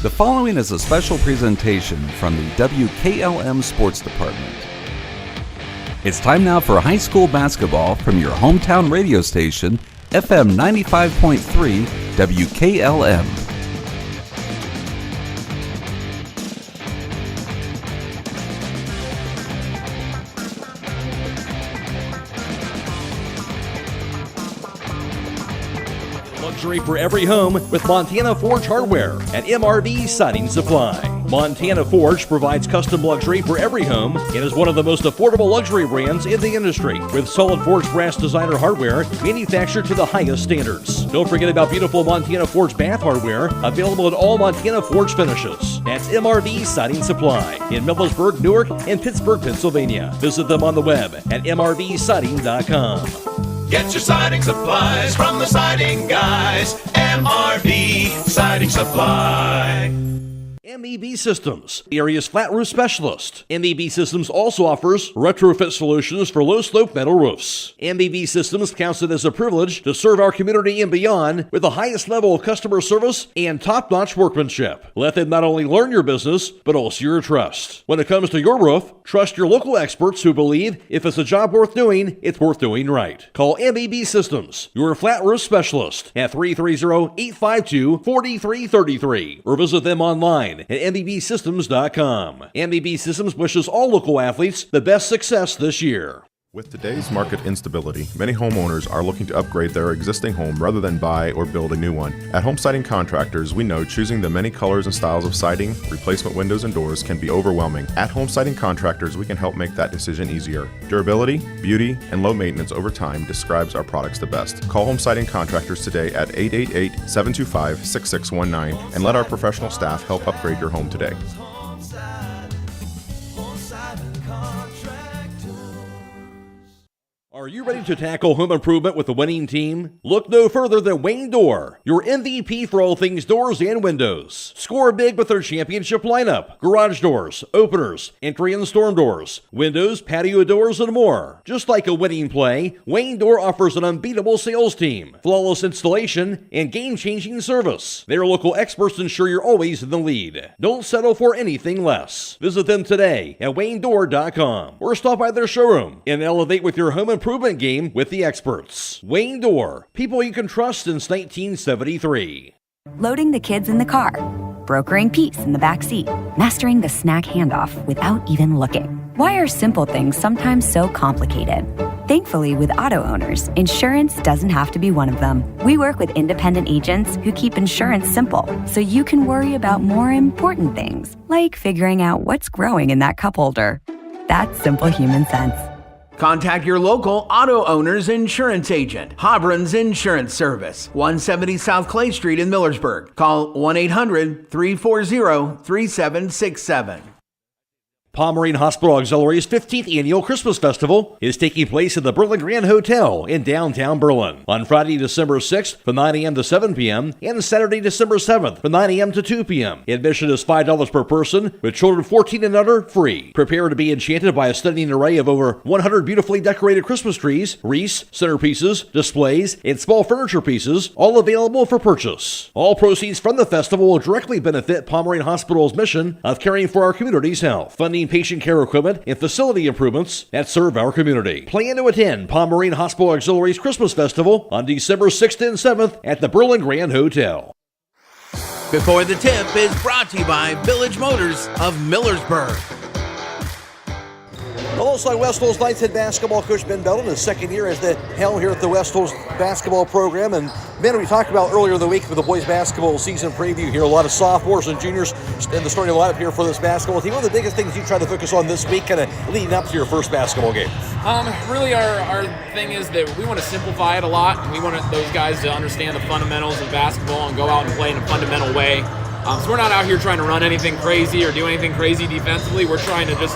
The following is a special presentation from the WKLM Sports Department. It's time now for high school basketball from your hometown radio station, FM 95.3 WKLM. Luxury for every home with Montana Forge hardware at MRV Siding Supply. Montana Forge provides custom luxury for every home and is one of the most affordable luxury brands in the industry with solid forged brass designer hardware manufactured to the highest standards. Don't forget about beautiful Montana Forge bath hardware available in all Montana Forge finishes. That's MRV Siding Supply in Millersburg, Newark, and Pittsburgh, Pennsylvania. Visit them on the web at mrvsiding.com. Get your siding supplies from the siding guys. MRV Siding Supply. MEB Systems, the area's flat roof specialist. MEB Systems also offers retrofit solutions for low-slope metal roofs. MEB Systems counts it as a privilege to serve our community and beyond with the highest level of customer service and top-notch workmanship. Let them not only learn your business, but also your trust. When it comes to your roof, trust your local experts who believe if it's a job worth doing, it's worth doing right. Call MEB Systems, your flat roof specialist, at 330-852-4333 or visit them online at mbbsystems.com. MBB Systems wishes all local athletes the best success this year. With today's market instability, many homeowners are looking to upgrade their existing home rather than buy or build a new one. At Home Siding Contractors, we know choosing the many colors and styles of siding, replacement windows, and doors can be overwhelming. At Home Siding Contractors, we can help make that decision easier. Durability, beauty, and low maintenance over time describes our products the best. Call Home Siding Contractors today at 888-725-6619 and let our professional staff help upgrade your home today. Are you ready to tackle home improvement with a winning team? Look no further than Wayne Door, your MVP for all things doors and windows. Score big with their championship lineup: garage doors, openers, entry and storm doors, windows, patio doors, and more. Just like a winning play, Wayne Door offers an unbeatable sales team, flawless installation, and game-changing service. Their local experts ensure you're always in the lead. Don't settle for anything less. Visit them today at waynedoor.com or stop by their showroom and elevate with your home improvement game with the experts. Wayne Door, people you can trust since 1973. Loading the kids in the car, brokering peace in the back seat, mastering the snack handoff without even looking. Why are simple things sometimes so complicated? Thankfully, with auto owners, insurance doesn't have to be one of them. We work with independent agents who keep insurance simple, so you can worry about more important things, like figuring out what's growing in that cup holder. That's simple human sense. Contact your local auto owner's insurance agent. Hobron's Insurance Service, 170 South Clay Street in Millersburg. Call 1-800-340-3767. Pomeranian Hospital Auxiliary's 15th Annual Christmas Festival is taking place at the Berlin Grand Hotel in downtown Berlin on Friday, December 6th from 9 a.m. to 7 p.m. and Saturday, December 7th from 9 a.m. to 2 p.m. Admission is $5 per person, with children 14 and under free. Prepare to be enchanted by a stunning array of over 100 beautifully decorated Christmas trees, wreaths, centerpieces, displays, and small furniture pieces, all available for purchase. All proceeds from the festival will directly benefit Pomeranian Hospital's mission of caring for our community's health, funding patient care equipment and facility improvements that serve our community. Plan to attend Pomeranian Hospital Auxiliary's Christmas Festival on December 6th and 7th at the Berlin Grand Hotel. Before the Tip is brought to you by Village Motors of Millersburg. Alongside West Hills Knights head basketball coach Ben Belton, his second year as the helm here at the West Hills basketball program. And Ben, we talked about earlier in the week with the boys basketball season preview here, a lot of sophomores and juniors in the starting lineup here for this basketball team. One of the biggest things you try to focus on this week, kind of leading up to your first basketball game? Really our thing is that we want to simplify it a lot, and we want those guys to understand the fundamentals of basketball and go out and play in a fundamental way. So we're not out here trying to run anything crazy or do anything crazy defensively. We're trying to just,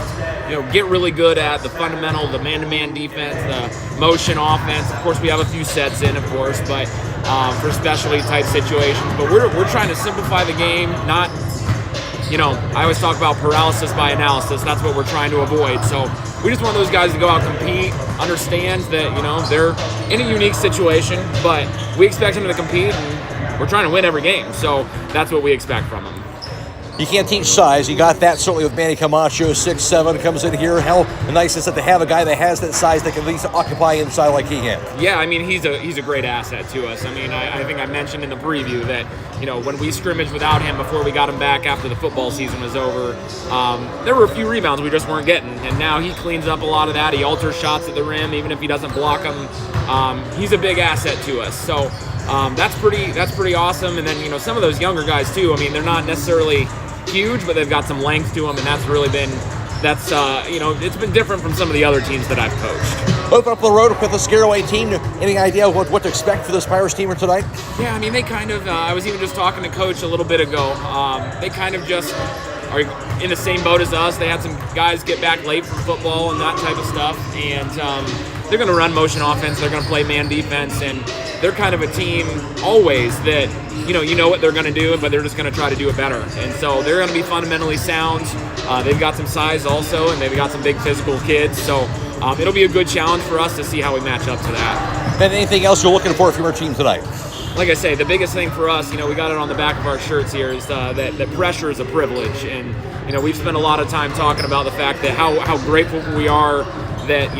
get really good at the fundamental, the man-to-man defense, the motion offense. Of course, we have a few sets in, of course, but for specialty type situations. But we're trying to simplify the game, not, I always talk about paralysis by analysis. That's what we're trying to avoid. So we just want those guys to go out and compete, understand that, they're in a unique situation, but we expect them to compete, and we're trying to win every game. So that's what we expect from them. You can't teach size. You got that certainly with Manny Camacho, 6'7", comes in here. How nice is it to have a guy that has that size that can at least occupy inside like he can? Yeah, I mean, he's a great asset to us. I mean, I think I mentioned in the preview that, when we scrimmaged without him before we got him back after the football season was over, there were a few rebounds we just weren't getting. And now he cleans up a lot of that. He alters shots at the rim, even if he doesn't block them. He's a big asset to us. So that's pretty awesome. And then, some of those younger guys too, I mean, they're not necessarily huge, but they've got some length to them, and that's really been, it's been different from some of the other teams that I've coached. Open up the road with this Garaway team. Any idea what to expect for this Pirates team tonight? Yeah, I mean, they kind of, I was even just talking to Coach a little bit ago. They kind of just are in the same boat as us. They had some guys get back late from football and that type of stuff, and they're going to run motion offense. They're going to play man defense, and they're kind of a team always that, you know what they're going to do, but they're just going to try to do it better. And so they're going to be fundamentally sound. They've got some size also, and they've got some big physical kids. So it'll be a good challenge for us to see how we match up to that. And anything else you're looking for from your team tonight? Like I say, the biggest thing for us, we got it on the back of our shirts here, is that pressure is a privilege. And, we've spent a lot of time talking about the fact that how grateful we are that,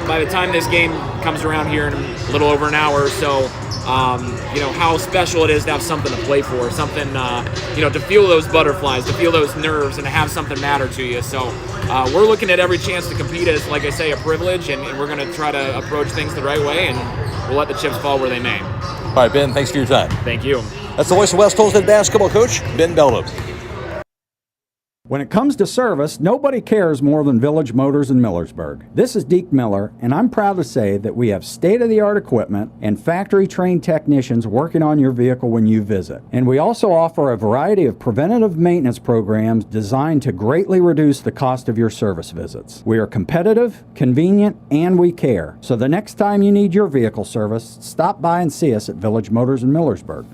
by the time this game comes around here in a little over an hour or so, how special it is to have something to play for, something, to feel those butterflies, to feel those nerves, and to have something matter to you. So we're looking at every chance to compete as, like I say, a privilege, and we're going to try to approach things the right way, and we'll let the chips fall where they may. All right, Ben, thanks for your time. Thank you. That's the voice of West Holmes basketball coach, Ben Belden. When it comes to service, nobody cares more than Village Motors in Millersburg. This is Deke Miller, and I'm proud to say that we have state-of-the-art equipment and factory-trained technicians working on your vehicle when you visit. And we also offer a variety of preventative maintenance programs designed to greatly reduce the cost of your service visits. We are competitive, convenient, and we care. So the next time you need your vehicle service, stop by and see us at Village Motors in Millersburg.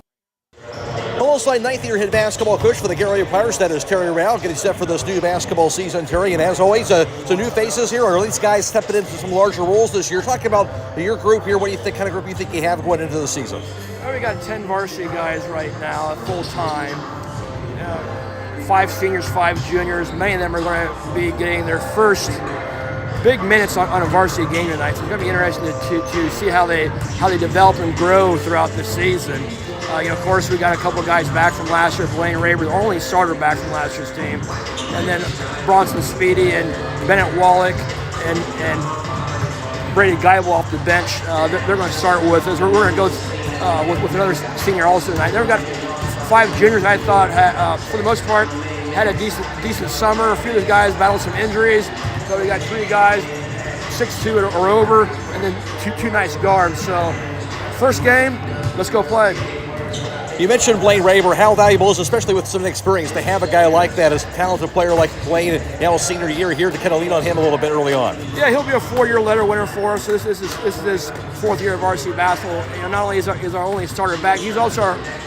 Alongside ninth-year head basketball coach for the Garaway Pirates, that is Terry Rao, getting set for this new basketball season, Terry. And as always, some new faces here, or at least guys stepping into some larger roles this year. Talking about your group here, what do you think, kind of group you think you have going into the season? Well, we got 10 varsity guys right now at full time. 5 seniors, 5 juniors. Many of them are going to be getting their first big minutes on a varsity game tonight. So it's going to be interesting to see how they develop and grow throughout the season. Of course, we got a couple of guys back from last year. Blaine Raber, the only starter back from last year's team. And then Bronson Speedy and Bennett Wallach and Brady Geibel off the bench. They're going to start with us. We're going to go with another senior also tonight. Then we've got 5 juniors I thought, for the most part, had a decent summer. A few of the guys battled some injuries. So we got 3 guys, 6'2" or over, and then two nice guards. So first game, let's go play. You mentioned Blaine Raber. How valuable is it, especially with some experience, to have a guy like that, as a talented player like Blaine, and now a senior year here, to kind of lean on him a little bit early on? Yeah, he'll be a 4-year letter winner for us. This is his 4th year of varsity basketball. Not only is our only starter back, he's also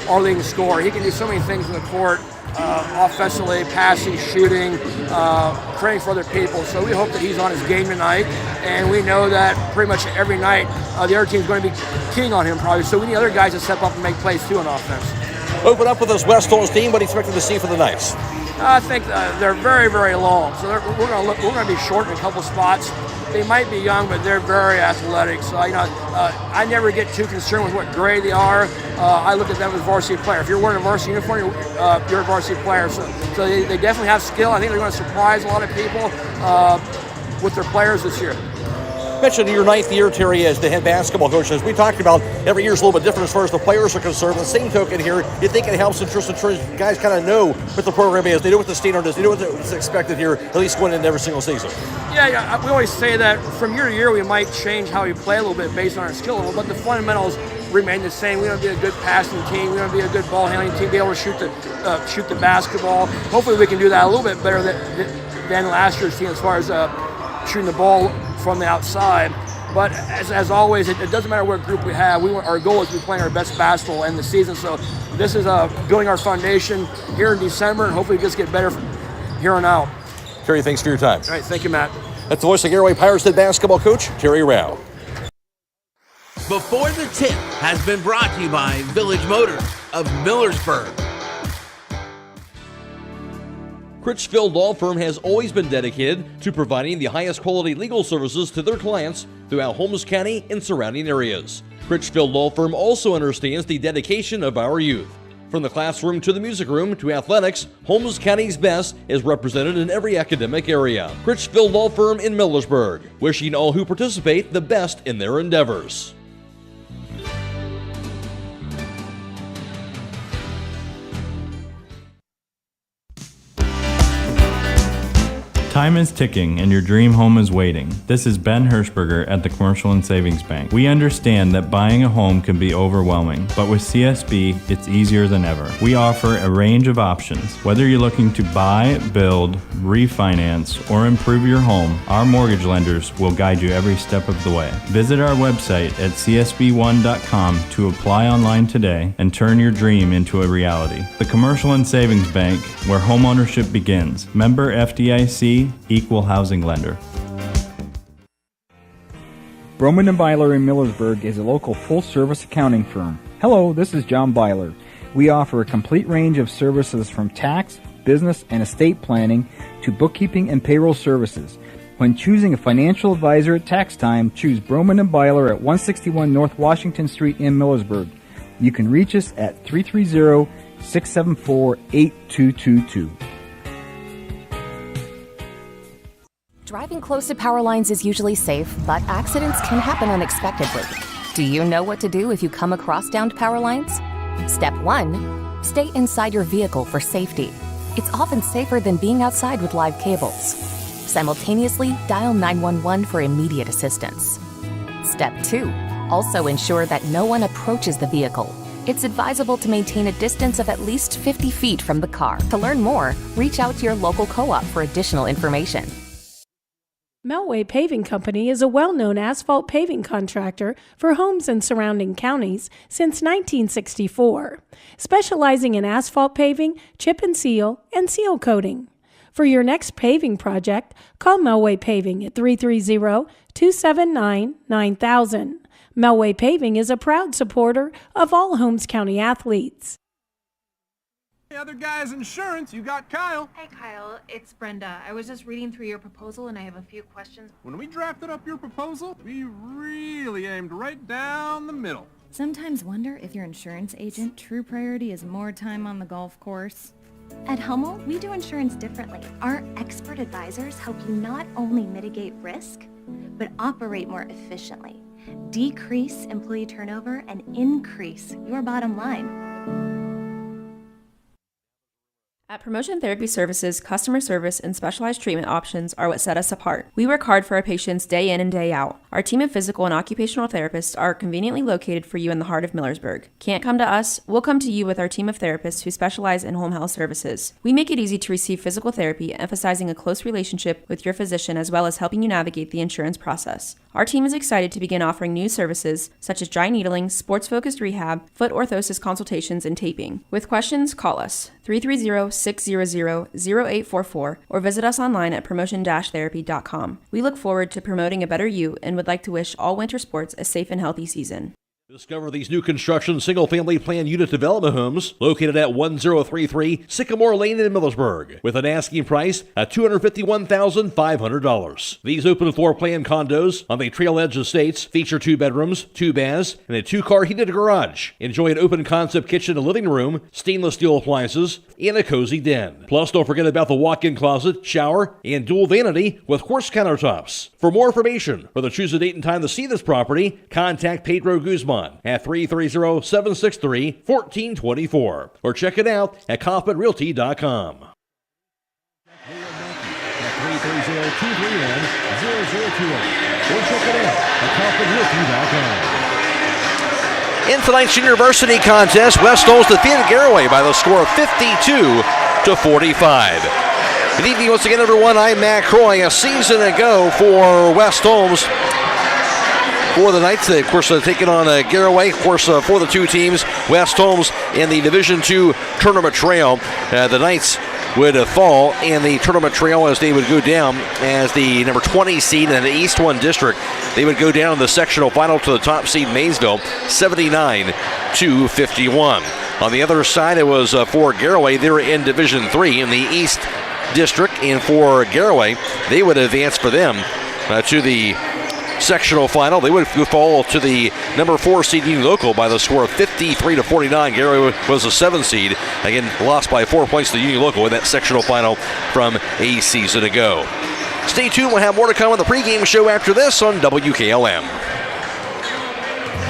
our leading scorer. He can do so many things in the court, offensively, passing, shooting, creating for other people. So we hope that he's on his game tonight, and we know that pretty much every night the other team's going to be keying on him probably. So we need other guys to step up and make plays too on offense. Open up with this West Holmes team. What are you expecting to see for the Knights? I think they're very, very long. So we're going to be short in a couple spots. They might be young, but they're very athletic. So I never get too concerned with what grade they are. I look at them as a varsity player. If you're wearing a varsity uniform, you're a varsity player. So they definitely have skill. I think they're going to surprise a lot of people with their players this year. You mentioned your 9th year, Terry, as the head basketball coach. As we talked about, every year is a little bit different as far as the players are concerned. The same token here, you think it helps in terms of guys kind of know what the program is. They know what the standard is. They know what's expected here, at least going into every single season. Yeah, we always say that from year to year we might change how we play a little bit based on our skill level, but the fundamentals remain the same. We want to be a good passing team. We want to be a good ball handling team, be able to shoot the basketball. Hopefully we can do that a little bit better than last year's team as far as shooting the ball from the outside. But as always, it doesn't matter what group we have. Our goal is to be playing our best basketball in the season. So this is building our foundation here in December, and hopefully just get better from here on out. Terry, thanks for your time. All right, thank you, Matt. That's the voice of Garaway Pirates head basketball coach, Terry Rao. Before the Tip has been brought to you by Village Motors of Millersburg. Critchfield Law Firm has always been dedicated to providing the highest quality legal services to their clients throughout Holmes County and surrounding areas. Critchfield Law Firm also understands the dedication of our youth. From the classroom to the music room to athletics, Holmes County's best is represented in every academic area. Critchfield Law Firm in Millersburg, wishing all who participate the best in their endeavors. Time is ticking and your dream home is waiting. This is Ben Hirschberger at the Commercial and Savings Bank. We understand that buying a home can be overwhelming, but with CSB, it's easier than ever. We offer a range of options. Whether you're looking to buy, build, refinance, or improve your home, our mortgage lenders will guide you every step of the way. Visit our website at csb1.com to apply online today and turn your dream into a reality. The Commercial and Savings Bank, where homeownership begins. Member FDIC, Equal Housing Lender. Broman & Byler in Millersburg is a local full-service accounting firm. Hello, this is John Byler. We offer a complete range of services from tax, business, and estate planning to bookkeeping and payroll services. When choosing a financial advisor at tax time, choose Broman & Byler at 161 North Washington Street in Millersburg. You can reach us at 330-674-8222. Driving close to power lines is usually safe, but accidents can happen unexpectedly. Do you know what to do if you come across downed power lines? Step 1. Stay inside your vehicle for safety. It's often safer than being outside with live cables. Simultaneously, dial 911 for immediate assistance. Step 2. Also ensure that no one approaches the vehicle. It's advisable to maintain a distance of at least 50 feet from the car. To learn more, reach out to your local co-op for additional information. Melway Paving Company is a well-known asphalt paving contractor for Holmes and surrounding counties since 1964, specializing in asphalt paving, chip and seal coating. For your next paving project, call Melway Paving at 330-279-9000. Melway Paving is a proud supporter of all Holmes County athletes. Hey, other guys' insurance, you got Kyle. Hey Kyle, it's Brenda. I was just reading through your proposal and I have a few questions. When we drafted up your proposal, we really aimed right down the middle. Sometimes wonder if your insurance agent true priority is more time on the golf course. At Hummel, we do insurance differently. Our expert advisors help you not only mitigate risk, but operate more efficiently, decrease employee turnover, and increase your bottom line. At Promotion Therapy Services, customer service and specialized treatment options are what set us apart. We work hard for our patients day in and day out. Our team of physical and occupational therapists are conveniently located for you in the heart of Millersburg. Can't come to us? We'll come to you with our team of therapists who specialize in home health services. We make it easy to receive physical therapy, emphasizing a close relationship with your physician as well as helping you navigate the insurance process. Our team is excited to begin offering new services such as dry needling, sports-focused rehab, foot orthosis consultations, and taping. With questions, call us 330-600-0844 or visit us online at promotion-therapy.com. We look forward to promoting a better you and would like to wish all winter sports a safe and healthy season. Discover these new construction single-family plan unit development homes located at 1033 Sycamore Lane in Millersburg with an asking price at $251,500. These open floor plan condos on the Trail Edge Estates feature 2 bedrooms, 2 baths, and a 2-car heated garage. Enjoy an open concept kitchen and living room, stainless steel appliances, and a cozy den. Plus, don't forget about the walk-in closet, shower, and dual vanity with quartz countertops. For more information or to choose a date and time to see this property, contact Pedro Guzman at 330-763-1424 or check it out at kaufmanrealty.com. 330-231-0028 or check it out at kaufmanrealty.com. In tonight's Junior Varsity contest, West Holmes defeated Garaway by the score of 52-45. Good evening once again, everyone. I'm Matt Croy. A season ago for West Holmes, for the Knights, of course, taking on Garaway. Of course, for the two teams, West Holmes in the Division II Tournament Trail. The Knights would fall in the Tournament Trail as they would go down as the number 20 seed in the East 1 District. They would go down in the sectional final to the top seed Maysville, 79-51. On the other side, it was for Garaway. They were in Division III in the East district, and for Garaway, they would advance for them to the sectional final. They would fall to the number 4 seed Union Local by the score of 53-49. Garaway was a 7 seed. Again, lost by 4 points to Union Local in that sectional final from a season ago. Stay tuned. We'll have more to come on the pregame show after this on WKLM.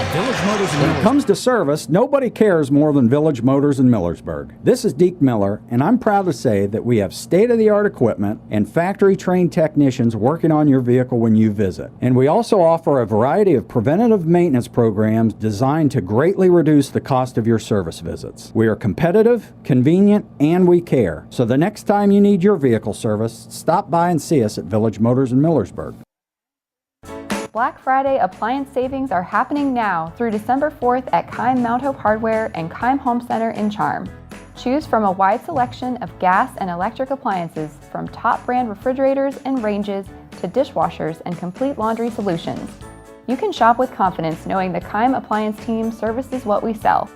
When it comes to service, nobody cares more than Village Motors in Millersburg. This is Deke Miller, and I'm proud to say that we have state-of-the-art equipment and factory-trained technicians working on your vehicle when you visit. And we also offer a variety of preventative maintenance programs designed to greatly reduce the cost of your service visits. We are competitive, convenient, and we care. So the next time you need your vehicle service, stop by and see us at Village Motors in Millersburg. Black Friday appliance savings are happening now through December 4th at Keim Mount Hope Hardware and Keim Home Center in Charm. Choose from a wide selection of gas and electric appliances, from top brand refrigerators and ranges to dishwashers and complete laundry solutions. You can shop with confidence knowing the Keim appliance team services what we sell.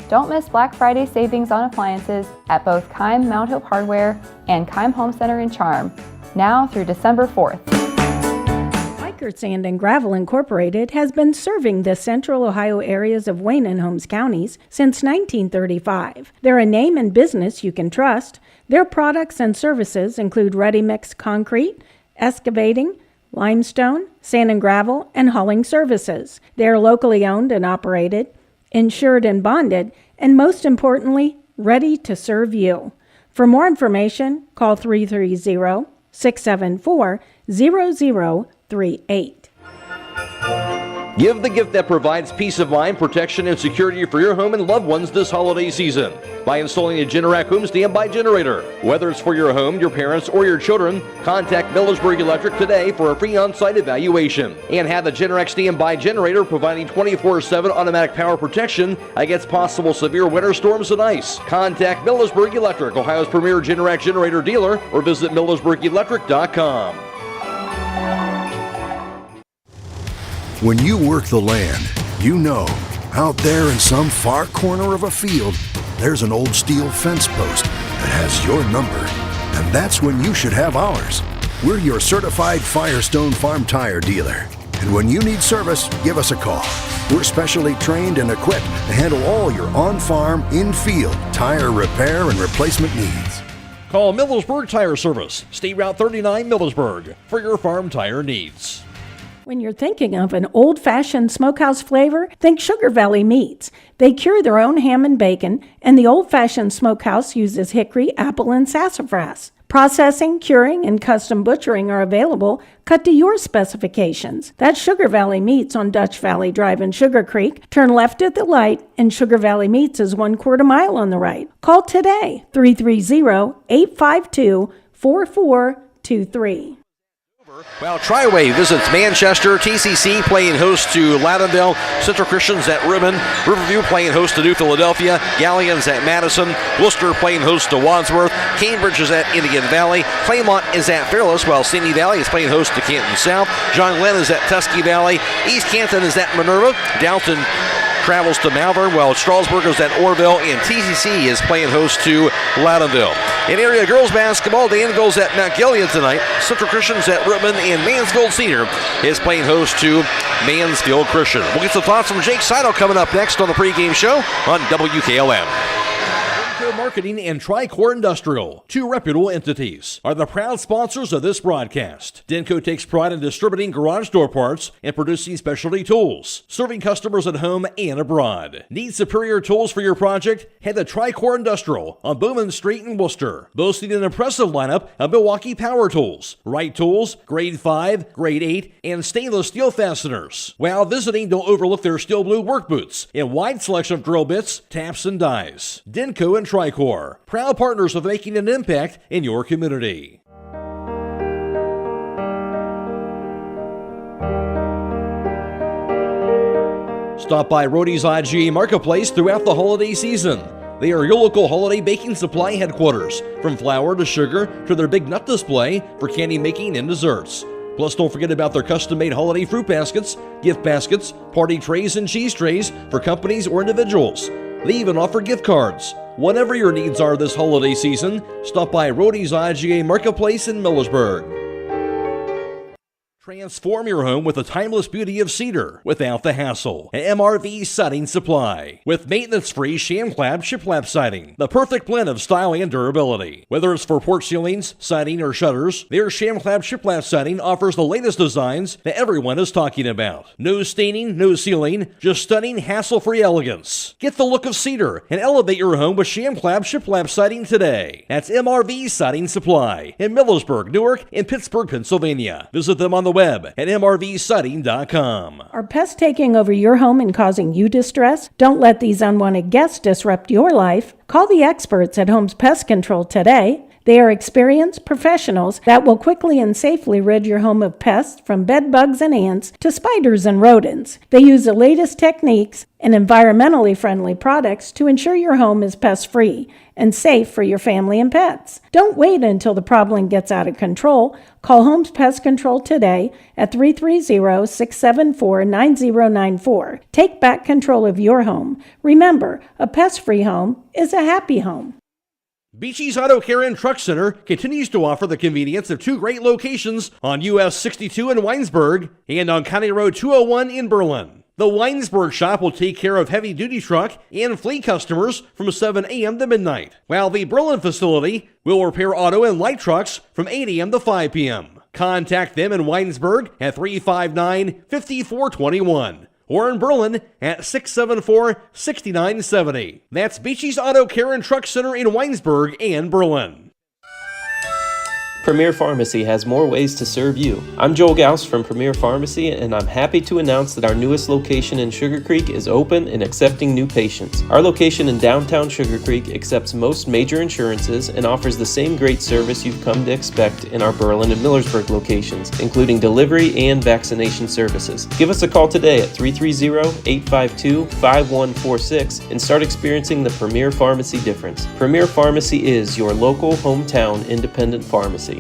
Don't miss Black Friday savings on appliances at both Keim Mount Hope Hardware and Keim Home Center in Charm, now through December 4th. Sand and Gravel Incorporated has been serving the central Ohio areas of Wayne and Holmes counties since 1935. They're a name and business you can trust. Their products and services include ready-mix concrete, excavating, limestone, sand and gravel, and hauling services. They are locally owned and operated, insured and bonded, and most importantly, ready to serve you. For more information, call 330-674-0038. Give the gift that provides peace of mind, protection, and security for your home and loved ones this holiday season by installing a Generac home standby generator. Whether it's for your home, your parents, or your children, contact Millersburg Electric today for a free on-site evaluation. And have the Generac standby generator providing 24/7 automatic power protection against possible severe winter storms and ice. Contact Millersburg Electric, Ohio's premier Generac generator dealer, or visit millersburgelectric.com. When you work the land, you know, out there in some far corner of a field, there's an old steel fence post that has your number. And that's when you should have ours. We're your certified Firestone Farm Tire dealer. And when you need service, give us a call. We're specially trained and equipped to handle all your on-farm, in-field tire repair and replacement needs. Call Millersburg Tire Service, State Route 39 Millersburg, for your farm tire needs. When you're thinking of an old-fashioned smokehouse flavor, think Sugar Valley Meats. They cure their own ham and bacon, and the old-fashioned smokehouse uses hickory, apple, and sassafras. Processing, curing, and custom butchering are available, cut to your specifications. That's Sugar Valley Meats on Dutch Valley Drive in Sugarcreek. Turn left at the light, and Sugar Valley Meats is 1/4 mile on the right. Call today, 330-852-4423. Well, Triway visits Manchester, TCC playing host to Loudondale, Central Christians at Ribbon, Riverview playing host to New Philadelphia, Galleons at Madison, Worcester playing host to Wadsworth, Cambridge is at Indian Valley, Claymont is at Fairless, while Sydney Valley is playing host to Canton South, John Glenn is at Tusky Valley, East Canton is at Minerva, Downton travels to Malvern, while Strasburg is at Orville, and TCC is playing host to Loudondale. In area girls basketball, the Angles at Mount Gilead tonight, Central Christian's at Rittman, and Mansfield Senior is playing host to Mansfield Christian. We'll get some thoughts from Jake Seidel coming up next on the pregame show on WKLM. Marketing and Tricor Industrial, two reputable entities, are the proud sponsors of this broadcast. Denko takes pride in distributing garage door parts and producing specialty tools, serving customers at home and abroad. Need superior tools for your project? Head to Tricor Industrial on Bowman Street in Worcester, boasting an impressive lineup of Milwaukee power tools, Wright tools, grade 5, grade 8, and stainless steel fasteners. While visiting, don't overlook their steel blue work boots and wide selection of drill bits, taps, and dies. Denko and Tricor, proud partners of making an impact in your community. Stop by Rody's IGA Marketplace throughout the holiday season. They are your local holiday baking supply headquarters, from flour to sugar to their big nut display for candy making and desserts. Plus, don't forget about their custom-made holiday fruit baskets, gift baskets, party trays, and cheese trays for companies or individuals. They even offer gift cards. Whatever your needs are this holiday season, stop by Rody's IGA Marketplace in Millersburg. Transform your home with the timeless beauty of cedar without the hassle. MRV Siding Supply with maintenance-free sham-clad shiplap siding. The perfect blend of style and durability. Whether it's for porch ceilings, siding, or shutters, their sham-clad shiplap siding offers the latest designs that everyone is talking about. No staining, no sealing, just stunning, hassle-free elegance. Get the look of cedar and elevate your home with sham-clad shiplap siding today. That's MRV Siding Supply in Millersburg, Newark, and Pittsburgh, Pennsylvania. Visit them on the web at mrvsiding.com. Are pests taking over your home and causing you distress? Don't let these unwanted guests disrupt your life. Call the experts at Holmes Pest Control today. They are experienced professionals that will quickly and safely rid your home of pests from bed bugs and ants to spiders and rodents. They use the latest techniques and environmentally friendly products to ensure your home is pest-free and safe for your family and pets. Don't wait until the problem gets out of control. Call Holmes Pest Control today at 330-674-9094. Take back control of your home. Remember, a pest-free home is a happy home. Beachy's Auto Care and Truck Center continues to offer the convenience of two great locations on US 62 in Weinsberg and on County Road 201 in Berlin. The Weinsberg shop will take care of heavy-duty truck and fleet customers from 7 a.m. to midnight, while the Berlin facility will repair auto and light trucks from 8 a.m. to 5 p.m. Contact them in Weinsberg at 359-5421. Or in Berlin at 674-6970. That's Beachy's Auto Care and Truck Center in Weinsberg and Berlin. Premier Pharmacy has more ways to serve you. I'm Joel Gauss from Premier Pharmacy, and I'm happy to announce that our newest location in Sugarcreek is open and accepting new patients. Our location in downtown Sugarcreek accepts most major insurances and offers the same great service you've come to expect in our Berlin and Millersburg locations, including delivery and vaccination services. Give us a call today at 330-852-5146 and start experiencing the Premier Pharmacy difference. Premier Pharmacy is your local hometown independent pharmacy.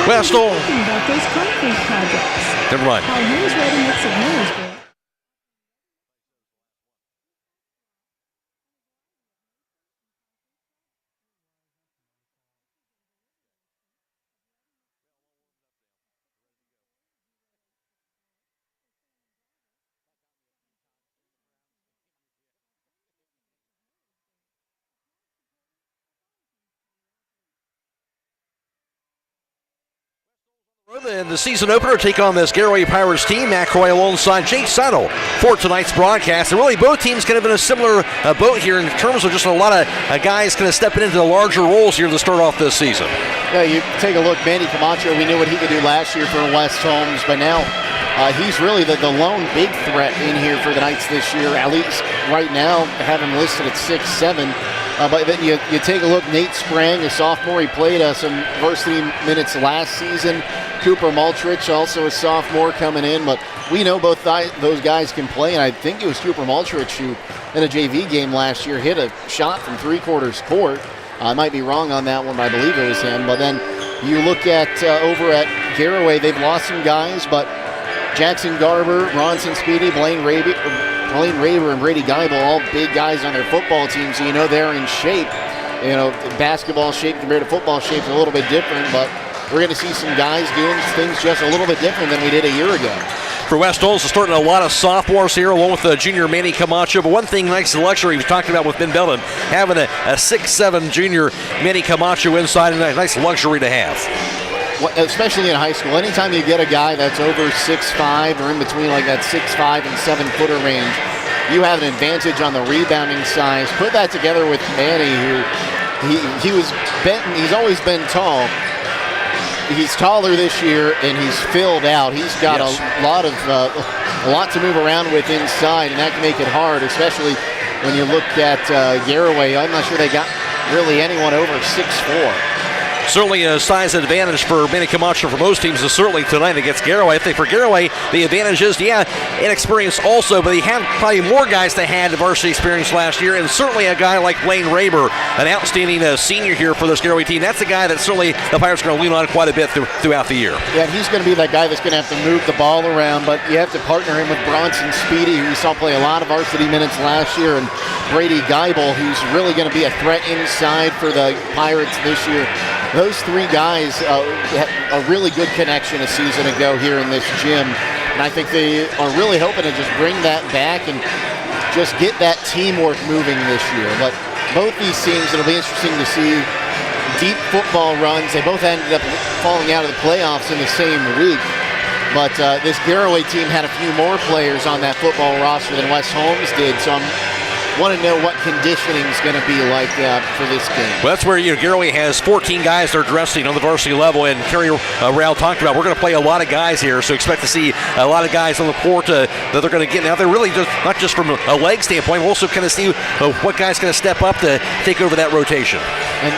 Westall. About those concrete projects. Never mind. How Holmes Ready Mix of Millersburg. And the season opener take on this Garaway Pirates team. Matt Croy alongside Jake Settle for tonight's broadcast. And really both teams kind of in a similar boat here in terms of just a lot of guys kind of stepping into the larger roles here to start off this season. Yeah, you take a look, Manny Camacho, we knew what he could do last year for West Holmes, but now he's really the lone big threat in here for the Knights this year, at least right now, have him listed at 6'7". But then you take a look, Nate Sprang, a sophomore, he played some varsity minutes last season. Cooper Maltrich, also a sophomore, coming in, but we know both those guys can play, and I think it was Cooper Maltrich who, in a JV game last year, hit a shot from three-quarters court. I might be wrong on that one, but I believe it was him. But then you look at over at Garaway, they've lost some guys, but Jackson Garber, Ronson Speedy, Blaine Raber, and Brady Geibel, all big guys on their football team, so you know they're in shape. You know, basketball shape compared to football shape is a little bit different, but we're going to see some guys doing things just a little bit different than we did a year ago. For West Holmes, starting a lot of sophomores here, along with the junior Manny Camacho. But one thing, nice luxury, we talked about with Ben Belden, having a 6'7" junior Manny Camacho inside, and a nice luxury to have. Well, especially in high school, anytime you get a guy that's over 6'5" or in between like that 6'5" and 7-footer range, you have an advantage on the rebounding size. Put that together with Manny, who he's always been tall. He's taller this year, and he's filled out. He's got a lot to move around with inside, and that can make it hard, especially when you look at Garaway. I'm not sure they got really anyone over 6'4". Certainly a size advantage for Manny Camacho for most teams is certainly tonight against Garaway. I think for Garaway, the advantage is, inexperience also, but he had probably more guys that had varsity experience last year, and certainly a guy like Blaine Raber, an outstanding senior here for this Garaway team. That's a guy that certainly the Pirates are going to lean on quite a bit throughout the year. Yeah, he's going to be that guy that's going to have to move the ball around, but you have to partner him with Bronson Speedy, who you saw play a lot of varsity minutes last year, and Brady Geibel, who's really going to be a threat inside for the Pirates this year. Those three guys had a really good connection a season ago here in this gym, and I think they are really hoping to just bring that back and just get that teamwork moving this year. But both these teams, it'll be interesting to see deep football runs. They both ended up falling out of the playoffs in the same week, but this Garaway team had a few more players on that football roster than West Holmes did, so I want to know what conditioning is going to be like for this game. Well, that's where Garaway has 14 guys that are dressing on the varsity level, and Kerry Rowell talked about we're going to play a lot of guys here, so expect to see a lot of guys on the court that they're going to get. Now, they're really just not just from a leg standpoint, we'll also kind of see what guys going to step up to take over that rotation. And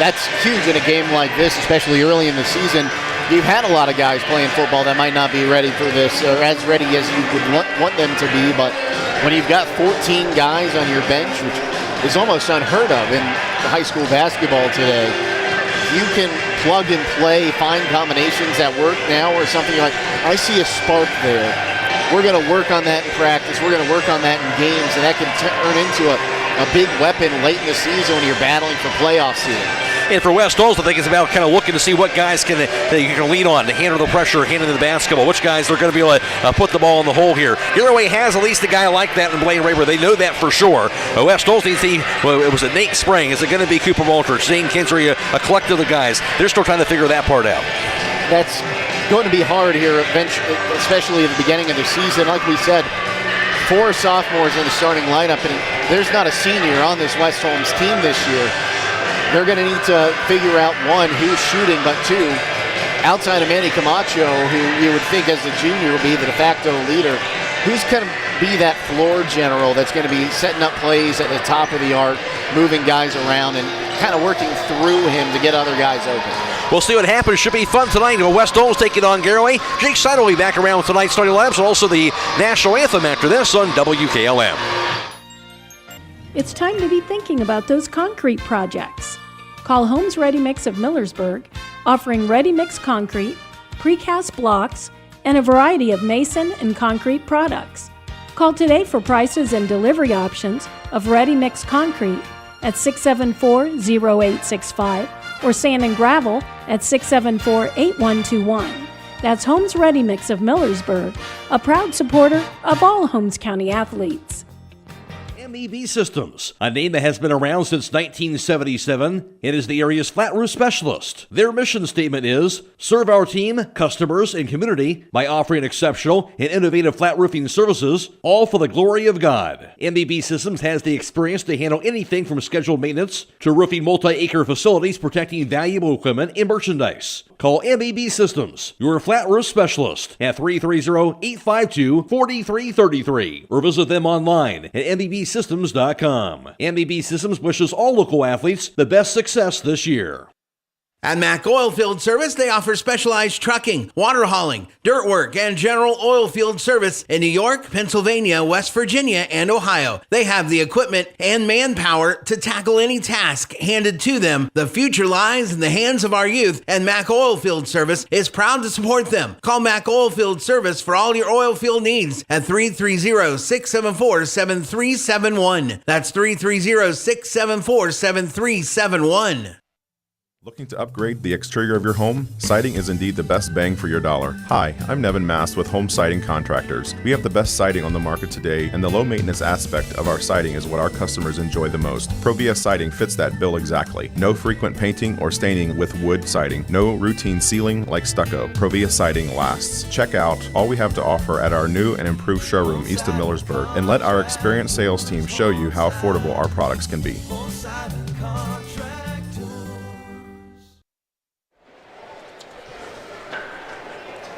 that's huge in a game like this, especially early in the season. You've had a lot of guys playing football that might not be ready for this, or as ready as you would want them to be, but when you've got 14 guys on your bench, which is almost unheard of in high school basketball today, you can plug and play, find combinations that work now or something like, I see a spark there. We're going to work on that in practice. We're going to work on that in games, and that can turn into a big weapon late in the season when you're battling for playoffs here. And for West Holmes, I think it's about kind of looking to see what guys you can lean on to handle the pressure, handle the basketball, which guys are going to be able to put the ball in the hole here. Garaway has at least a guy like that in Blaine Raber. They know that for sure. West Holmes needs to see, it was a Nate Spring. Is it going to be Cooper Walters, Zane Kinsey, a collective of guys? They're still trying to figure that part out. That's going to be hard here, especially at the beginning of the season. Like we said, 4 sophomores in the starting lineup, and there's not a senior on this West Holmes team this year. They're going to need to figure out, 1, who's shooting, but 2, outside of Manny Camacho, who you would think as the junior will be the de facto leader, who's going to be that floor general that's going to be setting up plays at the top of the arc, moving guys around, and kind of working through him to get other guys open. We'll see what happens. Should be fun tonight. West Holmes taking on Garaway. Jake Seidel will be back around with tonight's starting lineups and also the national anthem after this on WKLM. It's time to be thinking about those concrete projects. Call Holmes Ready Mix of Millersburg, offering ready-mix concrete, precast blocks, and a variety of mason and concrete products. Call today for prices and delivery options of ready-mix concrete at 674-0865 or sand and gravel at 674-8121. That's Holmes Ready Mix of Millersburg, a proud supporter of all Holmes County athletes. MEB Systems, a name that has been around since 1977. It is the area's flat roof specialist. Their mission statement is, serve our team, customers, and community by offering exceptional and innovative flat roofing services, all for the glory of God. MEB Systems has the experience to handle anything from scheduled maintenance to roofing multi-acre facilities protecting valuable equipment and merchandise. Call MEB Systems, your flat roof specialist, at 330-852-4333 or visit them online at MEBsystems.com. MEB Systems wishes all local athletes the best success this year. At Mack Oilfield Service, they offer specialized trucking, water hauling, dirt work, and general oil field service in New York, Pennsylvania, West Virginia, and Ohio. They have the equipment and manpower to tackle any task handed to them. The future lies in the hands of our youth, and Mack Oilfield Service is proud to support them. Call Mack Oilfield Service for all your oil field needs at 330-674-7371. That's 330-674-7371. Looking to upgrade the exterior of your home? Siding is indeed the best bang for your dollar. Hi, I'm Nevin Mast with Home Siding Contractors. We have the best siding on the market today, and the low maintenance aspect of our siding is what our customers enjoy the most. Provia Siding fits that bill exactly. No frequent painting or staining with wood siding. No routine sealing like stucco. Provia Siding lasts. Check out all we have to offer at our new and improved showroom east of Millersburg, and let our experienced sales team show you how affordable our products can be.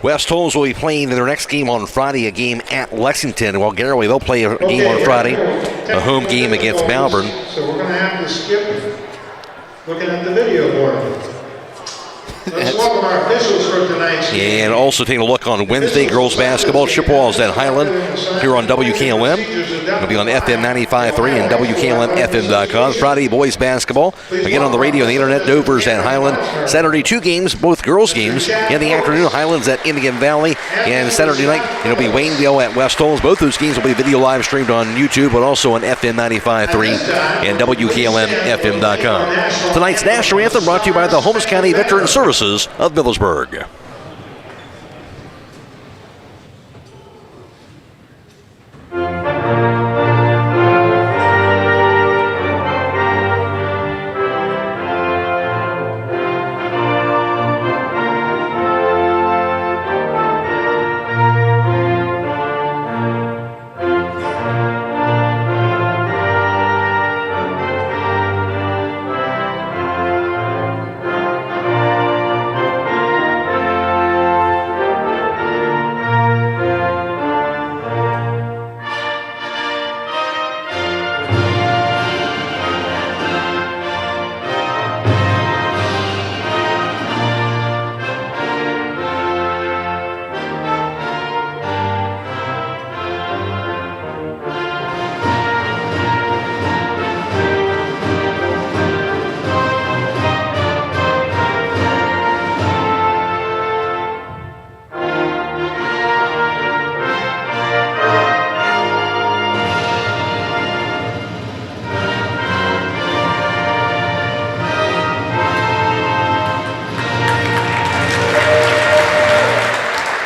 West Holmes will be playing their next game on Friday, a game at Lexington, while Garaway, they'll play a game on Friday, a home game against Malvern. So we're going to have to skip looking at the video board. Let's welcome our officials for tonight's game. And also taking a look on Wednesday, girls basketball. Chippewa's at Highland here on WKLM. It'll be on FM 95.3 and WKLM-FM.com. Friday, boys basketball. Again on the radio and the internet, Dover's at Highland. Saturday, 2 games, both girls games. In the afternoon, Highland's at Indian Valley. And Saturday night, it'll be Waynedale at West Holmes. Both those games will be video live streamed on YouTube, but also on FM 95.3 and WKLM-FM.com. Tonight's national anthem brought to you by the Holmes County Veteran Services of Millersburg.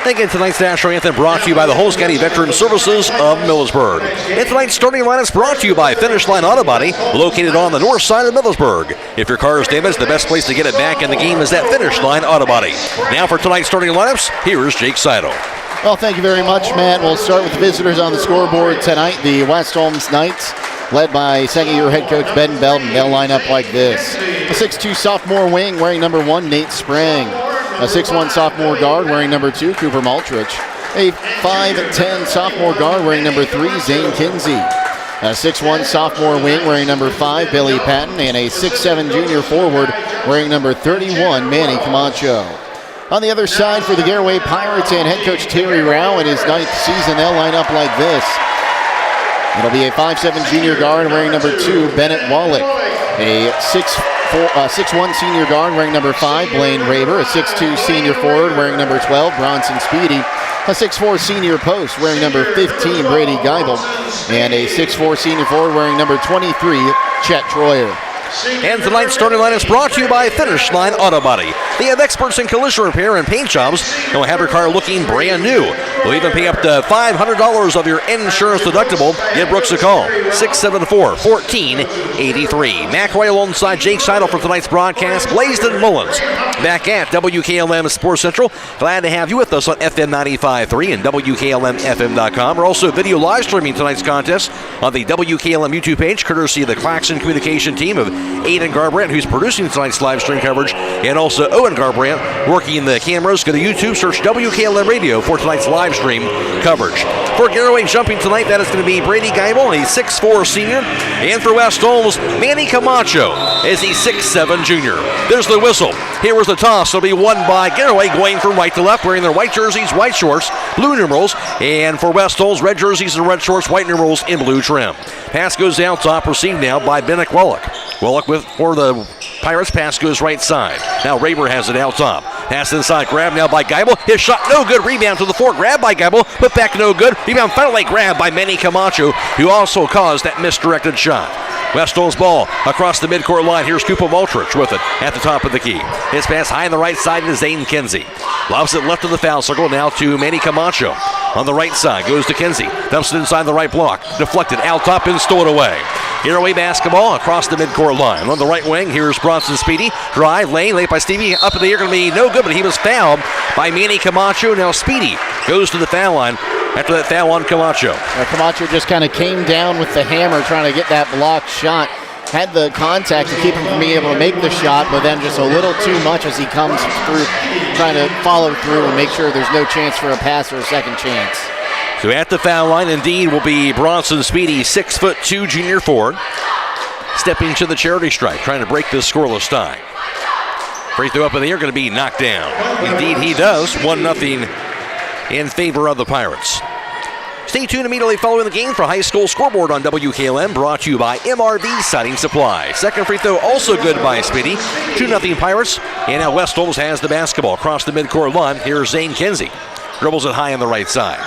Again, tonight's national anthem brought to you by the Holmes County Veteran Services of Millersburg. And tonight's starting lineup brought to you by Finish Line Auto Body, located on the north side of Millersburg. If your car is damaged, the best place to get it back in the game is at Finish Line Auto Body. Now for tonight's starting lineups, here is Jake Seidel. Well, thank you very much, Matt. We'll start with the visitors on the scoreboard tonight. The West Holmes Knights, led by second-year head coach Ben Belton. They'll line up like this. A 6'2 sophomore wing wearing number 1, Nate Sprang. A 6'1 sophomore guard wearing number 2, Cooper Maltrich. A 5'10 sophomore guard wearing number 3, Zane Kinsey. A 6'1 sophomore wing wearing number 5, Billy Patton. And a 6'7 junior forward wearing number 31, Manny Camacho. On the other side for the Garaway Pirates and head coach Terry Rao in his 9th season, they'll line up like this. It'll be a 5'7 junior guard wearing number 2, Bennett Wallach. A 6'1 senior guard wearing number 5, Blaine Raber. A 6'2 senior forward wearing number 12, Bronson Speedy. A 6'4 senior post wearing number 15, Brady Geibel. And a 6'4 senior forward wearing number 23, Chet Troyer. And tonight's starting line is brought to you by Finish Line Auto Body. They have experts in collision repair and paint jobs. They'll have your car looking brand new. They'll even pay up to $500 of your insurance deductible. Give Brooks a call, 674-1483. Mac Roy alongside Jake Seidel for tonight's broadcast. Blaisdon Mullins back at WKLM Sports Central. Glad to have you with us on FM 95.3 and WKLM-FM.com. We're also video live streaming tonight's contest on the WKLM YouTube page, courtesy of the Claxon communication team of Aidan Garabrandt, who's producing tonight's live stream coverage, and also Owen Garabrandt working the cameras. Go to YouTube, search WKLM Radio for tonight's live stream coverage. For Garaway jumping tonight, that is going to be Brady Geibel, a 6'4 senior. And for West Holmes, Manny Camacho is a 6'7 junior. There's the whistle. Here was the toss. It'll be won by Garaway, going from right to left, wearing their white jerseys, white shorts, blue numerals. And for West Holmes, red jerseys and red shorts, white numerals, in blue trim. Pass goes down top, received now by Bennett Wallach. Wallach for the Pirates, pass goes right side. Now Raber has it out top. Pass inside, grab now by Geibel. His shot no good, rebound to the floor, grab by Geibel, put back no good. Rebound finally grabbed by Manny Camacho, who also caused that misdirected shot. West Holmes ball across the midcourt line. Here's Cooper Maltrich with it at the top of the key. His pass high on the right side to Zane Kinsey. Lobs it left of the foul circle, now to Manny Camacho. On the right side, goes to Kinsey. Dumps it inside the right block. Deflected out top and stolen away. Garaway basketball across the midcourt line. On the right wing, here's Bronson Speedy. Drive, lane, late by Stevie. Up in the air, going to be no good, but he was fouled by Manny Camacho. Now Speedy goes to the foul line after that foul on Camacho. Camacho just kind of came down with the hammer trying to get that blocked shot. Had the contact to keep him from being able to make the shot, but then just a little too much as he comes through, trying to follow through and make sure there's no chance for a pass or a second chance. So at the foul line, indeed, will be Bronson Speedy, 6'2" junior forward, stepping to the charity stripe, trying to break this scoreless tie. Free throw up in the air, going to be knocked down. Indeed, he does. 1-0 in favor of the Pirates. Stay tuned immediately following the game for High School Scoreboard on WKLM, brought to you by MRV Siding Supply. Second free throw also good by Speedy. 2-0 Pirates. And now West Holmes has the basketball across the midcourt line. Here's Zane Kinsey. Dribbles it high on the right side.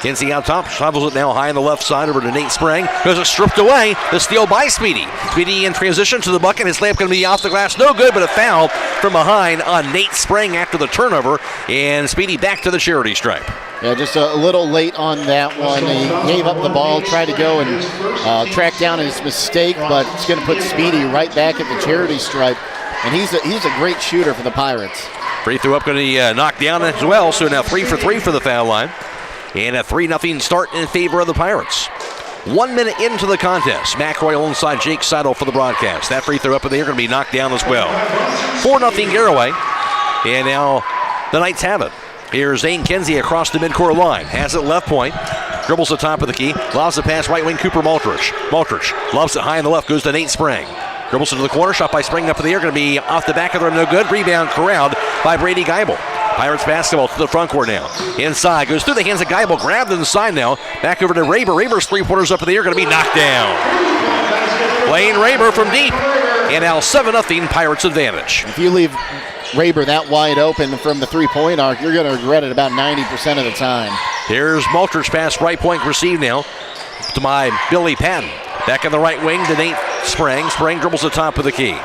Kinsey out top, shovels it now high on the left side over to Nate Sprang. Goes it stripped away. The steal by Speedy. Speedy in transition to the bucket. His layup going to be off the glass. No good, but a foul from behind on Nate Sprang after the turnover. And Speedy back to the charity stripe. Yeah, just a little late on that one. He gave up the ball, tried to go and track down his mistake, but it's going to put Speedy right back at the charity stripe. And he's a great shooter for the Pirates. Free throw up going to be knocked down as well. So now 3 for 3 for the foul line. And a 3-0 start in favor of the Pirates. 1 minute into the contest. Matt Croy alongside Jake Seidel for the broadcast. That free throw up in the air going to be knocked down as well. 4-0 Garaway. And now the Knights have it. Here's Zane Kinsey across the midcourt line. Has it left point. Dribbles the top of the key. Lobs the pass right wing Cooper Maltrich. Maltrich lobs it high on the left. Goes to Nate Sprang. Dribbles into the corner. Shot by Sprang up in the air. Going to be off the back of the rim. No good. Rebound corralled by Brady Geibel. Pirates basketball to the front court now. Inside. Goes through the hands of Geibel. Grabbed inside now. Back over to Raber. Raber's three-pointers up in the air. Going to be knocked down. Lane Raber from deep. And now 7-0 Pirates advantage. If you leave Raber that wide open from the three-point arc, you're going to regret it about 90% of the time. Here's Maltrich's pass, right point received now to my Billy Patton. Back in the right wing to Nate Sprang. Sprang dribbles the top of the key.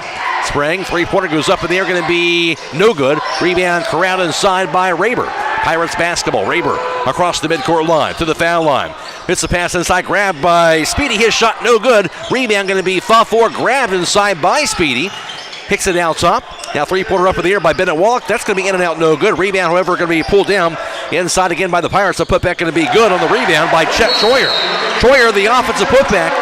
Sprang, three-pointer goes up in the air, going to be no good. Rebound corralled inside by Raber. Pirates basketball. Raber across the midcourt line to the foul line. Hits the pass inside, grabbed by Speedy. His shot no good. Rebound going to be fought for, grabbed inside by Speedy. Kicks it out top. Now three-pointer up in the air by Bennett Wallach. That's going to be in and out, no good. Rebound, however, going to be pulled down inside again by the Pirates. The putback going to be good on the rebound by Chet Troyer. Troyer, the offensive putback.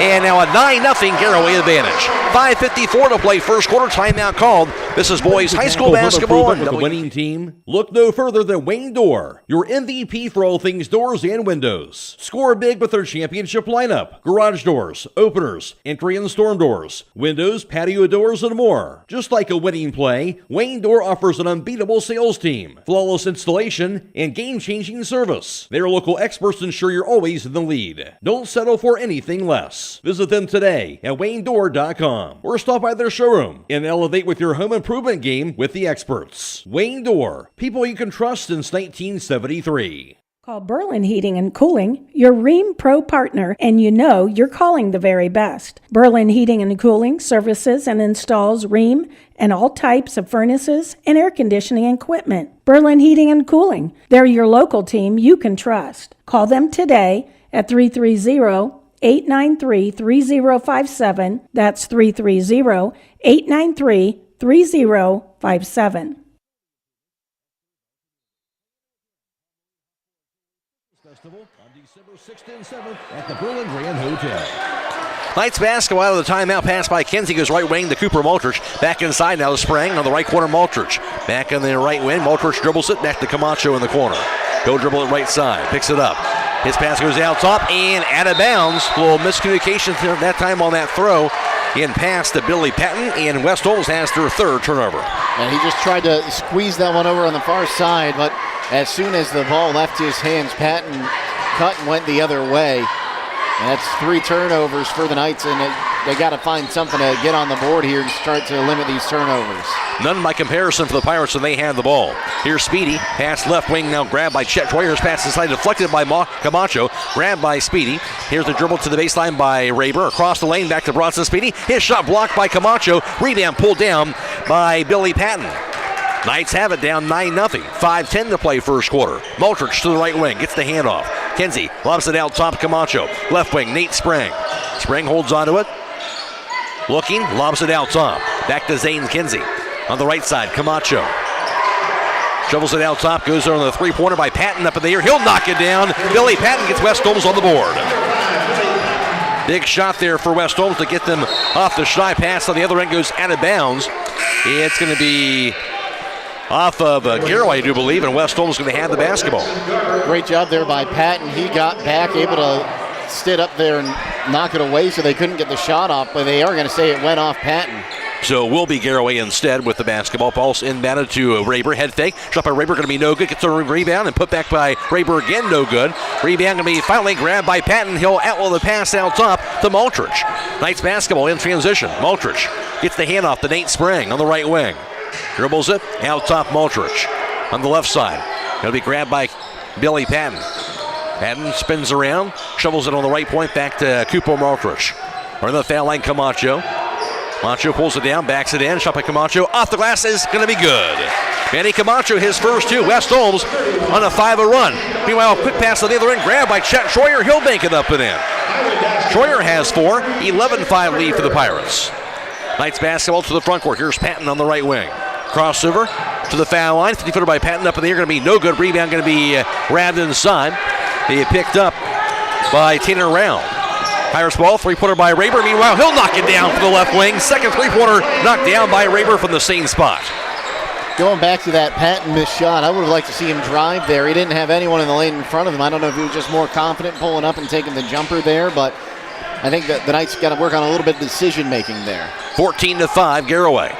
And now a 9-0 Garaway advantage. 5:54 to play first quarter. Timeout called. This is boys high school basketball. The winning team. Look no further than Wayne Door, your MVP for all things doors and windows. Score big with their championship lineup: garage doors, openers, entry and storm doors, windows, patio doors, and more. Just like a winning play, Wayne Door offers an unbeatable sales team, flawless installation, and game-changing service. Their local experts ensure you're always in the lead. Don't settle for anything less. Visit them today at WayneDoor.com or stop by their showroom and elevate with your home improvement game with the experts. Wayne Door, people you can trust since 1973. Call Berlin Heating and Cooling, your Rheem Pro partner, and you know you're calling the very best. Berlin Heating and Cooling services and installs Rheem and all types of furnaces and air conditioning equipment. Berlin Heating and Cooling, they're your local team you can trust. Call them today at 330-893-3057. That's 330-893-3057. Festival on December 6th and 7th at the Berlin Grand Hotel. Knights basketball out of the timeout. Pass by Kinsey, goes right wing to Cooper Maltrich. Back inside now to Sprang on the right corner. Maltrich back in the right wing. Maltrich dribbles it back to Camacho in the corner. Go dribble it right side. Picks it up. His pass goes out top and out of bounds. A little miscommunication that time on that throw. In pass to Billy Patton, and West Holmes has their third turnover. And he just tried to squeeze that one over on the far side, but as soon as the ball left his hands, Patton cut and went the other way. And that's 3 turnovers for the Knights, and they got to find something to get on the board here and start to limit these turnovers. None by comparison for the Pirates when they have the ball. Here's Speedy, pass left wing, now grabbed by Chet Troyer's pass inside, deflected by Camacho, grabbed by Speedy. Here's the dribble to the baseline by Raber, across the lane, back to Bronson Speedy. His shot blocked by Camacho, rebound pulled down by Billy Patton. Knights have it down 9-0. 5:10 to play first quarter. Maltrich to the right wing, gets the handoff. Kinsey lobs it out top, Camacho. Left wing, Nate Sprang. Sprang holds onto it. Looking, lobs it out top. Back to Zane Kinsey. On the right side, Camacho. Shovels it out top, goes there on the three-pointer by Patton up in the air. He'll knock it down. Billy Patton gets West Holmes on the board. Big shot there for West Holmes to get them off the shy pass. On the other end goes out of bounds. It's going to be off of Garaway, I do believe, and West Holmes is going to have the basketball. Great job there by Patton. He got back, able to sit up there and knock it away so they couldn't get the shot off, but they are going to say it went off Patton. So will be Garaway instead with the basketball. Ball's inbounded to Raber. Head fake. Shot by Raber, going to be no good. Gets a rebound and put back by Raber again, no good. Rebound going to be finally grabbed by Patton. He'll outlaw the pass out top to Maltrich. Knights basketball in transition. Maltrich gets the handoff to Nate Sprang on the right wing. Dribbles it. Out top Maltrich on the left side. Going to be grabbed by Billy Patton. Patton spins around. Shovels it on the right point back to Cooper Maltrich. On the foul line, Camacho. Camacho pulls it down, backs it in. Shot by Camacho. Off the glass is going to be good. Manny Camacho, his first two. West Holmes on a 5-0 run. Meanwhile, quick pass to the other end. Grabbed by Chet Schroyer. He'll bank it up and in. Schroyer has 4. 11-5 lead for the Pirates. Knights basketball to the front court. Here's Patton on the right wing. Crossover to the foul line. 50-footer by Patton up in the air. Going to be no good. Rebound going to be grabbed inside. They picked up by Tanner Round. Pirates ball, three-pointer by Raber. Meanwhile, he'll knock it down for the left wing. Second three-pointer knocked down by Raber from the same spot. Going back to that Patton missed shot, I would have liked to see him drive there. He didn't have anyone in the lane in front of him. I don't know if he was just more confident pulling up and taking the jumper there, but I think that the Knights got to work on a little bit of decision-making there. 14-5, Garaway.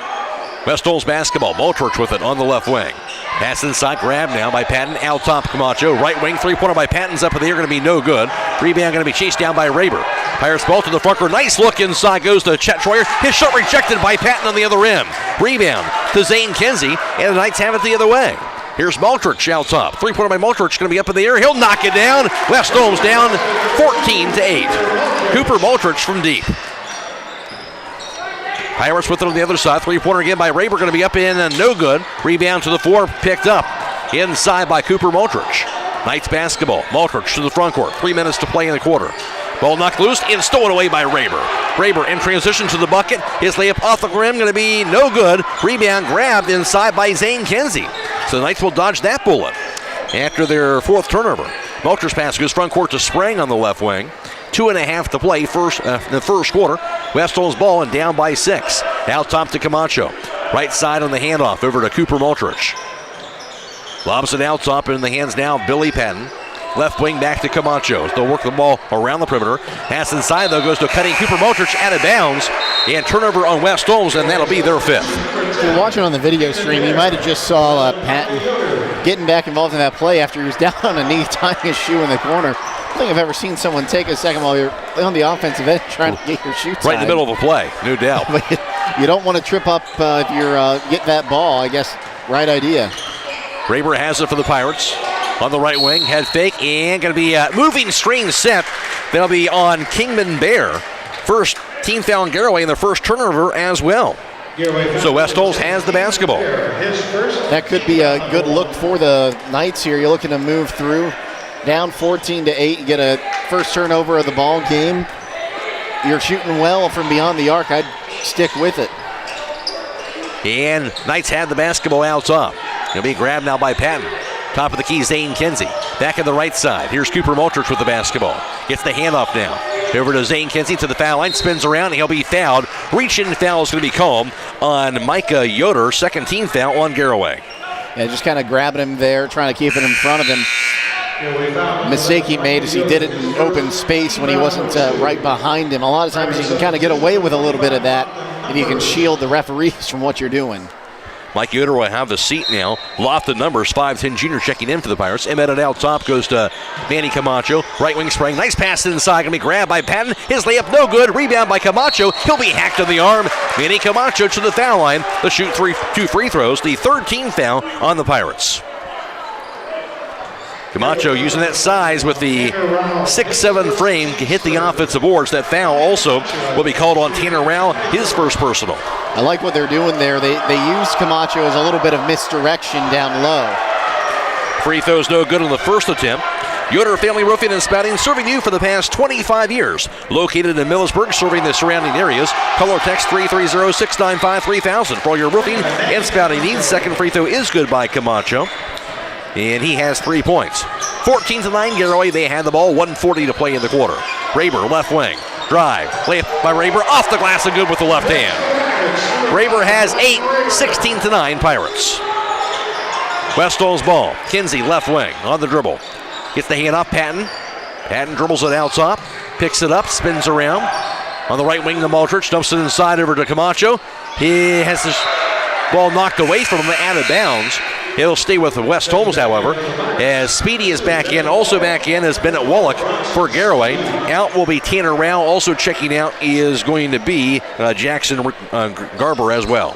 West Holmes basketball. Maltrich with it on the left wing. Pass inside, grab now by Patton. Out top, Camacho. Right wing, three-pointer by Patton's up in the air. Going to be no good. Rebound going to be chased down by Raber. Pirates ball to the front court. Nice look inside goes to Chet Schroyer. His shot rejected by Patton on the other rim. Rebound to Zane Kinsey, and the Knights have it the other way. Here's Maltrich out top. Three-pointer by Maltrich going to be up in the air. He'll knock it down. West Holmes down 14-8. Cooper Maltrich from deep. Pirates with it on the other side. Three-pointer again by Raber. Going to be up in and no good. Rebound to the floor. Picked up inside by Cooper Maltrich. Knights basketball. Maltrich to the front court. 3 minutes to play in the quarter. Ball knocked loose and stolen away by Raber. Raber in transition to the bucket. His layup off the rim. Going to be no good. Rebound grabbed inside by Zane Kinsey. So the Knights will dodge that bullet after their fourth turnover. Maltrich's pass goes front court to Sprang on the left wing. 2.5 to play the first quarter. West Holmes ball and down by 6. Out top to Camacho. Right side on the handoff over to Cooper Maltrich. Lobs it out top in the hands now of Billy Patton. Left wing back to Camacho. They'll work the ball around the perimeter. Pass inside though goes to cutting Cooper Maltrich out of bounds. And turnover on West Holmes, and that'll be their 5th. If you're watching on the video stream, you might have just saw Patton getting back involved in that play after he was down on a knee tying his shoe in the corner. I don't think I've ever seen someone take a second while you're on the offensive end trying to get your shoe tied. Right in the middle of a play, no doubt. But you don't want to trip up if you're getting that ball, I guess. Right idea. Raber has it for the Pirates. On the right wing, head fake, and going to be a moving screen set. That'll be on Kingman Bear. First team foul on Garaway, and their first turnover as well. So West Holmes has the basketball. That could be a good look for the Knights here. You're looking to move through. Down 14-8, you get a first turnover of the ball game. You're shooting well from beyond the arc. I'd stick with it. And Knights had the basketball out top. It'll be grabbed now by Patton. Top of the key, Zane Kinsey. Back on the right side. Here's Cooper Maltrich with the basketball. Gets the handoff now. Over to Zane Kinsey to the foul line. Spins around, and he'll be fouled. Reach-in foul is going to be called on Micah Yoder. Second team foul on Garaway. Yeah, just kind of grabbing him there, trying to keep it in front of him. Mistake he made is he did it in open space when he wasn't right behind him. A lot of times you can kind of get away with a little bit of that, and you can shield the referees from what you're doing. Mike Yoder will have the seat now. Loft the numbers. 5'10 junior checking in for the Pirates. Embedded out top goes to Manny Camacho. Right wing Sprang. Nice pass inside. Going to be grabbed by Patton. His layup no good. Rebound by Camacho. He'll be hacked on the arm. Manny Camacho to the foul line. They'll shoot 2 free throws. The third team foul on the Pirates. Camacho using that size with the 6'7 frame to hit the offensive boards. That foul also will be called on Tanner Rao, his first personal. I like what they're doing there. They used Camacho as a little bit of misdirection down low. Free throws no good on the first attempt. Yoder Family Roofing and Spouting, serving you for the past 25 years. Located in Millersburg, serving the surrounding areas. Color text 330-695-3000 for all your roofing and spouting needs. Second free throw is good by Camacho. And he has 3 points. 14-9, Garaway. They had the ball. 1:40 to play in the quarter. Raber, left wing. Drive. Layup by Raber. Off the glass and good with the left hand. Raber has 8. 16-9, Pirates. West Holmes ball. Kinsey, left wing. On the dribble. Gets the hand off Patton. Patton dribbles it out top. Picks it up. Spins around. On the right wing, the Maltrich dumps it inside over to Camacho. He has the ball knocked away from him out of bounds. He'll stay with West Holmes, however, as Speedy is back in. Also back in is Bennett Wallach for Garaway. Out will be Tanner Rao. Also checking out is going to be Jackson Garber as well.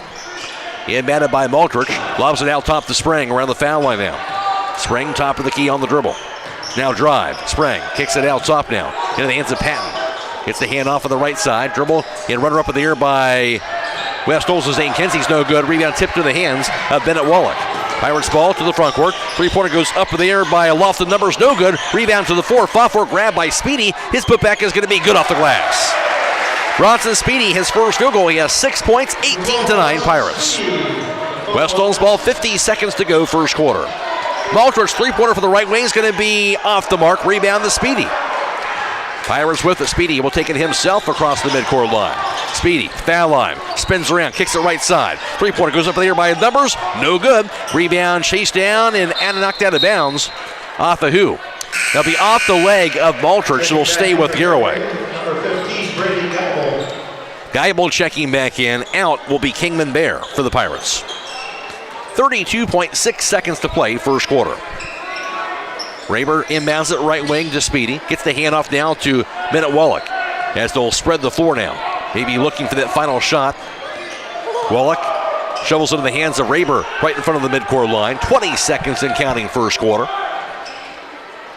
Inbounded by Maltrich. Lobs it out top to Sprang around the foul line now. Sprang top of the key on the dribble. Now drive. Sprang kicks it out top now. Into the hands of Patton. Gets the hand off on the right side. Dribble and runner up in the air by West Holmes. Zane Kenzie's no good. Rebound tipped to the hands of Bennett Wallach. Pirates ball to the front court. Three-pointer goes up in the air by Lofton. Numbers no good. Rebound to the floor. Foffer grab by Speedy. His putback is going to be good off the glass. Bronson Speedy, his first field goal. He has 6 points, 18-9 Pirates. West Holmes ball, 50 seconds to go first quarter. Maltrich's three-pointer for the right wing is going to be off the mark. Rebound to Speedy. Pirates with it. Speedy will take it himself across the midcourt line. Speedy, foul line, spins around, kicks it right side. Three-pointer goes up in the air by Numbers, no good. Rebound chased down and knocked out of bounds. Off of who? They'll be off the leg of Maltrich, so will stay with Garaway. Geibel checking back in. Out will be Kingman Bear for the Pirates. 32.6 seconds to play first quarter. Raber inbounds it right wing to Speedy. Gets the handoff now to Bennett Wallach as they'll spread the floor now. Maybe looking for that final shot. Wallach shovels into the hands of Raber right in front of the midcourt line. 20 seconds and counting first quarter.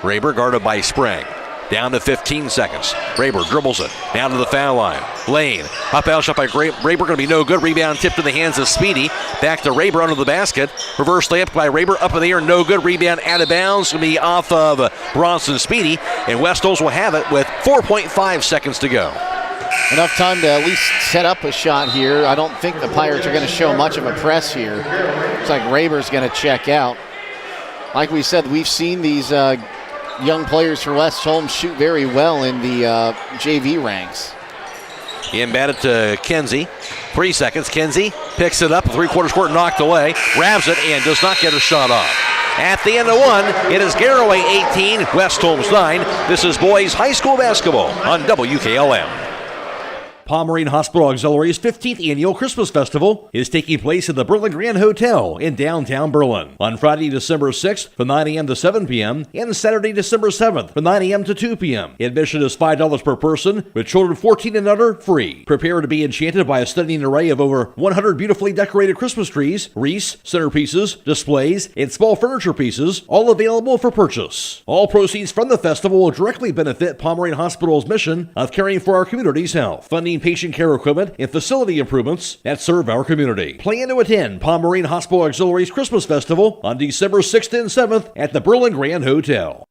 Raber guarded by Sprang. Down to 15 seconds. Raber dribbles it down to the foul line. Lane, up out shot by Raber, going to be no good. Rebound tipped in the hands of Speedy. Back to Raber under the basket. Reverse layup by Raber, up in the air, no good. Rebound out of bounds, going to be off of Bronson Speedy. And West Holmes will have it with 4.5 seconds to go. Enough time to at least set up a shot here. I don't think the Pirates are going to show much of a press here. Looks like Raber's going to check out. Like we said, we've seen these young players for West Holmes shoot very well in the JV ranks. Inbounded to Kenzie. 3 seconds. Kenzie picks it up. Three-quarters court knocked away. Grabs it and does not get a shot off. At the end of one, it is Garaway 18, West Holmes 9. This is boys high school basketball on WKLM. Pomerene Hospital Auxiliary's 15th annual Christmas Festival is taking place at the Berlin Grand Hotel in downtown Berlin on Friday, December 6th from 9 a.m. to 7 p.m. and Saturday, December 7th from 9 a.m. to 2 p.m. Admission is $5 per person, with children 14 and under free. Prepare to be enchanted by a stunning array of over 100 beautifully decorated Christmas trees, wreaths, centerpieces, displays, and small furniture pieces, all available for purchase. All proceeds from the festival will directly benefit Pomerene Hospital's mission of caring for our community's health, funding patient care equipment and facility improvements that serve our community. Plan to attend Pomerene Hospital Auxiliary's Christmas Festival on December 6th and 7th at the Berlin Grand Hotel.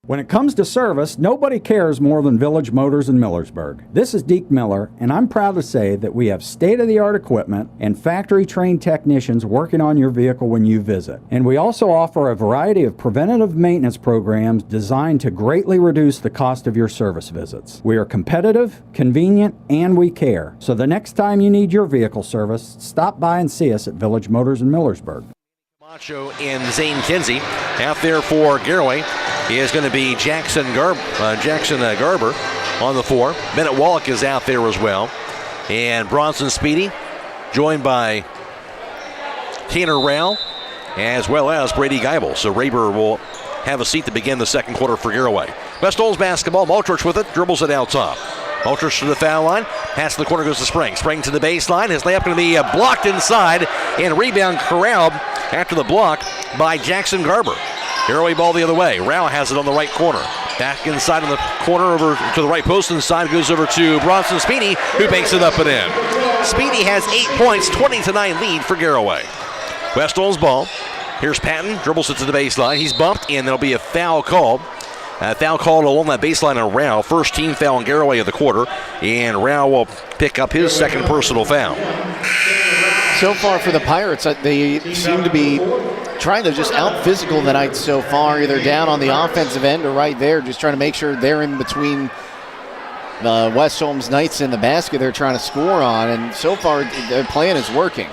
When it comes to service, nobody cares more than Village Motors in Millersburg. This is Deke Miller, and I'm proud to say that we have state-of-the-art equipment and factory-trained technicians working on your vehicle when you visit. And we also offer a variety of preventative maintenance programs designed to greatly reduce the cost of your service visits. We are competitive, convenient, and we care. So the next time you need your vehicle service, stop by and see us at Village Motors in Millersburg. Macho and Zane Kinsey. Out there for Garaway is going to be Jackson Garber on the floor. Bennett Wallach is out there as well. And Bronson Speedy, joined by Tanner Rao, as well as Brady Geibel. So Raber will have a seat to begin the second quarter for Garaway. West Holmes basketball. Maltrich with it, dribbles it out top. Maltrich to the foul line. Pass to the corner goes to Sprang. Sprang to the baseline. His layup going to be blocked inside. And rebound corralled after the block by Jackson Garber. Garaway ball the other way. Rao has it on the right corner. Back inside on the corner over to the right post. Inside goes over to Bronson Speedy, who banks it up and in. Speedy has 8 points, 20-9 lead for Garaway. West Holmes ball. Here's Patton. Dribbles it to the baseline. He's bumped, and there'll be a foul called. Foul called along that baseline on Rao. First team foul on Garaway of the quarter. And Rao will pick up his second personal foul. So far for the Pirates, they seem to be trying to just out-physical the night so far, either down on the offensive end or right there, just trying to make sure they're in between the West Holmes Knights and the basket they're trying to score on. And so far, their plan is working.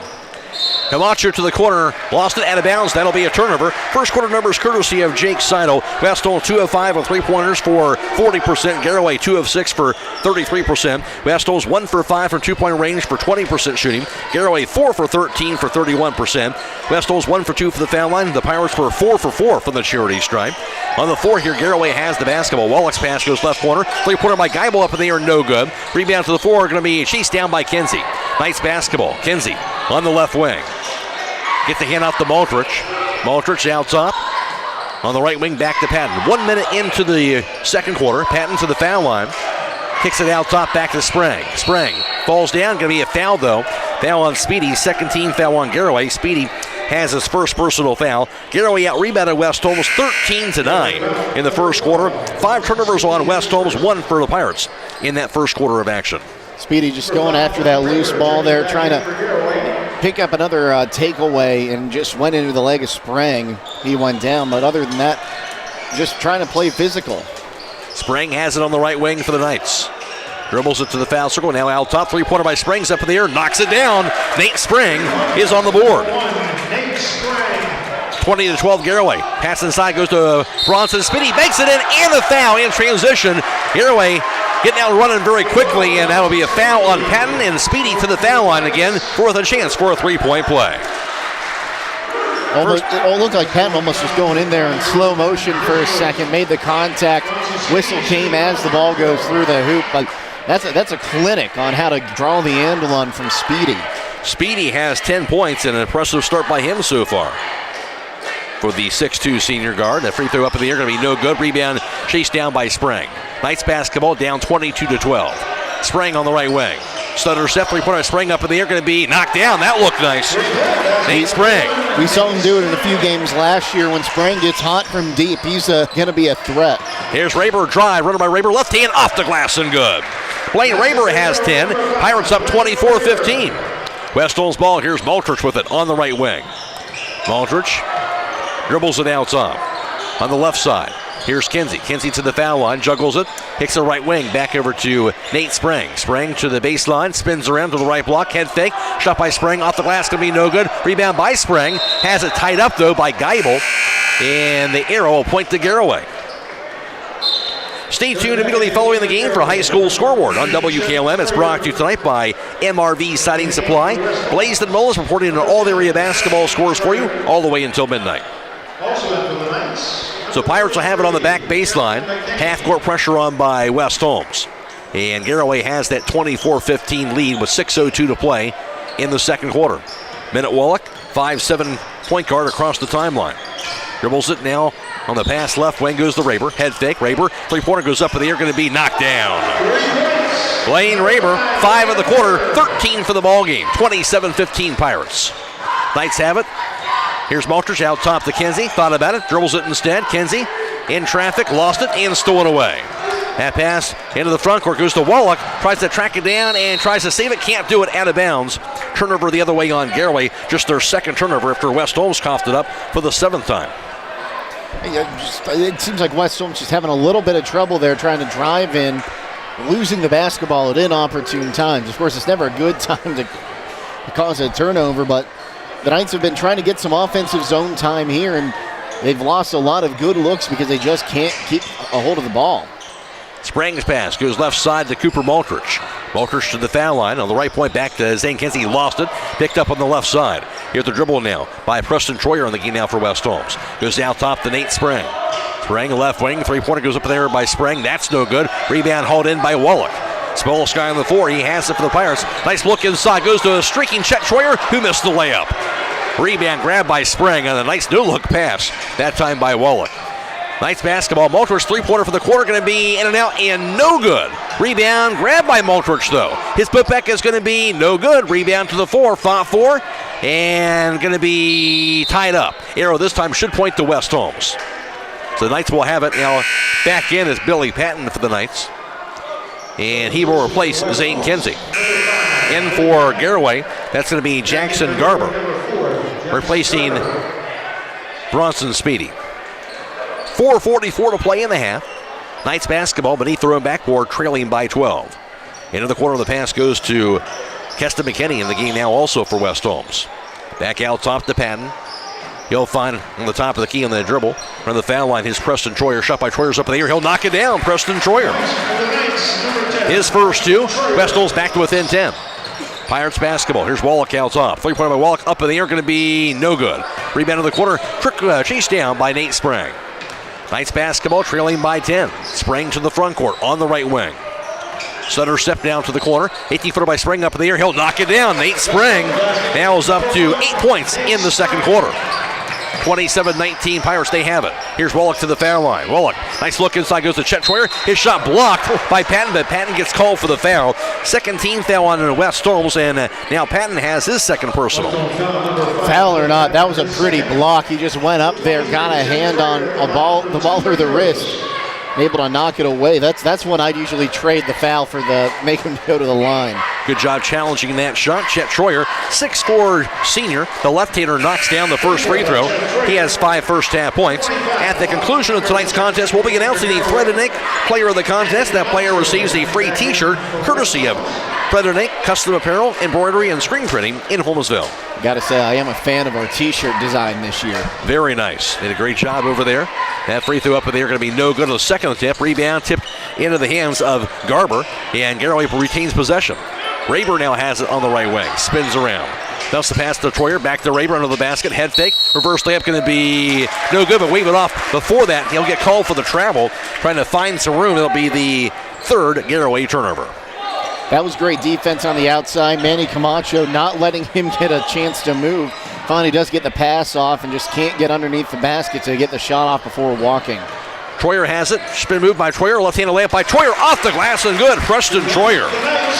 Camacho to the corner, lost it out of bounds. That'll be a turnover. First quarter numbers courtesy of Jake Seidel. West Holmes 2 of 5 on three-pointers for 40%. Garaway 2 of 6 for 33%. West Holmes 1 for 5 from two-point range for 20% shooting. Garaway 4 for 13 for 31%. West Holmes 1 for 2 for the foul line. The Pirates were 4 for 4 from the charity stripe. On the floor here, Garaway has the basketball. Wallach's pass goes left corner. Three-pointer by Geibel up in the air, no good. Rebound to the floor, going to be chased down by Kinsey. Nice basketball. Kinsey on the left wing. Get the hand off to Maltrich. Maltrich out top. On the right wing, back to Patton. 1 minute into the second quarter. Patton to the foul line. Kicks it out top, back to Sprang. Sprang falls down. Going to be a foul, though. Foul on Speedy. Second team foul on Garaway. Speedy has his first personal foul. Garaway out-rebounded West Holmes 13-9 in the first quarter. 5 turnovers on West Holmes, 1 for the Pirates in that first quarter of action. Speedy just going after that loose ball there, trying to pick up another takeaway, and just went into the leg of Sprang. He went down, but other than that, just trying to play physical. Sprang has it on the right wing for the Knights. Dribbles it to the foul circle, now out top. Three-pointer by Sprang's up in the air, knocks it down. Nate Sprang is on the board. 20-12 Garaway. Pass inside, goes to Bronson. Speedy makes it in, and the foul in transition. Garaway getting out and running very quickly, and that'll be a foul on Patton, and Speedy to the foul line again for the chance for a three-point play. It looked like Patton almost was going in there in slow motion for a second, made the contact. Whistle came as the ball goes through the hoop, but that's a clinic on how to draw the handle on from Speedy. Speedy has 10 points, and an impressive start by him so far. For the 6'2 senior guard, that free throw up in the air going to be no good. Rebound chased down by Sprang. Knights basketball down 22-12. Sprang on the right wing. Stutter step, three-pointer Sprang up in the air, going to be knocked down. That looked nice. Nate Sprang. We saw him do it in a few games last year. When Sprang gets hot from deep, he's going to be a threat. Here's Raber drive, runner by Raber, left hand off the glass and good. Blaine Raber has 10. Pirates up 24-15. West Holmes ball. Here's Maltrich with it on the right wing. Maltrich dribbles it out top. On the left side, here's Kinsey. Kinsey to the foul line, juggles it, picks the right wing, back over to Nate Sprang. Sprang to the baseline, spins around to the right block, head fake, shot by Sprang, off the glass, gonna be no good. Rebound by Sprang, has it tied up though by Geibel, and the arrow will point to Garaway. Stay tuned immediately following the game for High School Scoreboard on WKLM. It's brought to you tonight by MRV Siding Supply. Blaisdon Mullis reporting on all the area basketball scores for you all the way until midnight. So Pirates will have it on the back baseline. Half-court pressure on by West Holmes. And Garaway has that 24-15 lead with 6:02 to play in the second quarter. Bennett Wallach, 5'7" point guard across the timeline. Dribbles it now on the pass left wing, goes to Raber. Head fake, Raber, three-pointer goes up in the air, going to be knocked down. Blaine Raber, 5 of the quarter, 13 for the ball game. 27-15 Pirates. Knights have it. Here's Maltrich out top to Kinsey. Thought about it, dribbles it instead. Kinsey in traffic, lost it, and stolen away. That pass into the front court goes to Wallach. Tries to track it down and tries to save it. Can't do it, out of bounds. Turnover the other way on Garaway. Just their second turnover after West Holmes coughed it up for the 7th time. It seems like West Holmes just having a little bit of trouble there trying to drive in, losing the basketball at inopportune times. Of course, it's never a good time to cause a turnover, but the Knights have been trying to get some offensive zone time here, and they've lost a lot of good looks because they just can't keep a hold of the ball. Sprang's pass goes left side to Cooper Maltrich. Maltrich to the foul line. On the right point, back to Zane Kinsey. Lost it. Picked up on the left side. Here's the dribble now by Preston Troyer on the game now for West Holmes. Goes out top to Nate Sprang. Sprang left wing. Three-pointer goes up there by Sprang. That's no good. Rebound hauled in by Wallach. Spolsky on the floor. He has it for the Pirates. Nice look inside. Goes to a streaking Chet Troyer, who missed the layup. Rebound grabbed by Sprang on a nice no-look pass. That time by Wallach. Knights basketball. Maltrich three-pointer for the quarter. Going to be in and out and no good. Rebound grabbed by Maltrich though. His putback is going to be no good. Rebound to the 4. Fought for. And going to be tied up. Arrow this time should point to West Holmes. So the Knights will have it now. Back in is Billy Patton for the Knights. And he will replace Zane Kinsey. In for Garaway, that's going to be Jackson Garber, replacing Bronson Speedy. 4:44 to play in the half. Knights basketball beneath their own backboard, trailing by 12. Into the corner of the pass goes to Keston McKinney in the game now also for West Holmes. Back out top to Patton. He'll find on the top of the key on the dribble. From the foul line, his Preston Troyer. Shot by Troyer's up in the air. He'll knock it down. Preston Troyer. His first two. West Holmes back to within 10. Pirates basketball. Here's Wallach out top. 3-pointer by Wallach up in the air. Going to be no good. Rebound in the corner. Chased down by Nate Sprang. Knights basketball trailing by 10. Sprang to the front court on the right wing. Sutter step down to the corner. 18-footer by Sprang up in the air. He'll knock it down. Nate Sprang now is up to 8 points in the second quarter. 27-19 Pirates, they have it. Here's Wallach to the foul line. Wallach, nice look inside, goes to Chet Troyer. His shot blocked by Patton, but Patton gets called for the foul. Second team foul on West Holmes, and now Patton has his second personal. Foul or not, that was a pretty block. He just went up there, got a hand on the ball or the wrist, able to knock it away. That's when I'd usually trade the foul for the make him go to the line. Good job challenging that shot. Chet Troyer, 6'4" senior. The left-hander knocks down the first free throw. He has 5 first-half points. At the conclusion of tonight's contest, we'll be announcing the Thread and Ink player of the contest. That player receives a free t-shirt courtesy of Thread and Ink, custom apparel, embroidery, and screen printing in Holmesville. Gotta say, I am a fan of our t-shirt design this year. Very nice. Did a great job over there. That free throw up in the air going to be no good on the second attempt. Rebound tipped into the hands of Garber, and Garaway retains possession. Raber now has it on the right wing. Spins around. Dumps the pass to Troyer. Back to Raber under the basket. Head fake. Reverse layup going to be no good, but wave it off. Before that, he'll get called for the travel. Trying to find some room. It'll be the third Garaway turnover. That was great defense on the outside. Manny Camacho not letting him get a chance to move. Finally does get the pass off and just can't get underneath the basket to get the shot off before walking. Troyer has it. Spin move by Troyer. Left-handed layup by Troyer. Off the glass and good. Preston Troyer.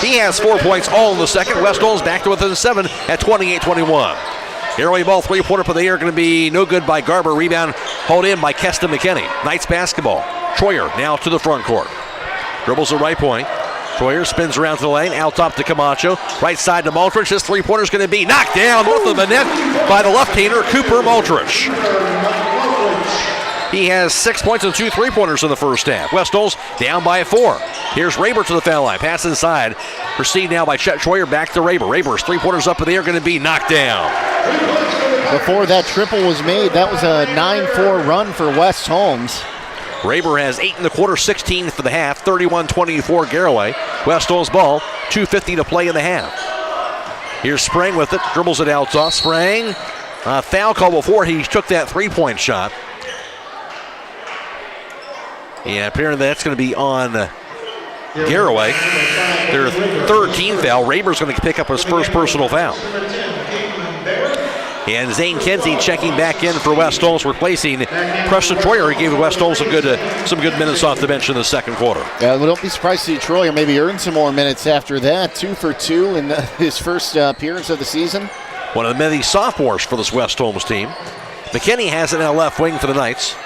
He has 4 points all in the second. West Holmes back to within 7 at 28-21. Garaway ball, 3-pointer for the air. Going to be no good by Garber. Rebound hauled in by Keston McKinney. Knights basketball. Troyer now to the front court. Dribbles the right point. Troyer spins around to the lane. Out top to Camacho. Right side to Maltrich. His 3-pointer is going to be knocked down north of the net by the left-hander, Cooper Maltrich. He has 6 points and 2 3-pointers in the first half. West Holmes down by 4. Here's Raber to the foul line. Pass inside. Received now by Chet Troyer. Back to Raber. Raber's 3-pointers up in the air going to be knocked down. Before that triple was made, that was a 9-4 run for West Holmes. Raber has 8 in the quarter, 16 for the half, 31-24 Garaway. West Holmes ball, 2:50 to play in the half. Here's Sprang with it, dribbles it out off. Sprang, foul call before he took that 3-point shot. Yeah, apparently that's going to be on Garaway. Their third team foul. Raber's going to pick up his first personal foul. And Zane Kinsey checking back in for West Holmes, replacing Preston Troyer. He gave West Holmes some good minutes off the bench in the second quarter. Yeah, well, don't be surprised to see Troyer maybe earn some more minutes after that. 2 for 2 in his first appearance of the season. One of the many sophomores for this West Holmes team. McKinney has it in the left wing for the Knights.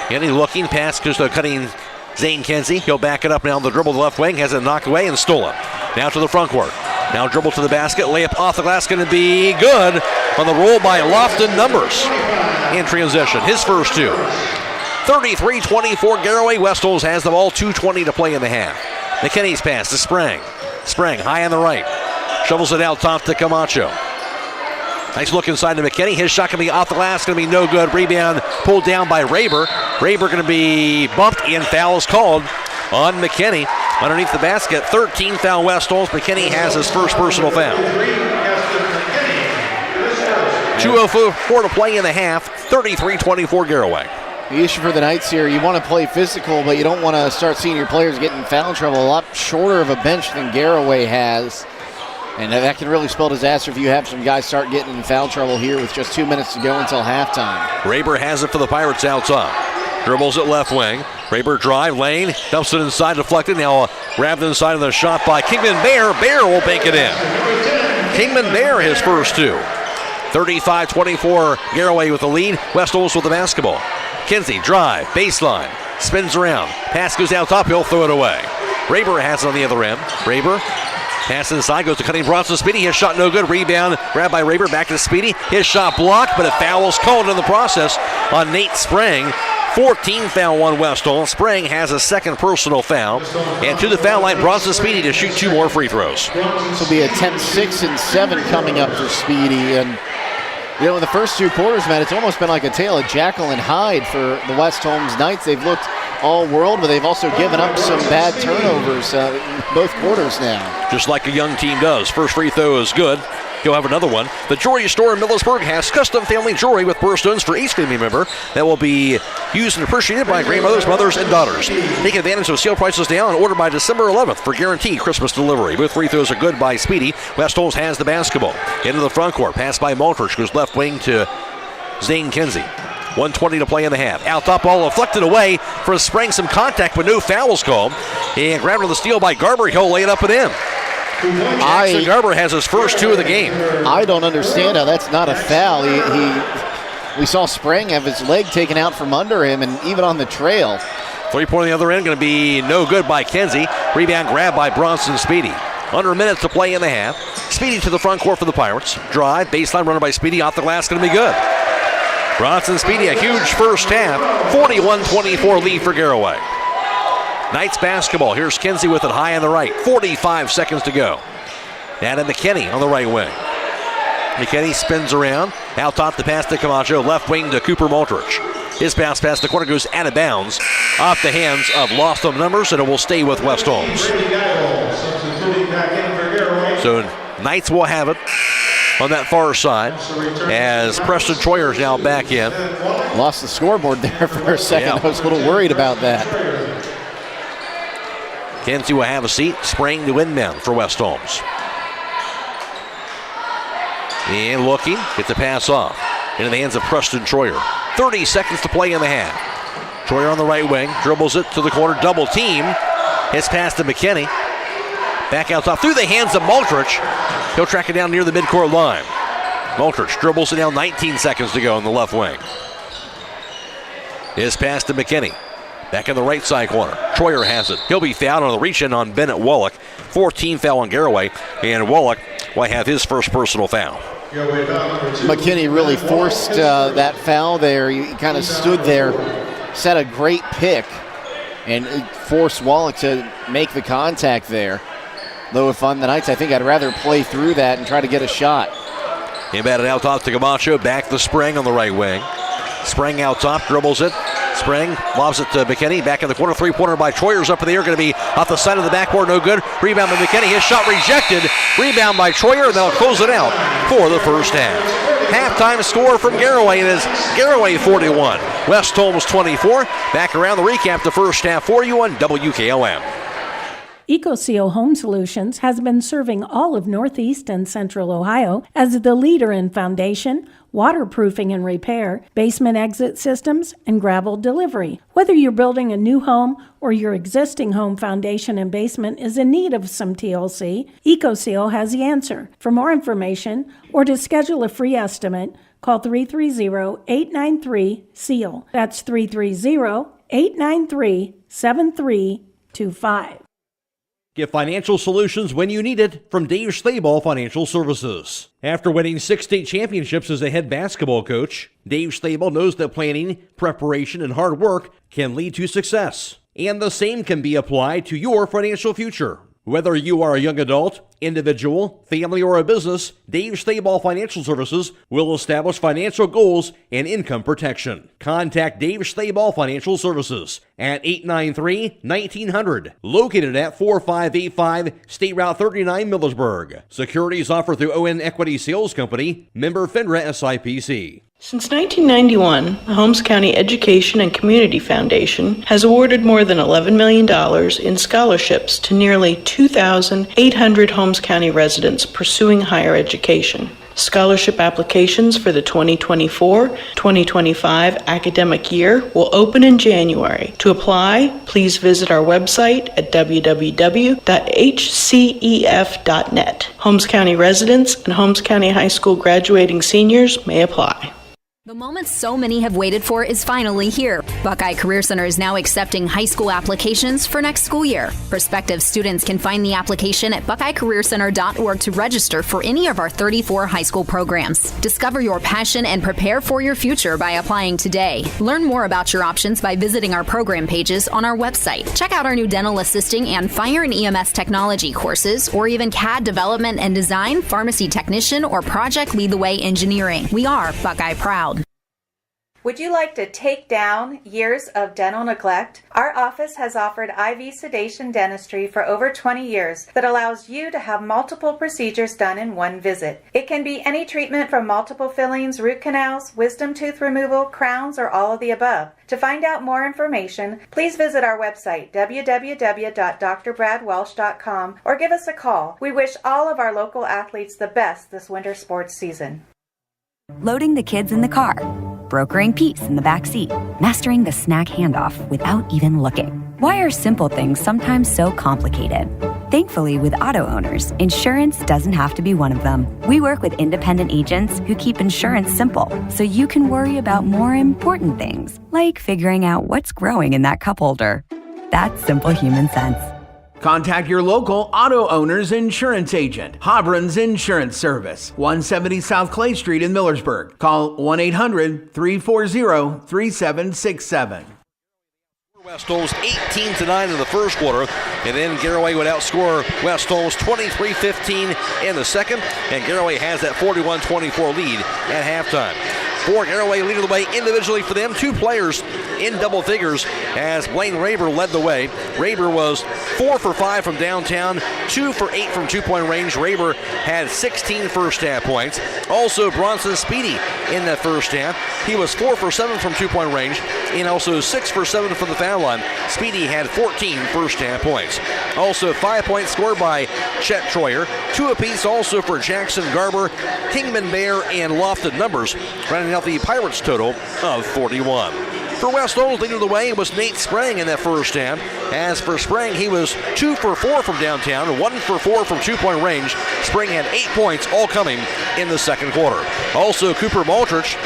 Kenny looking, pass goes to cutting Zane Kinsey. He'll back it up now on the dribble to the left wing, has it knocked away and stolen. Now to the front court. Now dribble to the basket, layup off the glass, going to be good on the roll by Lofton Numbers in transition. His first 2. 33-24 Garaway. West Holmes has the ball, 2:20 to play in the half. McKinney's pass to Sprang. Sprang high on the right. Shovels it out top to Camacho. Nice look inside to McKinney. His shot going to be off the glass, going to be no good. Rebound pulled down by Raber. Raber going to be bumped and foul is called on McKinney. Underneath the basket, 13 foul West Holmes. McKinney has his first personal foul. 2:04 to play in the half, 33-24 Garaway. The issue for the Knights here, you want to play physical, but you don't want to start seeing your players get in foul trouble. A lot shorter of a bench than Garaway has. And that can really spell disaster if you have some guys start getting in foul trouble here with just 2 minutes to go until halftime. Raber has it for the Pirates out top. Dribbles at left wing. Raber drive, lane, dumps it inside, deflected. Now grabbed inside of the shot by Kingman Bear. Bear will bank it in. Kingman Bear his first 2. 35-24 Garaway with the lead. West Holmes with the basketball. Kinsey drive, baseline, spins around. Pass goes out top, he'll throw it away. Raber has it on the other end. Raber. Pass inside, goes to Cutting Bronson Speedy. His shot no good. Rebound grabbed by Raber. Back to Speedy. His shot blocked, but a foul is called in the process on Nate Sprang. 14 foul on West Holmes. Spring has a second personal foul. And to the foul line, Bronson Speedy to shoot 2 more free throws. This will be attempt 6 and 7 coming up for Speedy. And, in the first 2 quarters, Matt, it's almost been like a tale of Jekyll and Hyde for the West Holmes Knights. They've looked all world, but they've also given up some bad turnovers both quarters now. Just like a young team does. First free throw is good. He'll have another one. The Jewelry Store in Millersburg has custom family jewelry with birthstones for each family member that will be used and appreciated by grandmothers, mothers, and daughters. Take advantage of sale prices now and order by December 11th for guaranteed Christmas delivery. Both free throws are good by Speedy. West Holmes has the basketball. Into the front court. Pass by Maltrich, goes left wing to Zane Kinsey. 1:20 to play in the half. Out top ball deflected away for Spring. Some contact, but no fouls called. And grabbed on the steal by Garber. He'll lay it up and in. Jackson Garber has his first 2 of the game. I don't understand how that's not a foul. We saw Spring have his leg taken out from under him, and even on the trail. 3-point on the other end going to be no good by Kenzie. Rebound grab by Bronson Speedy. Under a minute to play in the half. Speedy to the front court for the Pirates. Drive, baseline runner by Speedy, off the glass, going to be good. Bronson Speedy, a huge first half. 41-24 lead for Garaway. Knights basketball. Here's Kinsey with it high on the right. 45 seconds to go. Now to McKinney on the right wing. McKinney spins around. Out top the pass to Camacho. Left wing to Cooper Maltrich. His pass past the corner goes out of bounds. Off the hands of lost on numbers, and it will stay with West Holmes. So Knights will have it on that far side as Preston Troyer is now back in. Lost the scoreboard there for a second. Yeah. I was a little worried about that. Kenzie will have a seat. Spring to inbound for West Holmes. And looking, gets the pass off into the hands of Preston Troyer. 30 seconds to play in the half. Troyer on the right wing, dribbles it to the corner, double team. Hits pass to McKinney. Back out top through the hands of Maltrich. He'll track it down near the midcourt line. Maltrich dribbles it down, 19 seconds to go in the left wing. His pass to McKinney. Back in the right side corner. Troyer has it. He'll be fouled on the reach-in on Bennett Wallach. 14 foul on Garaway. And Wallach will have his first personal foul. McKinney really forced that foul there. He kind of stood there, set a great pick, and forced Wallach to make the contact there. Though if on the Knights, I think I'd rather play through that and try to get a shot. Inbounded out top to Camacho. Back to Spring on the right wing. Spring out top, dribbles it. Spring lobs it to McKinney. Back in the corner, 3-pointer by Troyer's up in the air. Going to be off the side of the backboard, no good. Rebound by McKinney. His shot rejected. Rebound by Troyer, and they'll close it out for the first half. Halftime score from Garaway is Garaway 41. West Holmes 24. Back around the recap the first half for you on WKLM. EcoSeal Home Solutions has been serving all of Northeast and Central Ohio as the leader in foundation, waterproofing and repair, basement exit systems, and gravel delivery. Whether you're building a new home or your existing home foundation and basement is in need of some TLC, EcoSeal has the answer. For more information or to schedule a free estimate, call 330-893-SEAL. That's 330-893-7325. Get financial solutions when you need it from Dave Schlabel Financial Services. After winning 6 state championships as a head basketball coach, Dave Schlabel knows that planning, preparation, and hard work can lead to success. And the same can be applied to your financial future. Whether you are a young adult, individual, family, or a business, Dave Schlabel Financial Services will establish financial goals and income protection. Contact Dave Schlabel Financial Services at 893-1900, located at 4585 State Route 39, Millersburg. Securities offered through Owen Equity Sales Company, member FINRA SIPC. Since 1991, the Holmes County Education and Community Foundation has awarded more than $11 million in scholarships to nearly 2,800 Holmes County residents pursuing higher education. Scholarship applications for the 2024-2025 academic year will open in January. To apply, please visit our website at www.hcef.net. Holmes County residents and Holmes County High School graduating seniors may apply. The moment so many have waited for is finally here. Buckeye Career Center is now accepting high school applications for next school year. Prospective students can find the application at buckeyecareercenter.org to register for any of our 34 high school programs. Discover your passion and prepare for your future by applying today. Learn more about your options by visiting our program pages on our website. Check out our new dental assisting and fire and EMS technology courses, or even CAD development and design, pharmacy technician, or project lead the way engineering. We are Buckeye Proud. Would you like to take down years of dental neglect? Our office has offered IV sedation dentistry for over 20 years that allows you to have multiple procedures done in one visit. It can be any treatment from multiple fillings, root canals, wisdom tooth removal, crowns, or all of the above. To find out more information, please visit our website, www.drbradwelsh.com, or give us a call. We wish all of our local athletes the best this winter sports season. Loading the kids in the car, brokering peace in the back seat, mastering the snack handoff without even looking. Why are simple things sometimes so complicated? Thankfully, with auto owners, insurance doesn't have to be one of them. We work with independent agents who keep insurance simple, so you can worry about more important things, like figuring out what's growing in that cup holder. That's simple human sense. Contact your local auto owner's insurance agent. Hobron's Insurance Service, 170 South Clay Street in Millersburg. Call 1-800-340-3767. West Holmes 18-9 in the first quarter, and then Garaway would outscore West Holmes 23-15 in the second, and Garaway has that 41-24 lead at halftime. For Garaway leading the way individually for them, two players in double figures as Blaine Raber led the way. Raber was 4 for 5 from downtown, 2 for 8 from two-point range. Raber had 16 first half points. Also Bronson Speedy in that first half. He was 4 for 7 from two-point range and also 6 for 7 from the foul line. Speedy had 14 first half points. Also 5 points scored by Chet Troyer. 2 apiece also for Jackson Garber, Kingman Bear, and Lofted Numbers, rounding out the Pirates total of 41. For West Holmes, leading the way was Nate Sprang in that first half. As for Sprang, he was 2 for 4 from downtown, 1 for 4 from two-point range. Sprang had 8 points, all coming in the second quarter. Also, Cooper Maltrich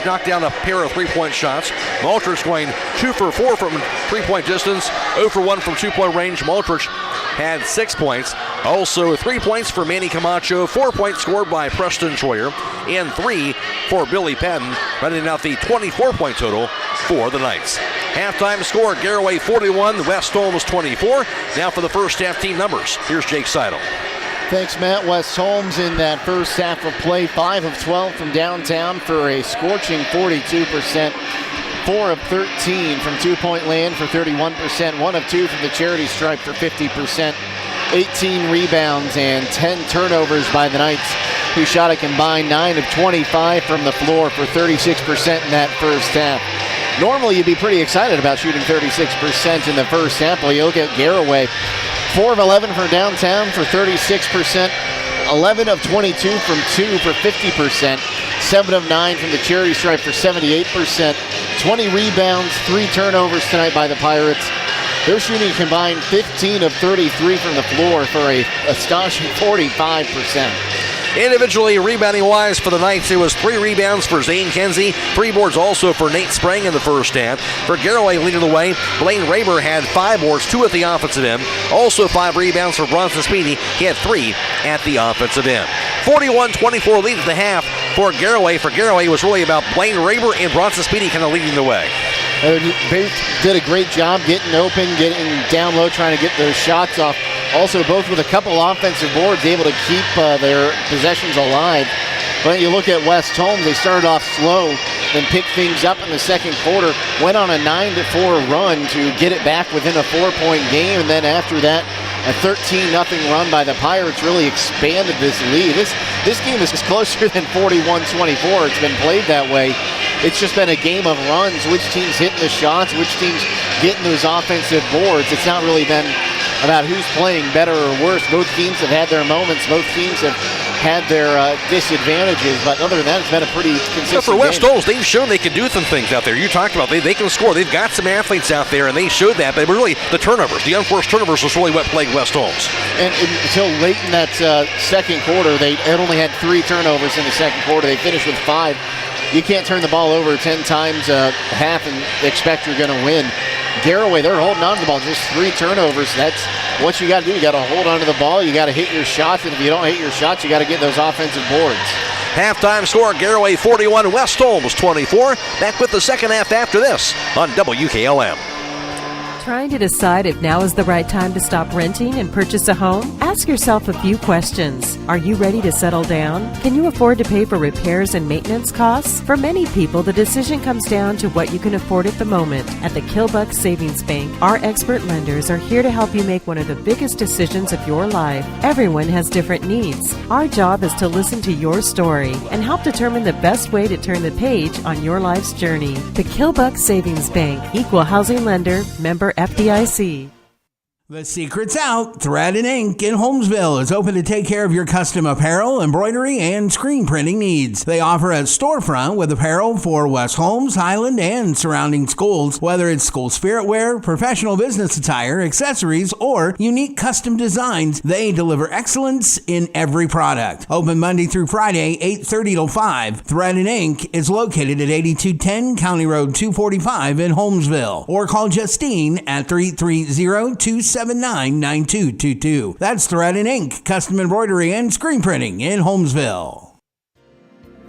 knocked down a pair of three-point shots. Maltrich going 2 for 4 from three-point distance, 0 for 1 from two-point range. Maltrich had 6 points. Also 3 points for Manny Camacho, 4 points scored by Preston Troyer, and 3 for Billy Patton, running out the 24-point total for the Knights. Halftime score, Garaway 41, West Holmes 24. Now for the first half team numbers. Here's Jake Seidel. Thanks, Matt. West Holmes in that first half of play, 5 of 12 from downtown for a scorching 42%. 4 of 13 from two-point land for 31%. 1 of 2 from the charity stripe for 50%. 18 rebounds and 10 turnovers by the Knights, who shot a combined 9 of 25 from the floor for 36% in that first half. Normally, you'd be pretty excited about shooting 36% in the first half. Well, you look at Garaway, 4 of 11 from downtown for 36%, 11 of 22 from 2 for 50%, 7 of 9 from the charity stripe for 78%, 20 rebounds, 3 turnovers tonight by the Pirates. They're shooting combined 15 of 33 from the floor for a astonishing 45%. Individually, rebounding-wise for the Knights, it was 3 rebounds for Zane Kenzie, 3 boards also for Nate Sprang in the first half. For Garaway leading the way, Blaine Raber had 5 boards, 2 at the offensive end. Also 5 rebounds for Bronson Speedy. He had 3 at the offensive end. 41-24 lead at the half for Garaway. For Garaway, it was really about Blaine Raber and Bronson Speedy kind of leading the way. They did a great job getting open, getting down low, trying to get those shots off. Also, both with a couple offensive boards, able to keep their possessions alive. But you look at West Holmes, they started off slow, then picked things up in the second quarter, went on a 9-4 run to get it back within a 4-point game, and then after that, a 13-0 run by the Pirates really expanded this lead. This game is closer than 41-24. It's been played that way. It's just been a game of runs, which team's hitting the shots, which team's getting those offensive boards. It's not really been about who's playing better or worse. Both teams have had their moments. Both teams have had their disadvantages, but other than that, it's been a pretty consistent for West game. Holmes, they've shown they can do some things out there. You talked about they can score. They've got some athletes out there, and they showed that, but really the turnovers, the unforced turnovers was really what plagued West Holmes. And until late in that second quarter, they had only had 3 turnovers in the second quarter. They finished with 5 You can't turn the ball over 10 times a half and expect you're going to win. Garaway, they're holding on to the ball. Just 3 turnovers. That's what you got to do. You got to hold on to the ball. You got to hit your shots. And if you don't hit your shots, you got to get those offensive boards. Halftime score, Garaway 41, West Holmes 24. Back with the second half after this on WKLM. Trying to decide if now is the right time to stop renting and purchase a home? Ask yourself a few questions. Are you ready to settle down? Can you afford to pay for repairs and maintenance costs? For many people, the decision comes down to what you can afford at the moment. At the Kilbuck Savings Bank, our expert lenders are here to help you make one of the biggest decisions of your life. Everyone has different needs. Our job is to listen to your story and help determine the best way to turn the page on your life's journey. The Kilbuck Savings Bank, equal housing lender, member FDIC. The secret's out. Thread and Ink in Holmesville is open to take care of your custom apparel, embroidery, and screen printing needs. They offer a storefront with apparel for West Holmes, Highland, and surrounding schools. Whether it's school spirit wear, professional business attire, accessories, or unique custom designs, they deliver excellence in every product. Open Monday through Friday, 8:30 till 5. Thread and Ink is located at 8210 County Road 245 in Holmesville. Or call Justine at 330-279-9222. That's Thread and Ink, custom embroidery and screen printing in Holmesville.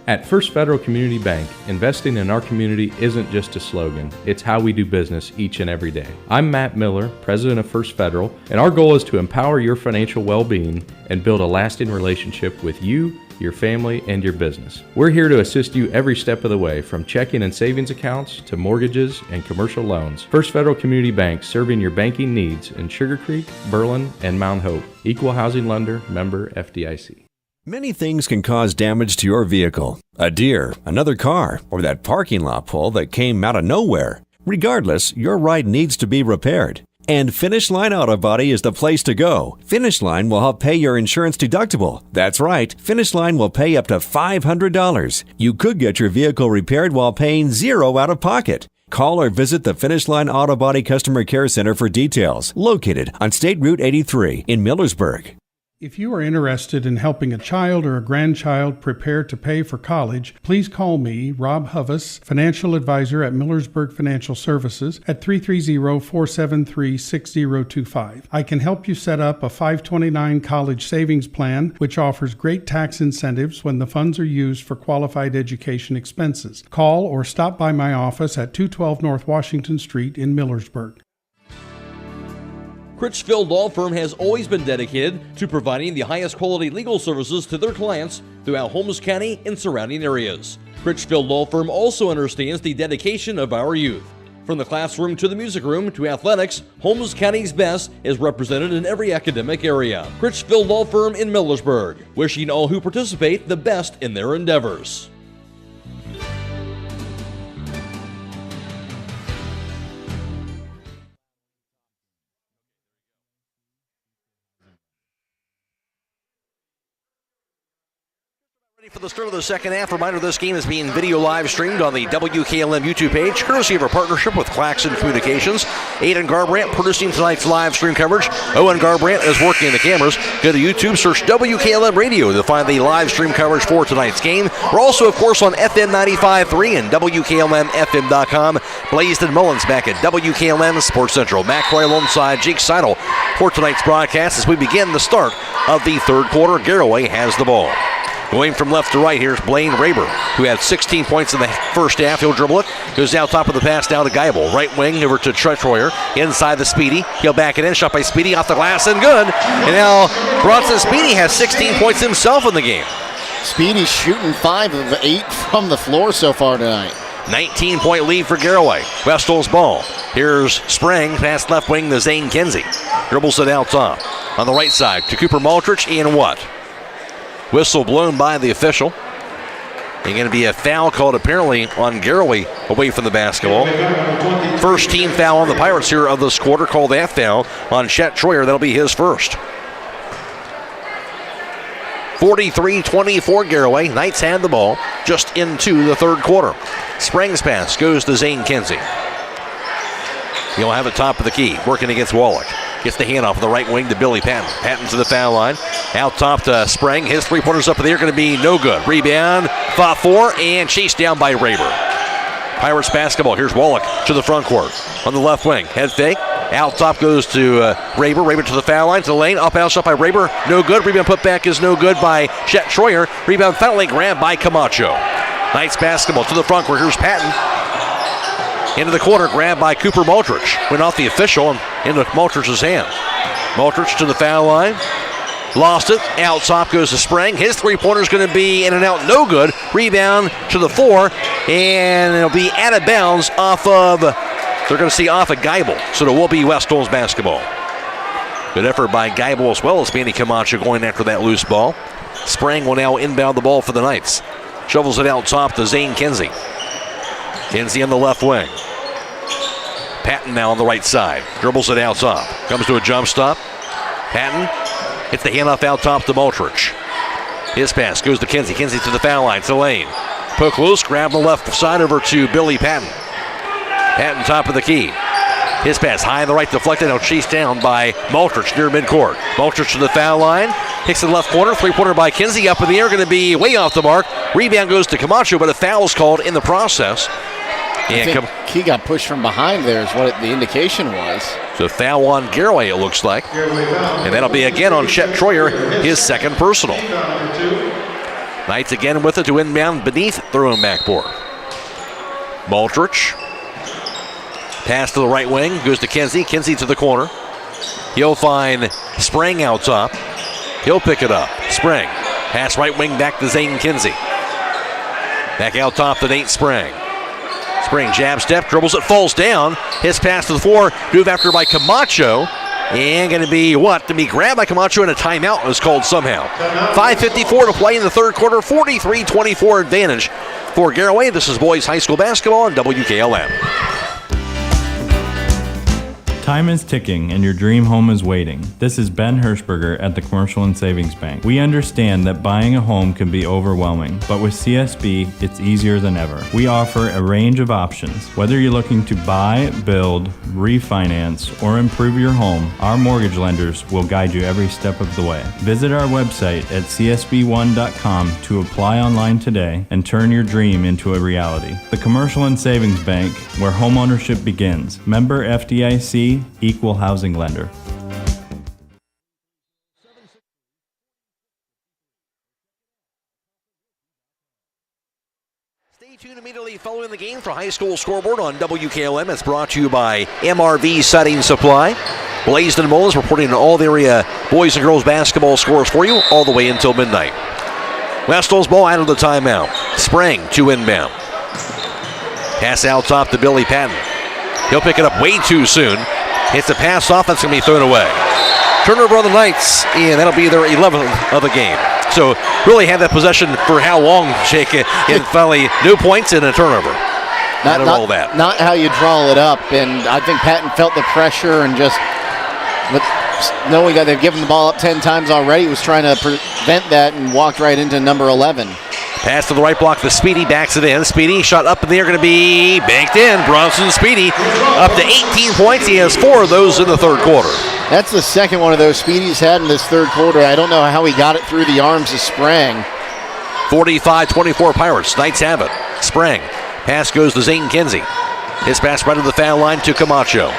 At First Federal Community Bank, investing in our community isn't just a slogan, it's how we do business each and every day. I'm Matt Miller, president of First Federal, and our goal is to empower your financial well-being and build a lasting relationship with you, your family, and your business. We're here to assist you every step of the way, from checking and savings accounts to mortgages and commercial loans. First Federal Community Bank, serving your banking needs in Sugarcreek, Berlin, and Mount Hope. Equal housing lender, member FDIC. Many things can cause damage to your vehicle. A deer, another car, or that parking lot pole that came out of nowhere. Regardless, your ride needs to be repaired. And Finish Line Auto Body is the place to go. Finish Line will help pay your insurance deductible. That's right, Finish Line will pay up to $500. You could get your vehicle repaired while paying $0 out of pocket. Call or visit the Finish Line Auto Body Customer Care Center for details. Located on State Route 83 in Millersburg. If you are interested in helping a child or a grandchild prepare to pay for college, please call me, Rob Huvis, financial advisor at Millersburg Financial Services at 330-473-6025. I can help you set up a 529 college savings plan, which offers great tax incentives when the funds are used for qualified education expenses. Call or stop by my office at 212 North Washington Street in Millersburg. Critchfield Law Firm has always been dedicated to providing the highest quality legal services to their clients throughout Holmes County and surrounding areas. Critchfield Law Firm also understands the dedication of our youth. From the classroom to the music room to athletics, Holmes County's best is represented in every academic area. Critchfield Law Firm in Millersburg, wishing all who participate the best in their endeavors. For the start of the second half, reminder this game is being video live streamed on the WKLM YouTube page, courtesy of our partnership with Claxon Communications. Aidan Garabrandt producing tonight's live stream coverage. Owen Garabrandt is working the cameras. Go to YouTube, search WKLM Radio to find the live stream coverage for tonight's game. We're also, of course, on FM 95.3 and WKLM-FM.com. Blaisdon Mullins back at WKLM Sports Central. Matt Croy alongside Jake Seidel for tonight's broadcast as we begin the start of the third quarter. Garaway has the ball. Going from left to right, here's Blaine Raber, who had 16 points in the first half. He'll dribble it. Goes down top of the pass down to Geibel. Right wing over to Troyer. Inside the Speedy. He'll back it in. Shot by Speedy off the glass and good. And now Bronson Speedy has 16 points himself in the game. Speedy's shooting 5 of 8 from the floor so far tonight. 19-point lead for Garaway. Westall's ball. Here's Sprang, past left wing to Zane Kinsey. Dribbles it out top. On the right side to Cooper Maltrich and what? Whistle blown by the official. And going to be a foul called apparently on Garaway away from the basketball. First team foul on the Pirates here of this quarter. Called that foul on Chet Troyer. That'll be his first. 43-24 Garaway. Knights had the ball just into the third quarter. Sprang's pass goes to Zane Kinsey. He'll have it top of the key, working against Wallach. Gets the handoff on the right wing to Billy Patton. Patton to the foul line. Out top to Sprang. His three-pointers up in the air going to be no good. Rebound, fought for, and chased down by Raber. Pirates basketball. Here's Wallach to the front court. On the left wing. Head fake. Out top goes to Raber. Raber to the foul line, to the lane. Up out shot by Raber. No good. Rebound put back is no good by Chet Troyer. Rebound finally grabbed by Camacho. Knights basketball to the front court. Here's Patton. Into the corner, grabbed by Cooper Maltrich. Went off the official and into Maltrich's hand. Maltrich to the foul line. Lost it. Out top goes to Sprang. His three-pointer is going to be in and out, no good. Rebound to the floor, and it'll be out of bounds off of, they're going to see off of Geibel. So it will be West Holmes basketball. Good effort by Geibel as well as Manny Camacho going after that loose ball. Sprang will now inbound the ball for the Knights. Shovels it out top to Zane Kinsey. Kinsey on the left wing. Patton now on the right side. Dribbles it out top. Comes to a jump stop. Patton hits the handoff out top to Maltrich. His pass goes to Kinsey. Kinsey to the foul line. To the lane. Poke loose. Grab the left side over to Billy Patton. Patton top of the key. His pass high on the right deflected. Now chased down by Maltrich near midcourt. Maltrich to the foul line. Hits the left corner. Three-pointer by Kinsey up in the air. Going to be way off the mark. Rebound goes to Camacho, but a foul is called in the process. I think he got pushed from behind there is what the indication was. So foul on Garaway, it looks like. And that'll be again on Chet Troyer, his second personal. Knights again with it to inbound beneath their own backboard. Maltrich. Pass to the right wing, goes to Kinsey. Kinsey to the corner. He'll find Sprang out top. He'll pick it up. Sprang. Pass right wing back to Zane Kinsey. Back out top to Nate Sprang. Sprang jab step, dribbles it, falls down. His pass to the floor, move after by Camacho. And going to be what? To be grabbed by Camacho and a timeout was called somehow. 5:54 to play in the third quarter, 43-24 advantage for Garaway. This is boys high school basketball on WKLM. Time is ticking and your dream home is waiting. This is Ben Hirschberger at the Commercial and Savings Bank. We understand that buying a home can be overwhelming, but with CSB, it's easier than ever. We offer a range of options. Whether you're looking to buy, build, refinance, or improve your home, our mortgage lenders will guide you every step of the way. Visit our website at csb1.com to apply online today and turn your dream into a reality. The Commercial and Savings Bank, where homeownership begins. Member FDIC, Equal Housing Lender. Stay tuned immediately following the game for High School Scoreboard on WKLM. It's brought to you by MRV Siding Supply. Blaisdon Mullins reporting on all the area boys and girls basketball scores for you all the way until midnight. West Holmes ball out of the timeout. Sprang to inbound. Pass out top to Billy Patton. He'll pick it up way too soon. Hits a pass off, that's going to be thrown away. Turnover on the Knights, and that'll be their 11th of the game. So really had that possession for how long, Jake, and finally no points and a turnover. Not how you draw it up, and I think Patton felt the pressure and just knowing that they've given the ball up 10 times already, was trying to prevent that and walked right into number 11. Pass to the right block to Speedy, backs it in. Speedy shot up in the air, going to be banked in. Bronson Speedy up to 18 points. He has 4 of those in the third quarter. That's the second one of those Speedy's had in this third quarter. I don't know how he got it through the arms of Sprang. 45-24 Pirates. Knights have it. Sprang. Pass goes to Zane Kinsey. His pass right to the foul line to Camacho.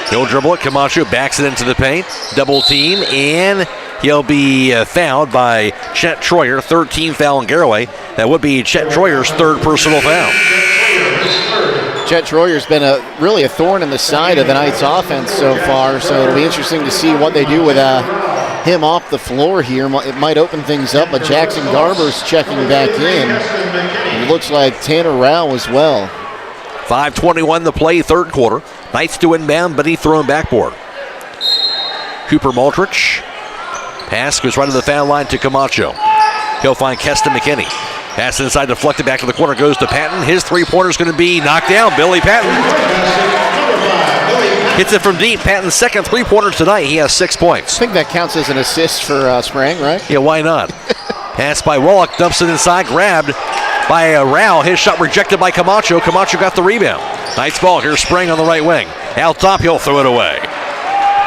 He'll dribble it. Camacho backs it into the paint. Double team, and he'll be fouled by Chet Troyer. Third team foul on Garaway. That would be Chet Troyer's third personal foul. Chet Troyer's been really a thorn in the side of the Knights offense so far, so it'll be interesting to see what they do with him off the floor here. It might open things up, but Jackson Garber's checking back in. It looks like Tanner Rao as well. 5:21 to play, third quarter. Knights to inbound beneath their own backboard. Cooper Maltrich. Pass goes right to the foul line to Camacho. He'll find Keston McKinney. Pass inside, deflected back to the corner, goes to Patton. His three-pointer is going to be knocked down. Billy Patton hits it from deep. Patton's second three-pointer tonight. He has 6 points. I think that counts as an assist for Sprang, right? Yeah, why not? Pass by Wallach, dumps it inside, grabbed by Rao. His shot rejected by Camacho. Camacho got the rebound. Nice ball. Here's Sprang on the right wing. Out top, he'll throw it away.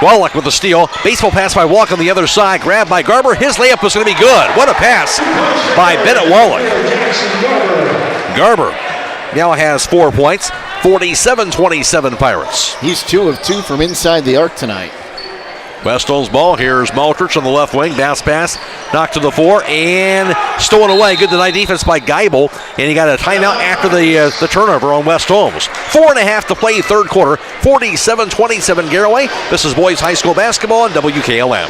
Wallach with the steal. Baseball pass by Wallach on the other side. Grabbed by Garber. His layup was going to be good. What a pass by Bennett Wallach. Garber now has 4 points. 47-27 Pirates. He's 2 of 2 from inside the arc tonight. West Holmes ball. Here's Maltrich on the left wing. Bounce pass. Knocked to the floor and stolen away. Good denied defense by Geibel. And he got a timeout after the turnover on West Holmes. 4.5 to play, third quarter. 47-27 Garaway. This is boys high school basketball on WKLM.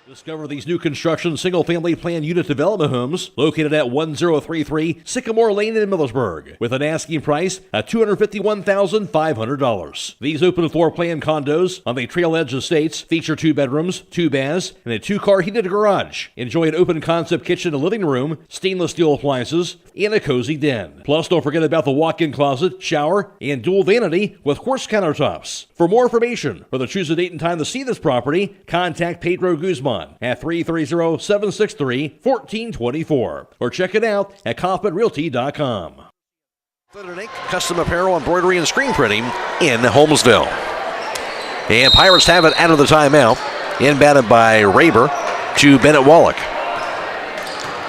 Discover these new construction single-family plan unit development homes located at 1033 Sycamore Lane in Millersburg with an asking price at $251,500. These open floor plan condos on the Trail Edge Estates feature 2 bedrooms, 2 baths, and a 2-car heated garage. Enjoy an open concept kitchen and living room, stainless steel appliances, and a cozy den. Plus, don't forget about the walk-in closet, shower, and dual vanity with quartz countertops. For more information or to choose a date and time to see this property, contact Pedro Guzman at 330-763-1424 or check it out at kaufmanrealty.com. Custom apparel, embroidery, and screen printing in Holmesville. And Pirates have it out of the timeout. Inbounded by Raber to Bennett Wallach.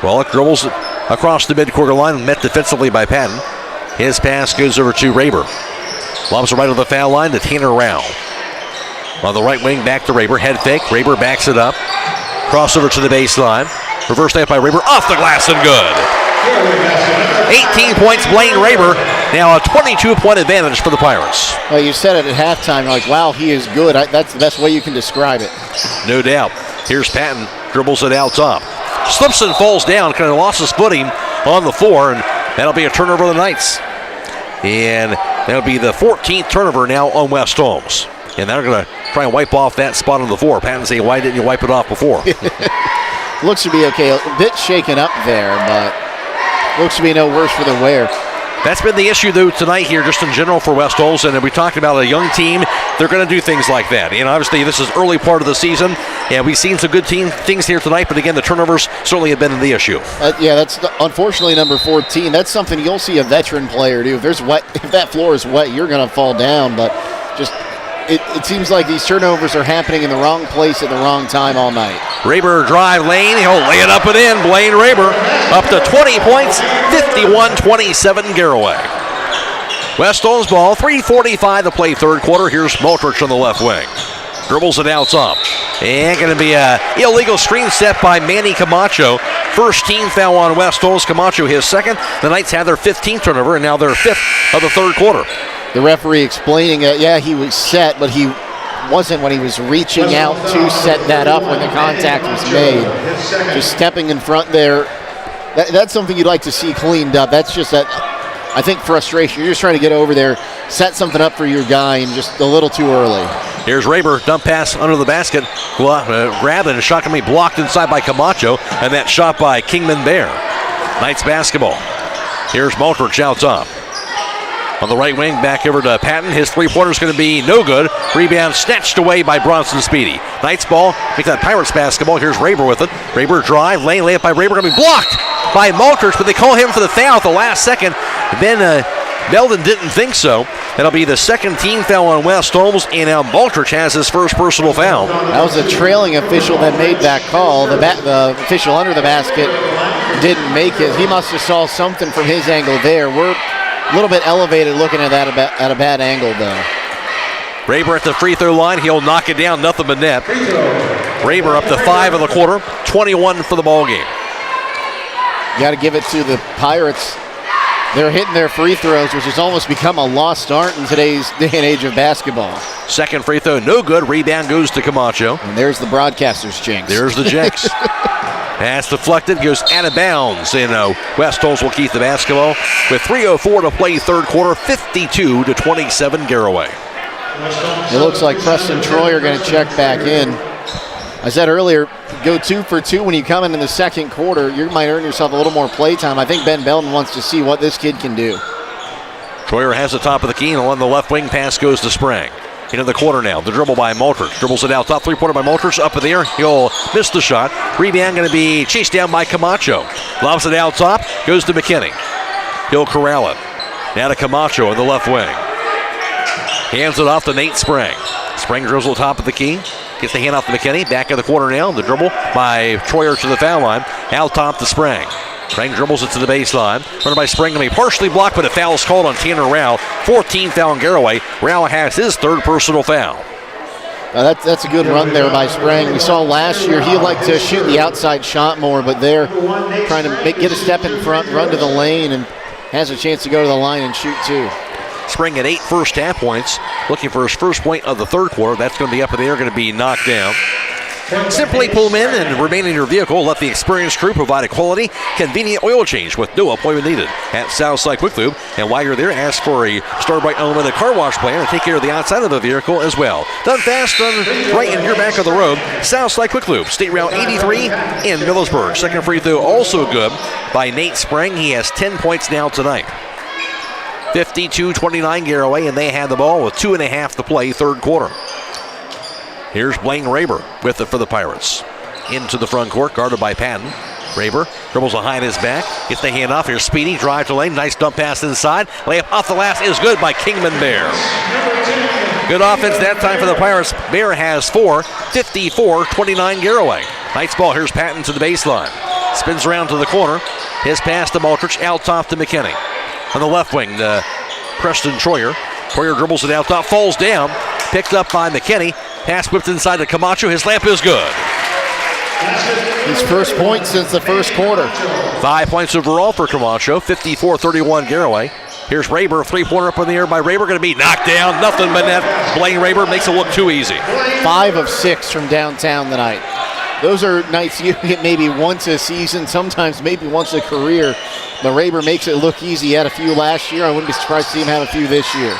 Wallach dribbles across the midcourt line, met defensively by Patton. His pass goes over to Raber. Lobs it right on the foul line to Tanner Rao. On the right wing, back to Raber. Head fake. Raber backs it up. Crossover to the baseline. Reverse layup by Raber. Off the glass and good. 18 points, Blaine Raber. Now a 22-point advantage for the Pirates. Well, you said it at halftime. You're like, wow, he is good. That's the best way you can describe it. No doubt. Here's Patton. Dribbles it out top. Slips and falls down. Kind of lost his footing on the floor, and that'll be a turnover of the Knights. And that'll be the 14th turnover now on West Holmes. And they're going to try and wipe off that spot on the floor. Patton saying, why didn't you wipe it off before? Looks to be okay. A bit shaken up there, but looks to be no worse for the wear. That's been the issue, though, tonight here, just in general for West Holmes. And we talked about a young team. They're going to do things like that. And obviously, this is early part of the season. And we've seen some good things here tonight. But again, the turnovers certainly have been the issue. Yeah, that's unfortunately number 14. That's something you'll see a veteran player do. If that floor is wet, you're going to fall down. But just it seems like these turnovers are happening in the wrong place at the wrong time all night. Raber drive lane. He'll lay it up and in. Blaine Raber up to 20 points, 51-27 Garaway. West Holmes ball, 3:45 to play third quarter. Here's Maltrich on the left wing. Dribbles it out top. And going to be an illegal screen set by Manny Camacho. First team foul on West Holmes. Camacho his second. The Knights had their 15th turnover, and now their 5th of the third quarter. The referee explaining, he was set, but he wasn't when he was reaching out to set that up when the contact was made. Just stepping in front there. That's something you'd like to see cleaned up. That's just that, I think, frustration. You're just trying to get over there, set something up for your guy, and just a little too early. Here's Raber, dump pass under the basket. Grabbed and a shot can be blocked inside by Camacho, and that shot by Kingman Bear. Knights basketball. Here's Maltrich out top. On the right wing, back over to Patton. His three-pointer is going to be no good. Rebound snatched away by Bronson Speedy. Knights ball, make that Pirates basketball. Here's Raber with it. Raber drive, lane layup by Raber, going to be blocked by Maltrich, but they call him for the foul at the last second. Then Belden didn't think so. That'll be the second team foul on West Holmes, and now Maltrich has his first personal foul. That was a trailing official that made that call. The official under the basket didn't make it. He must have saw something from his angle there. We're a little bit elevated looking at that at a bad angle, though. Raber at the free throw line. He'll knock it down, nothing but net. Raber up to 5 in the quarter, 21 for the ball game. You got to give it to the Pirates. They're hitting their free throws, which has almost become a lost art in today's day and age of basketball. Second free throw, no good. Rebound goes to Camacho. And there's the broadcaster's jinx. There's the jinx. Pass deflected, goes out of bounds, and West Holmes will keep the basketball with 3:04 to play third quarter, 52-27 Garaway. It looks like Preston Troy are going to check back in. I said earlier, go 2 for 2 when you come in the second quarter. You might earn yourself a little more play time. I think Ben Belden wants to see what this kid can do. Troyer has the top of the key, and on the left wing, pass goes to Sprang. Into the corner now. The dribble by Maltrich. Dribbles it out top. Three-pointer by Maltrich. Up in the air. He'll miss the shot. Rebound going to be chased down by Camacho. Lobs it out top. Goes to McKinney. He'll corral it. Now to Camacho on the left wing. Hands it off to Nate Sprang. Spring drills on top of the key. Gets the hand off to McKinney. Back in the corner now. The dribble by Troyer to the foul line. Out top to Spring. Spring dribbles it to the baseline. Runner by Spring going to be partially blocked, but a foul is called on Tanner Rao. 14th foul on Garaway. Rao has his third personal foul. That's a good run there by Spring. We saw last year he liked to shoot the outside shot more, but they're trying to get a step in front, run to the lane, and has a chance to go to the line and shoot too. Spring at 8 first half points, looking for his first point of the third quarter. That's going to be up in the air, going to be knocked down. Simply pull them in and remain in your vehicle. Let the experienced crew provide a quality, convenient oil change with no appointment needed at Southside Quick Lube. And while you're there, ask for a Starbright Unlimited car wash plan and take care of the outside of the vehicle as well. Done fast, done right in your back of the road. Southside Quick Lube, State Route 83 in Millersburg. Second free throw also good by Nate Spring. He has 10 points now tonight. 52-29 Garaway, and they had the ball with 2.5 to play third quarter. Here's Blaine Raber with it for the Pirates. Into the front court, guarded by Patton. Raber dribbles behind his back, gets the hand off. Here's Speedy, drive to lane, nice dump pass inside. Layup off the last is good by Kingman Bear. Good offense that time for the Pirates. Bear has 4, 54-29 Garaway. Knights ball, here's Patton to the baseline. Spins around to the corner. His pass to Maltrich, out top to McKinney. On the left wing, Preston Troyer. Troyer dribbles it out top, falls down. Picked up by McKinney. Pass whipped inside to Camacho. His layup is good. His first point since the first quarter. 5 points overall for Camacho. 54-31 Garaway. Here's Raber. Three-pointer up in the air by Raber. Going to be knocked down. Nothing but net. Blaine Raber makes it look too easy. 5 of 6 from downtown tonight. Those are nights you get maybe once a season, sometimes maybe once a career. But Raber makes it look easy. He had a few last year. I wouldn't be surprised to see him have a few this year.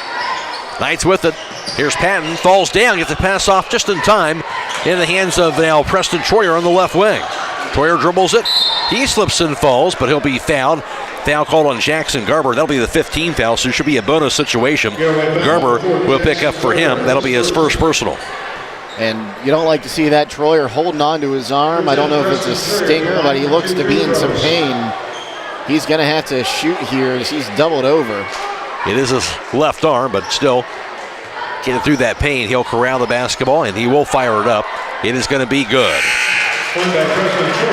Knights with it. Here's Patton. Falls down. Gets the pass off just in time in the hands of now Preston Troyer on the left wing. Troyer dribbles it. He slips and falls, but he'll be fouled. Foul called on Jackson Garber. That'll be the 15th foul, so it should be a bonus situation. Garber will pick up for him. That'll be his first personal. And you don't like to see that. Troyer holding on to his arm. I don't know if it's a stinger, but he looks to be in some pain. He's going to have to shoot here as he's doubled over. It is his left arm, but still getting through that pain. He'll corral the basketball, and he will fire it up. It is going to be good.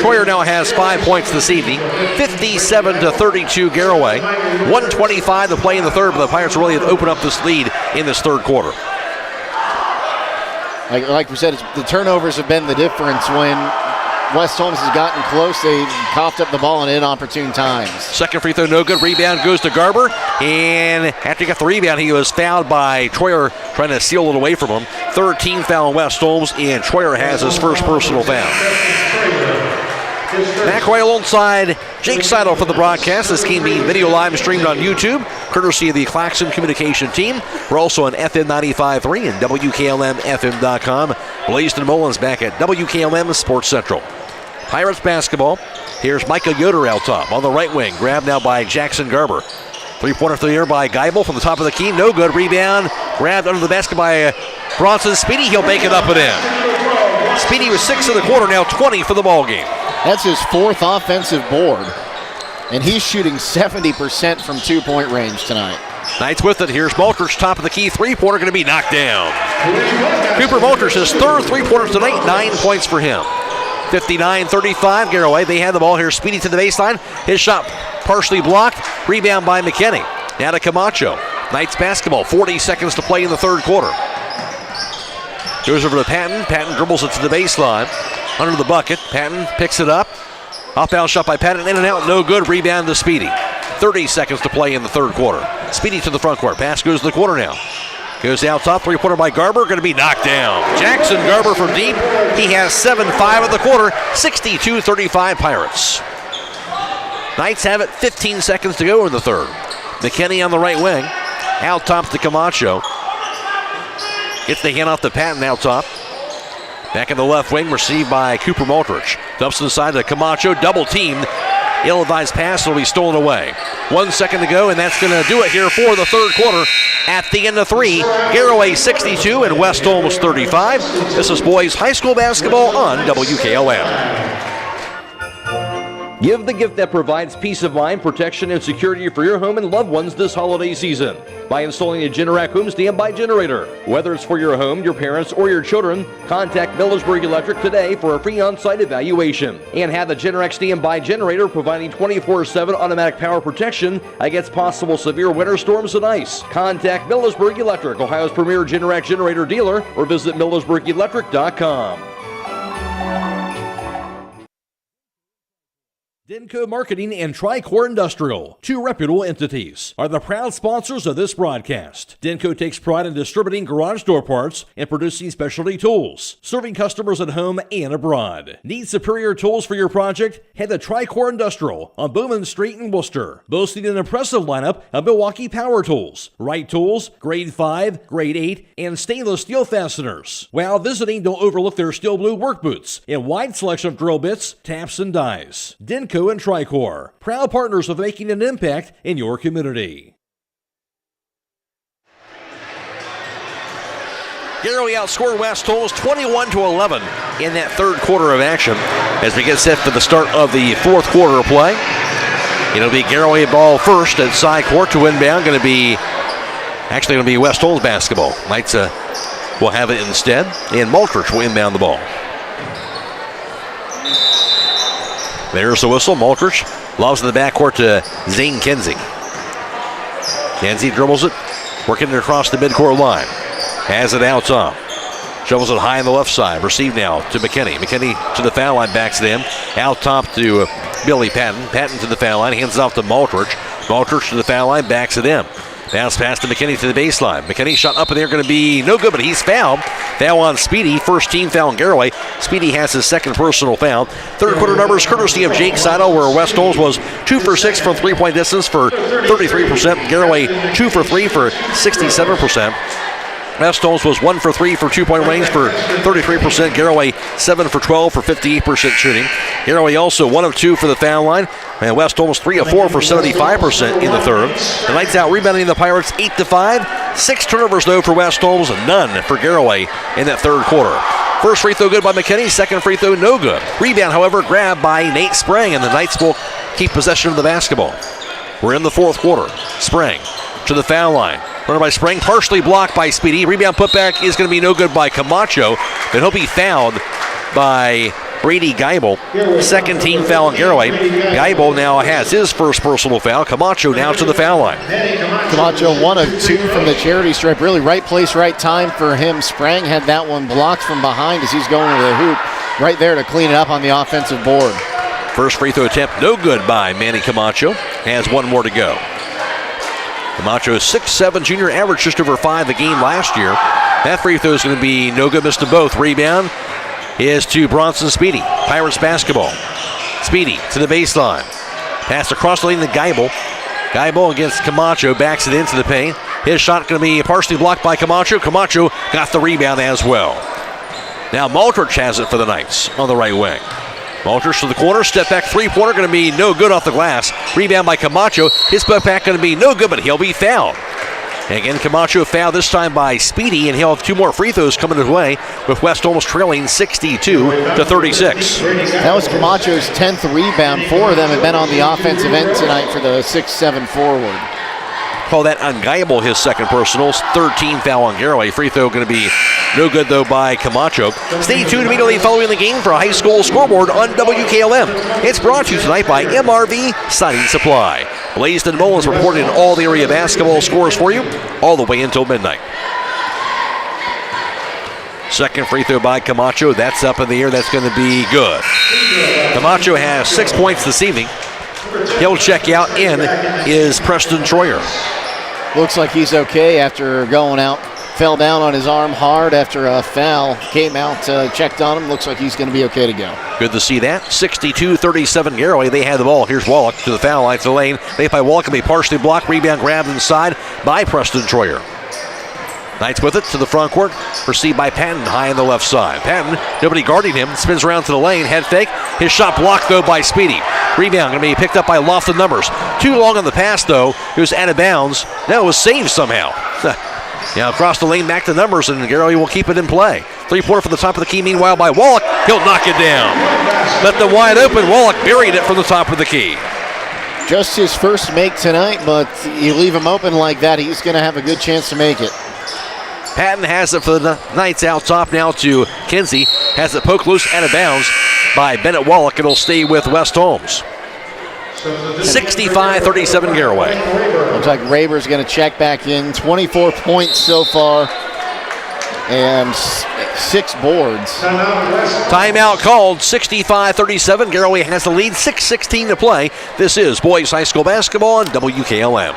Troyer now has 5 points this evening. 57-32 Garaway. 1:25 to play in the third, but the Pirates really have opened up this lead in this third quarter. Like we said, the turnovers have been the difference. When West Holmes has gotten close, they coughed up the ball in inopportune times. Second free throw, no good. Rebound goes to Garber. And after he got the rebound, he was fouled by Troyer, trying to seal it away from him. 13th foul on West Holmes, and Troyer has his first personal foul. Matt Croy alongside Jake Seidel for the broadcast. This game being video live streamed on YouTube, courtesy of the Claxon Communication team. We're also on FM 95.3 and WKLM-FM.com. Blaisdon Mullins back at WKLM Sports Central. Pirates basketball. Here's Micah Yoder out top on the right wing. Grabbed now by Jackson Garber. Three-pointer through the air by Geibel from the top of the key. No good. Rebound. Grabbed under the basket by Bronson. Speedy. He'll make it up and in. Speedy was 6 in the quarter, now 20 for the ball game. That's his 4th offensive board. And he's shooting 70% from two-point range tonight. Knights with it. Here's Maltrich, top of the key. Three-pointer going to be knocked down. Cooper Maltrich, his third three-pointer tonight. 9 points for him. 59-35 Garaway. They had the ball here. Speedy to the baseline. His shot partially blocked. Rebound by McKinney. Now to Camacho. Knights basketball. 40 seconds to play in the third quarter. Goes over to Patton. Patton dribbles it to the baseline. Under the bucket. Patton picks it up. Off-balance shot by Patton. In and out. No good. Rebound to Speedy. 30 seconds to play in the third quarter. Speedy to the front court. Pass goes to the corner now. Goes out top. Three-pointer by Garber. Going to be knocked down. Jackson Garber from deep. He has 7-5 of the quarter. 62-35 Pirates. Knights have it. 15 seconds to go in the third. McKinney on the right wing. Out top to Camacho. Gets the hand off to Patton out top. Back in the left wing, received by Cooper Maltrich. Dumps inside to Camacho, double teamed. Ill-advised pass will be stolen away. 1 second to go, and that's going to do it here for the third quarter. At the end of 3, Garaway 62 and West Holmes 35. This is boys high school basketball on WKLM. Give the gift that provides peace of mind, protection, and security for your home and loved ones this holiday season by installing a Generac home standby generator. Whether it's for your home, your parents, or your children, contact Millersburg Electric today for a free on-site evaluation. And have the Generac standby generator providing 24/7 automatic power protection against possible severe winter storms and ice. Contact Millersburg Electric, Ohio's premier Generac generator dealer, or visit millersburgelectric.com. Denko Marketing and Tricor Industrial, two reputable entities, are the proud sponsors of this broadcast. Denko takes pride in distributing garage door parts and producing specialty tools, serving customers at home and abroad. Need superior tools for your project? Head to Tricor Industrial on Bowman Street in Worcester, boasting an impressive lineup of Milwaukee power tools, Wright tools, grade 5, grade 8, and stainless steel fasteners. While visiting, don't overlook their steel blue work boots and wide selection of drill bits, taps, and dies. Denko and Tricor, proud partners of making an impact in your community. Garaway outscored West Holmes 21-11 in that third quarter of action as we get set for the start of the fourth quarter of play. It'll be Garaway ball first at side court to inbound. Going to be West Holmes basketball. Knights will have it instead, and Maltrich will inbound the ball. There's the whistle. Maltrich lobs in the backcourt to Zane Kenzie. Kenzie dribbles it, working it across the midcourt line. Has it out top. Shovels it high on the left side. Received now to McKinney. McKinney to the foul line, backs it in. Out top to Billy Patton. Patton to the foul line, hands it off to Maltrich. Maltrich to the foul line, backs it in. Bounce pass to McKinney to the baseline. McKinney shot up in there, going to be no good, but he's fouled. Foul on Speedy, first team foul on Garaway. Speedy has his second personal foul. Third quarter numbers courtesy of Jake Seidel, where West Holmes was 2 for 6 from three-point distance for 33%. Garaway 2 for 3 for 67%. West Holmes was 1 for 3 for 2-point range for 33%. Garaway 7 for 12 for 58% shooting. Garaway also 1 of 2 for the foul line. And West Holmes 3 of 4 for 75% in the third. The Knights out rebounding the Pirates 8-5. 6 turnovers though for West Holmes, none for Garaway in that third quarter. First free throw good by McKinney, second free throw no good. Rebound, however, grabbed by Nate Sprang, and the Knights will keep possession of the basketball. We're in the fourth quarter. Sprang to the foul line. Runner by Sprang, partially blocked by Speedy. Rebound putback is going to be no good by Camacho, but he'll be fouled by Brady Geibel. Second team foul on Garaway. Geibel now has his first personal foul. Camacho now to the foul line. Camacho 1 of 2 from the charity stripe. Really right place, right time for him. Sprang had that one blocked from behind as he's going to the hoop. Right there to clean it up on the offensive board. First free throw attempt no good by Manny Camacho. Has one more to go. Camacho is 6'7", junior, average just over 5 a game last year. That free throw is going to be no good, missed them both. Rebound is to Bronson Speedy. Pirates basketball. Speedy to the baseline. Pass across the lane to Geibel. Geibel against Camacho, backs it into the paint. His shot going to be partially blocked by Camacho. Camacho got the rebound as well. Now Maltrich has it for the Knights on the right wing. Maltrich to the corner, step back three-pointer, going to be no good off the glass. Rebound by Camacho. His putback going to be no good, but he'll be fouled. And again, Camacho fouled this time by Speedy, and he'll have 2 more free throws coming his way, with West Holmes trailing 62-36. That was Camacho's 10th rebound. 4 of them have been on the offensive end tonight for the 6'7" forward. Call that on Geibel, his second personal. Third team foul on Garaway. Free throw going to be no good, though, by Camacho. Stay tuned immediately following the game for a high school scoreboard on WKLM. It's brought to you tonight by MRV Siding Supply. Blaisdon Mullins reporting all the area basketball scores for you all the way until midnight. Second free throw by Camacho. That's up in the air. That's going to be good. Camacho has 6 points this evening. He'll check out. In is Preston Troyer. Looks like he's okay after going out. Fell down on his arm hard after a foul. Came out, checked on him. Looks like he's going to be okay to go. Good to see that. 62-37 Garaway. They had the ball. Here's Wallach to the foul line to the lane. Made by Wallach, a partially blocked. Rebound grabbed inside by Preston Troyer. Knights with it to the front court. Received by Patton high on the left side. Patton, nobody guarding him. Spins around to the lane. Head fake. His shot blocked, though, by Speedy. Rebound going to be picked up by Lofton Numbers. Too long on the pass, though. It was out of bounds. Now it was saved somehow. Now across the lane, back to Numbers, and Garaway will keep it in play. Three-pointer from the top of the key, meanwhile, by Wallach. He'll knock it down. Left them wide open. Wallach buried it from the top of the key. Just his first make tonight, but you leave him open like that, he's going to have a good chance to make it. Patton has it for the Knights out top now to Kinsey. Has it poked loose out of bounds by Bennett Wallach. It'll stay with West Holmes. 65-37 Garaway. Looks like Raber's going to check back in. 24 points so far and 6 boards. Timeout called, 65-37. Garaway has the lead, 6:16 to play. This is boys high school basketball on WKLM.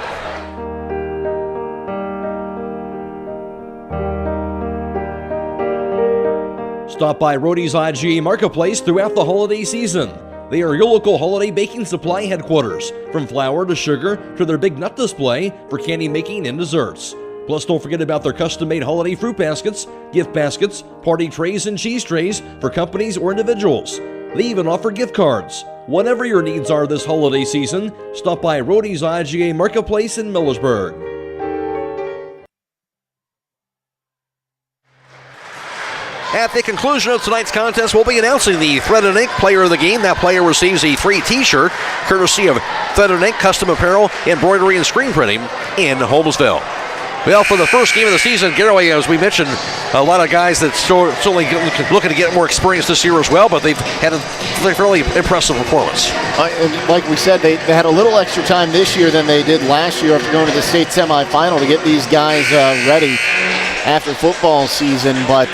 Stop by Rody's IGA Marketplace throughout the holiday season. They are your local holiday baking supply headquarters, from flour to sugar to their big nut display for candy making and desserts. Plus, don't forget about their custom-made holiday fruit baskets, gift baskets, party trays, and cheese trays for companies or individuals. They even offer gift cards. Whatever your needs are this holiday season, stop by Rody's IGA Marketplace in Millersburg. At the conclusion of tonight's contest, we'll be announcing the Thread and Ink Player of the Game. That player receives a free t-shirt, courtesy of Thread and Ink Custom Apparel, Embroidery, and Screen Printing in Holmesville. Well, for the first game of the season, Garaway, as we mentioned, a lot of guys that certainly looking to get more experience this year as well, but they've had a fairly impressive performance. Like we said, they had a little extra time this year than they did last year after going to the state semifinal to get these guys ready after football season, but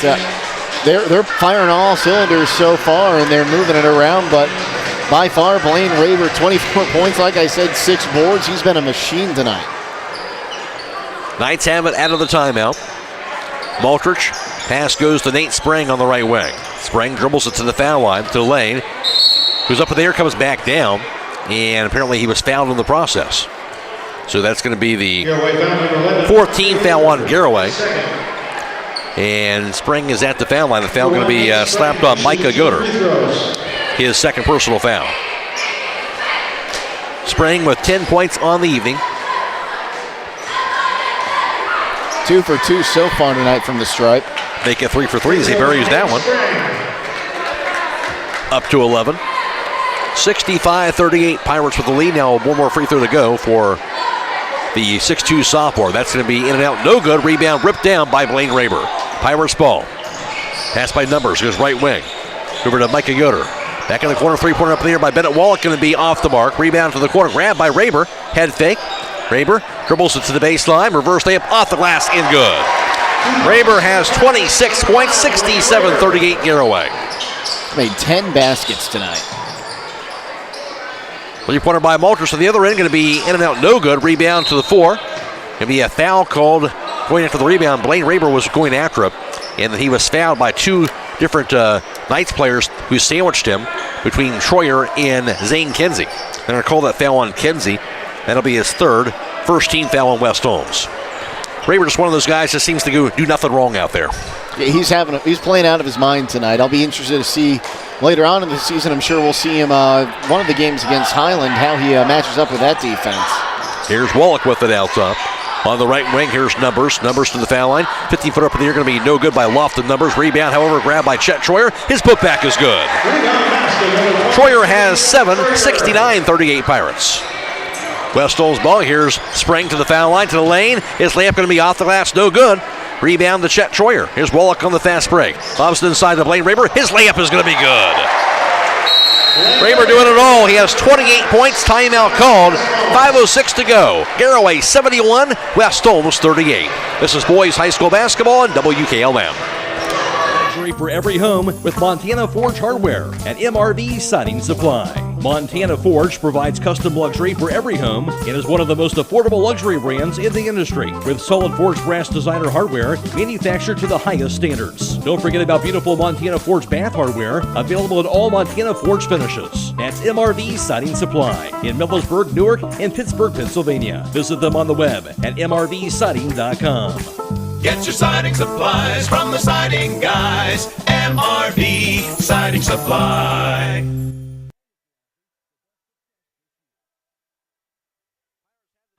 they're firing all cylinders so far, and they're moving it around, but by far, Blaine Raber, 24 points, like I said, 6 boards. He's been a machine tonight. Knights have it out of the timeout. Maltrich, pass goes to Nate Sprang on the right wing. Sprang dribbles it to the foul line, to Lane, who's up in the air, comes back down, and apparently he was fouled in the process. So that's going to be the 14th foul on Garaway. And Spring is at the foul line. The foul going to be slapped on Micah Goder, his second personal foul. Spring with 10 points on the evening. 2 for 2 so far tonight from the stripe. Make it 3 for 3 as he buries that one. Up to 11. 65-38 Pirates with the lead. Now one more free throw to go for the 6'2 sophomore. That's going to be in and out. No good. Rebound ripped down by Blaine Raber. Pirates ball. Pass by Numbers. Goes right wing. Over to Micah Yoder. Back in the corner. Three-pointer up in the air by Bennett Wallach. Going to be off the mark. Rebound to the corner. Grab by Raber. Head fake. Raber dribbles it to the baseline. Reverse layup off the glass. In good. Raber has 26 points. 67-38 Garaway. Made 10 baskets tonight. Three-pointer by Malters to the other end. Going to be in and out. No good. Rebound to the 4. Going to be a foul called going after the rebound. Blaine Raber was going after him, and then he was fouled by 2 different Knights players who sandwiched him between Troyer and Zane Kinsey. They're going to call that foul on Kinsey. That'll be his third. First team foul on West Holmes. Raber just one of those guys that seems to do nothing wrong out there. Yeah, he's playing out of his mind tonight. I'll be interested to see later on in the season. I'm sure we'll see him one of the games against Highland, how he matches up with that defense. Here's Wallach with it out top. On the right wing, here's Numbers. Numbers to the foul line. 15-foot up in the air, going to be no good by Lofton. Numbers. Rebound, however, grabbed by Chet Troyer. His putback is good. Troyer has 7, 69-38 Pirates. West Holmes ball. Here's Sprang to the foul line, to the lane. His layup going to be off the glass, no good. Rebound to Chet Troyer. Here's Wallach on the fast break. Lobs it inside to Blaine Raber. His layup is going to be good. Raber doing it all. He has 28 points. Timeout called. 5:06 to go. Garaway 71, West Holmes 38. This is boys high school basketball on WKLM. Luxury for every home with Montana Forge Hardware and MRV Siding Supply. Montana Forge provides custom luxury for every home and is one of the most affordable luxury brands in the industry, with solid forged brass designer hardware manufactured to the highest standards. Don't forget about beautiful Montana Forge bath hardware, available in all Montana Forge finishes. That's MRV Siding Supply in Millersburg, Newark, and Pittsburgh, Pennsylvania. Visit them on the web at mrvsiding.com. Get your siding supplies from the siding guys. MRV Siding Supply.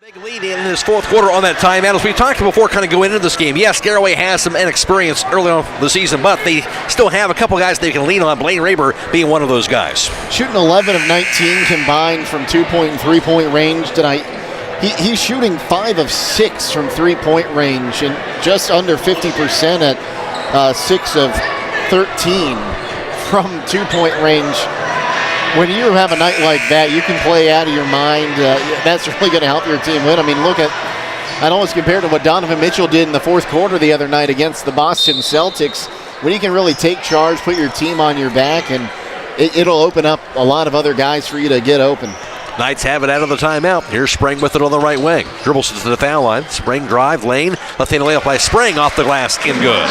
Big lead in this fourth quarter on that timeout. As we talked before, kind of going into this game, yes, Garaway has some inexperience early on the season, but they still have a couple guys they can lean on, Blaine Raber being one of those guys. Shooting 11 of 19 combined from 2-point and 3-point range tonight. He's shooting 5 of 6 from 3-point range and just under 50% at 6 of 13 from 2-point range. When you have a night like that, you can play out of your mind. That's really going to help your team win. I mean, look at, I'd almost compare to what Donovan Mitchell did in the fourth quarter the other night against the Boston Celtics, when you can really take charge, put your team on your back, and it'll open up a lot of other guys for you to get open. Knights have it out of the timeout. Here's Spring with it on the right wing. Dribbles to the foul line. Spring drive, lane. Left-handed layup by Spring off the glass, in good.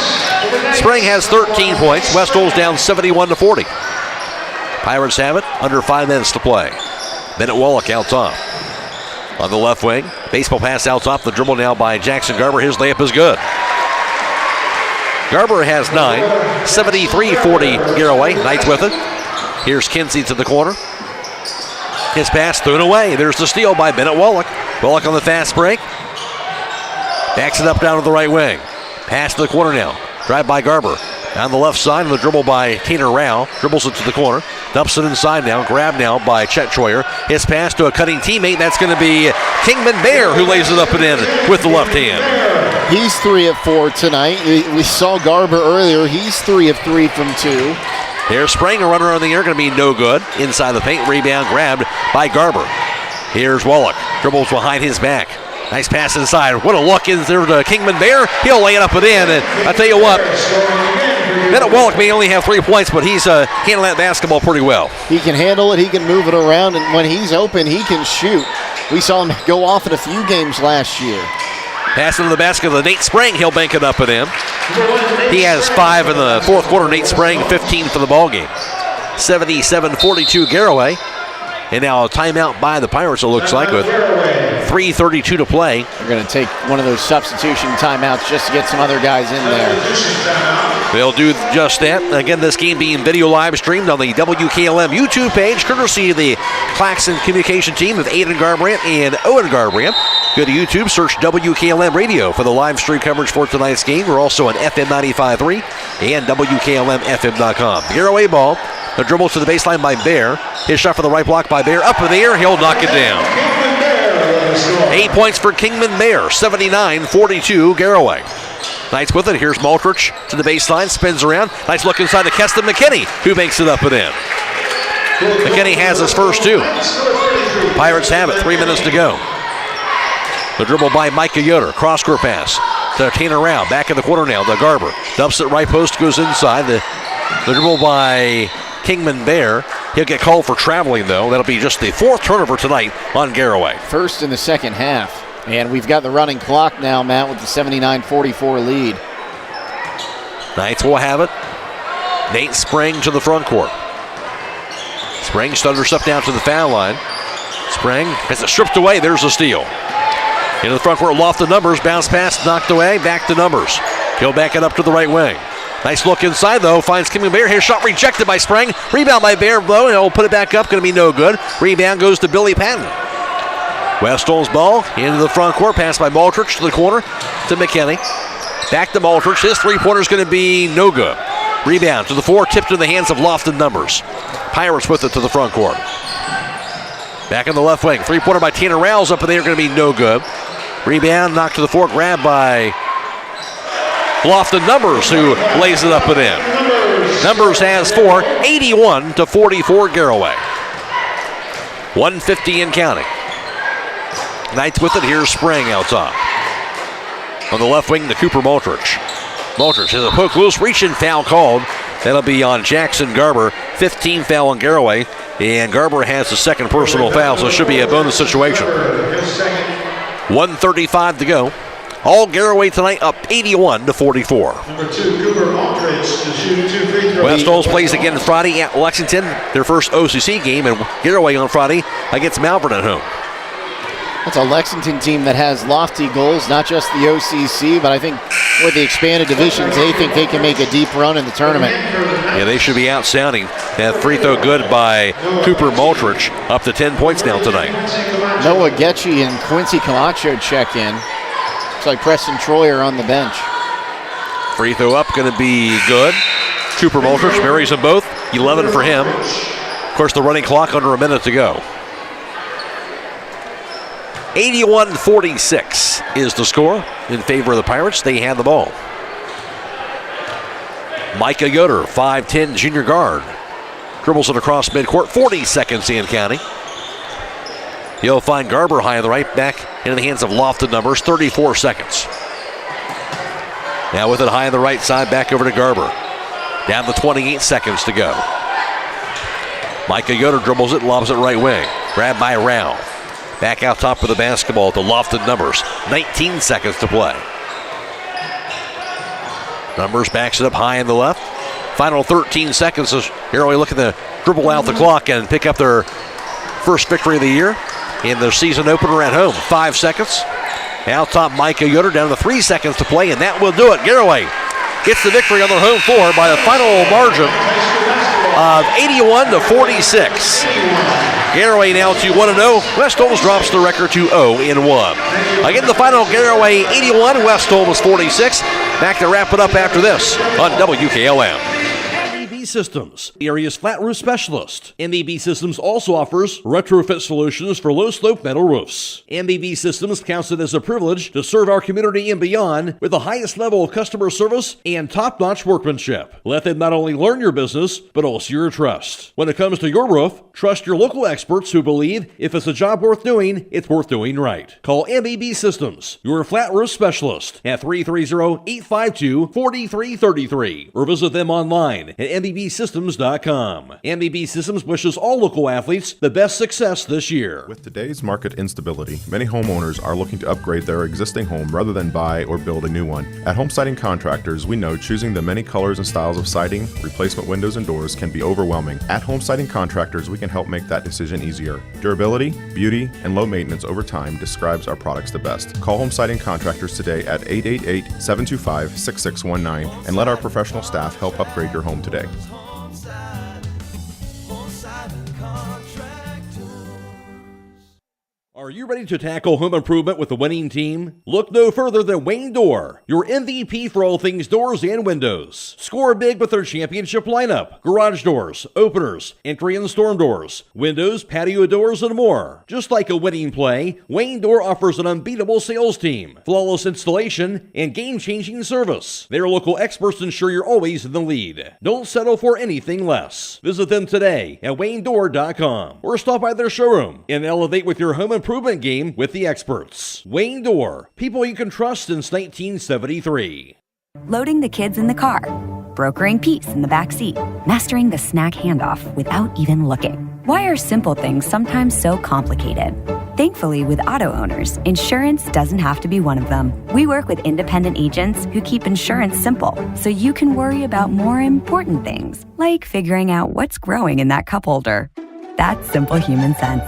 Spring has 13 points. West Holmes down 71-40. Pirates have it, under 5 minutes to play. Bennett Wallach out top. On the left wing, baseball pass out top. The dribble now by Jackson Garber. His layup is good. Garber has 9, 73-40 Garaway. Knights with it. Here's Kinsey to the corner. His pass thrown away. There's the steal by Bennett Wallach. Wallach on the fast break. Backs it up down to the right wing. Pass to the corner now. Drive by Garber. Down the left side, the dribble by Tanner Rao. Dribbles it to the corner. Dumps it inside now. Grabbed now by Chet Troyer. His pass to a cutting teammate. That's going to be Kingman Bear, who lays it up and in with the left hand. He's 3 of 4 tonight. We saw Garber earlier. He's 3 of 3 from 2. Here's Spring, a runner on the air, going to be no good. Inside the paint, rebound grabbed by Garber. Here's Wallach. Dribbles behind his back. Nice pass inside. What a look in there to Kingman Bear. He'll lay it up and in. And I tell you what, Bennett Wallach may only have 3 points, but he's handling that basketball pretty well. He can handle it. He can move it around. And when he's open, he can shoot. We saw him go off in a few games last year. Pass into the basket of Nate Spring. He'll bank it up and in. He has 5 in the fourth quarter. Nate Spring, 15 for the ball game. 77-42 Garaway. And now a timeout by the Pirates, it looks like, with 3:32 to play. They're going to take one of those substitution timeouts just to get some other guys in there. They'll do just that. Again, this game being video live streamed on the WKLM YouTube page, courtesy of the Claxon communication team of Aidan Garabrandt and Owen Garabrandt. Go to YouTube, search WKLM Radio for the live stream coverage for tonight's game. We're also on FM 95.3 and WKLM-FM.com. Garaway ball. The dribble to the baseline by Bear. His shot for the right block by Bear. Up in the air, he'll knock it down. 8 points for Kingman Bear. 79-42 Garaway. Knights with it. Here's Maltrich to the baseline. Spins around. Nice look inside to Keston McKinney, who makes it up and in. McKinney has his first 2. Pirates have it. 3 minutes to go. The dribble by Micah Yoder. Cross-court pass to Tanner Rao. Back in the corner now to Garber. Dumps it right post. Goes inside. The dribble by Kingman Bear. He'll get called for traveling, though. That'll be just the 4th turnover tonight on Garaway. First in the second half. And we've got the running clock now, Matt, with the 79-44 lead. Knights will have it. Nate Spring to the front court. Spring stutters up down to the foul line. Spring has it stripped away. There's a steal. Into the front court, Lofton Numbers. Bounce pass, knocked away. Back to Numbers. He'll back it up to the right wing. Nice look inside, though. Finds Kingman Bear. His shot rejected by Spring. Rebound by Bear, though. He'll put it back up. Going to be no good. Rebound goes to Billy Patton. West Holmes ball into the front court. Pass by Maltrich to the corner to McKinney. Back to Maltrich. His three-pointer is going to be no good. Rebound to the floor. Tipped in the hands of Lofton Numbers. Pirates with it to the front court. Back in the left wing. Three-pointer by Tanner Rouse up in there. Going to be no good. Rebound knocked to the floor. Grabbed by Lofton Numbers, who lays it up and in. Numbers has 4, 81-44 Garaway. 150 and counting. Knights with it. Here's Spring out top. On the left wing to Cooper Maltrich. Maltrich has a poke loose, reach-in foul called. That'll be on Jackson Garber. 15 foul on Garaway. And Garber has the second personal foul, so it should be a bonus situation. 1:35 to go. All Garaway tonight up 81-44. Number 2, Cooper Aldridge to shoot 2 free throws. West Holmes plays again Friday at Lexington, their first OCC game, and Garaway on Friday against Malvern at home. That's a Lexington team that has lofty goals, not just the OCC, but I think with the expanded divisions, they think they can make a deep run in the tournament. Yeah, they should be outstanding. That free throw good by Cooper Maltrich, up to 10 points now tonight. Noah Getchy and Quincy Camacho check in. Looks like Preston Troy are on the bench. Free throw up, going to be good. Trooper Multrich marries them both. 11 for him. Of course, the running clock under a minute to go. 81-46 is the score in favor of the Pirates. They have the ball. Micah Yoder, 5'10", junior guard. Dribbles it across midcourt, 40 seconds in counting. He'll find Garber high on the right, back into the hands of lofted numbers, 34 seconds. Now with it high on the right side, back over to Garber. Down to 28 seconds to go. Micah Yoder dribbles it, lobs it right wing. Grabbed by Rao. Back out top of the basketball at the lofted numbers. 19 seconds to play. Numbers backs it up high in the left. Final 13 seconds. Here we look at the dribble out the clock and pick up their first victory of the year in the season opener at home. 5 seconds. Out top, Micah Yoder down to 3 seconds to play, and that will do it. Garaway gets the victory on their home floor by a final margin of 81-46. Garaway now to 1-0. West Holmes drops the record to 0-1. Again, the final Garaway 81, West Holmes 46. Back to wrap it up after this on WKLM. Systems, the area's flat roof specialist. MBB Systems also offers retrofit solutions for low-slope metal roofs. MBB Systems counts it as a privilege to serve our community and beyond with the highest level of customer service and top-notch workmanship. Let them not only learn your business, but also your trust. When it comes to your roof, trust your local experts who believe if it's a job worth doing, it's worth doing right. Call MBB Systems, your flat roof specialist, at 330-852-4333 or visit them online at MBBsystems.com. MBB Systems wishes all local athletes the best success this year. With today's market instability, many homeowners are looking to upgrade their existing home rather than buy or build a new one. At Home Siding Contractors, we know choosing the many colors and styles of siding, replacement windows, and doors can be overwhelming. At Home Siding Contractors, we can help make that decision easier. Durability, beauty, and low maintenance over time describes our products the best. Call Home Siding Contractors today at 888-725-6619 and let our professional staff help upgrade your home today. Are you ready to tackle home improvement with a winning team? Look no further than Wayne Door, your MVP for all things doors and windows. Score big with their championship lineup. Garage doors, openers, entry and storm doors, windows, patio doors, and more. Just like a winning play, Wayne Door offers an unbeatable sales team, flawless installation, and game-changing service. Their local experts ensure you're always in the lead. Don't settle for anything less. Visit them today at WayneDoor.com or stop by their showroom and elevate with your home improvement game with the experts. Wayne Door, people you can trust since 1973. Loading the kids in the car, brokering peace in the back seat, mastering the snack handoff without even looking. Why are simple things sometimes so complicated? Thankfully, with auto owners, insurance doesn't have to be one of them. We work with independent agents who keep insurance simple, so you can worry about more important things, like figuring out what's growing in that cup holder. That's simple human sense.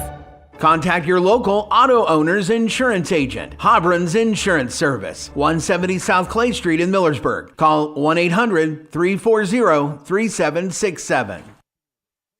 Contact your local auto owner's insurance agent, Hobron's Insurance Service, 170 South Clay Street in Millersburg. Call 1-800-340-3767.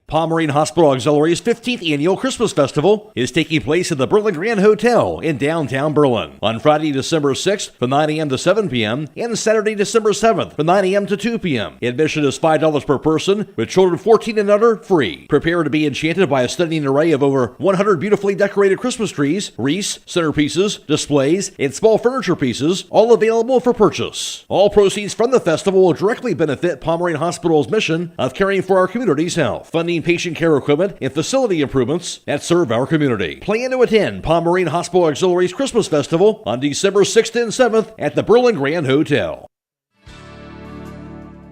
Pomerene Hospital Auxiliary's 15th Annual Christmas Festival is taking place at the Berlin Grand Hotel in downtown Berlin on Friday, December 6th from 9 a.m. to 7 p.m. and Saturday, December 7th from 9 a.m. to 2 p.m. Admission is $5 per person, with children 14 and under free. Prepare to be enchanted by a stunning array of over 100 beautifully decorated Christmas trees, wreaths, centerpieces, displays, and small furniture pieces, all available for purchase. All proceeds from the festival will directly benefit Pomerene Hospital's mission of caring for our community's health, funding patient care equipment and facility improvements that serve our community. Plan to attend Pomerene Hospital Auxiliary's Christmas Festival on December 6th and 7th at the Berlin Grand Hotel.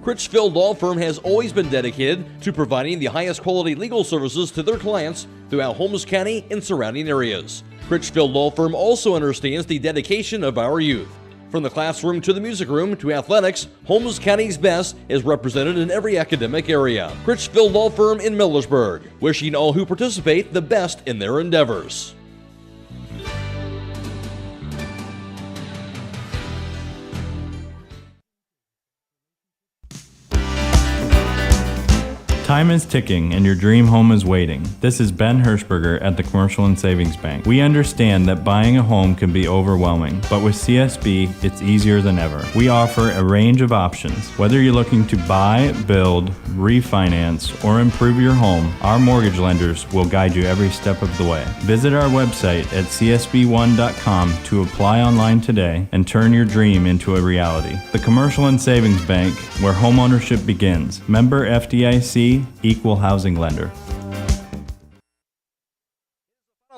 Critchfield Law Firm has always been dedicated to providing the highest quality legal services to their clients throughout Holmes County and surrounding areas. Critchfield Law Firm also understands the dedication of our youth. From the classroom to the music room to athletics, Holmes County's best is represented in every academic area. Critchfield Law Firm in Millersburg, wishing all who participate the best in their endeavors. Time is ticking and your dream home is waiting. This is Ben Hirschberger at the Commercial and Savings Bank. We understand that buying a home can be overwhelming, but with CSB, it's easier than ever. We offer a range of options. Whether you're looking to buy, build, refinance, or improve your home, our mortgage lenders will guide you every step of the way. Visit our website at csb1.com to apply online today and turn your dream into a reality. The Commercial and Savings Bank, where homeownership begins. Member FDIC, Equal Housing Lender.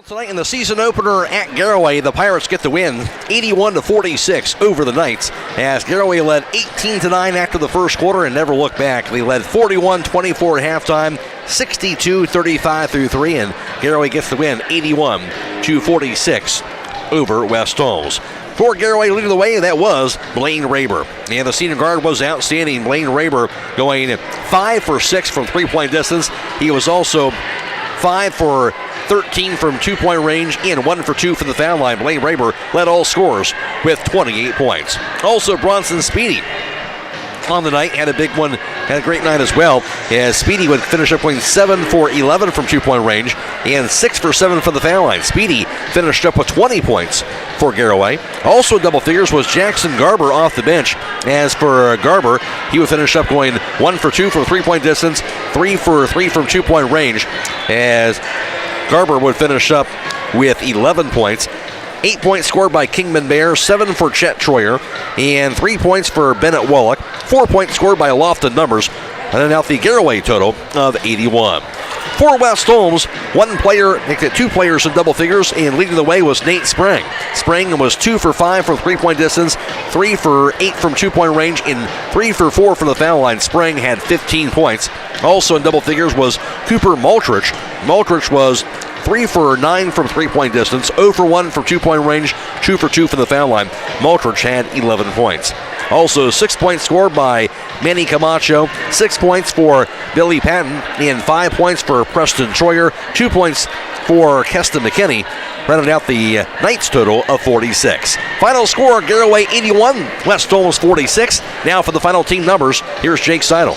Tonight in the season opener at Garaway, the Pirates get the win 81-46 over the Knights as Garaway led 18-9 after the first quarter and never looked back. They led 41-24 at halftime, 62-35 through 3, and Garaway gets the win 81-46 over West Holmes. For Garaway leading the way, that was Blaine Raber. And the senior guard was outstanding. Blaine Raber going 5 for 6 from three-point distance. He was also 5 for 13 from two-point range and 1 for 2 from the foul line. Blaine Raber led all scorers with 28 points. Also, Bronson Speedy on the night had a big one, had a great night as well, as Speedy would finish up going 7 for 11 from two-point range and 6 for 7 from the foul line. Speedy finished up with 20 points for Garaway. Also in double figures was Jackson Garber off the bench. As for Garber, he would finish up going 1 for 2 from three-point distance, 3 for 3 from two-point range, as Garber would finish up with 11 points. 8 points scored by Kingman Bear, 7 for Chet Troyer, and 3 points for Bennett Wallach. 4 points scored by Lofton Numbers, and then out the Garaway total of 81. For West Holmes, two players in double figures, and leading the way was Nate Sprang. Sprang was 2 for 5 from three-point distance, 3 for 8 from two-point range, and 3 for 4 from the foul line. Sprang had 15 points. Also in double figures was Cooper Maltrich. Maltrich was 3 for 9 from three-point distance, 0 for 1 from two-point range, 2 for 2 from the foul line. Maltrich had 11 points. Also 6 points scored by Manny Camacho, 6 points for Billy Patton, and 5 points for Preston Troyer, 2 points for Keston McKinney, rounded out the Knights total of 46. Final score, Garaway 81, West Holmes 46. Now for the final team numbers, here's Jake Seidel.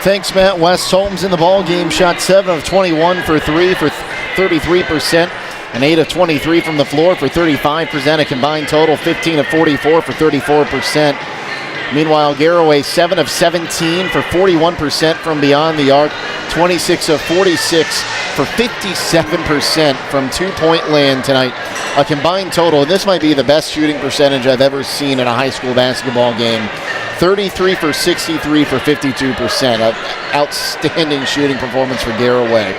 Thanks, Matt. West Holmes in the ball game shot 7 of 21 for 3 for 33%, and 8 of 23 from the floor for 35%. A combined total 15 of 44 for 34%. Meanwhile, Garaway 7 of 17 for 41% from beyond the arc, 26 of 46 for 57% from two-point land tonight. A combined total, and this might be the best shooting percentage I've ever seen in a high school basketball game. 33 for 63 for 52%. An outstanding shooting performance for Garaway.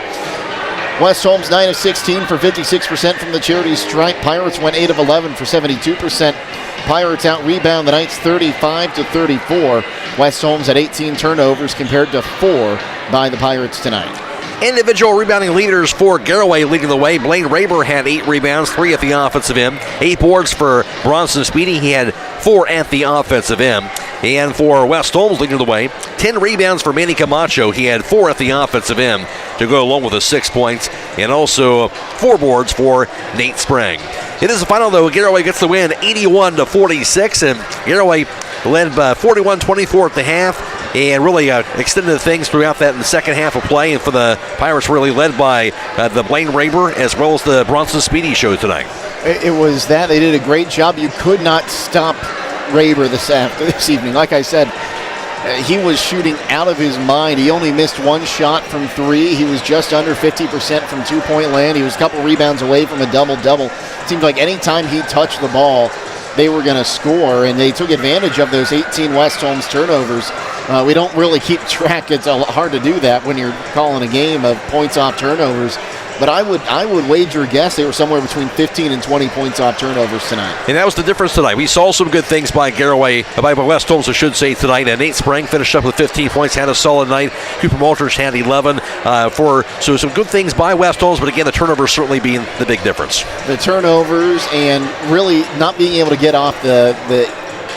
West Holmes 9 of 16 for 56% from the charity stripe. Pirates went 8 of 11 for 72%. Pirates out-rebound the Knights 35-34. West Holmes had 18 turnovers compared to 4 by the Pirates tonight. Individual rebounding leaders for Garaway leading the way. Blaine Raber had 8 rebounds, 3 at the offensive end. 8 boards for Bronson Speedy. He had 4 at the offensive end. And for West Holmes leading the way, 10 rebounds for Manny Camacho. He had 4 at the offensive end to go along with his 6 points. And also 4 boards for Nate Sprang. It is the final, though. Garaway gets the win 81-46. And Garaway led 41-24 at the half. And really extended things throughout that in the second half of play. And for the Pirates, really led by the Blaine Raber as well as the Bronson Speedy show tonight. It was that. They did a great job. You could not stop Raber this evening. Like I said, he was shooting out of his mind. He only missed 1 shot from 3. He was just under 50% from two-point land. He was a couple rebounds away from a double-double. It seemed like any time he touched the ball, they were going to score, and they took advantage of those 18 West Holmes turnovers. We don't really keep track. It's hard to do that when you're calling a game of points off turnovers. But I would wager a guess they were somewhere between 15 and 20 points off turnovers tonight. And that was the difference tonight. We saw some good things by Garaway, by West Holmes, I should say, tonight. And Nate Sprang finished up with 15 points, had a solid night. Cooper Maltrich had 11. So some good things by West Holmes, but again, the turnovers certainly being the big difference. The turnovers and really not being able to get off the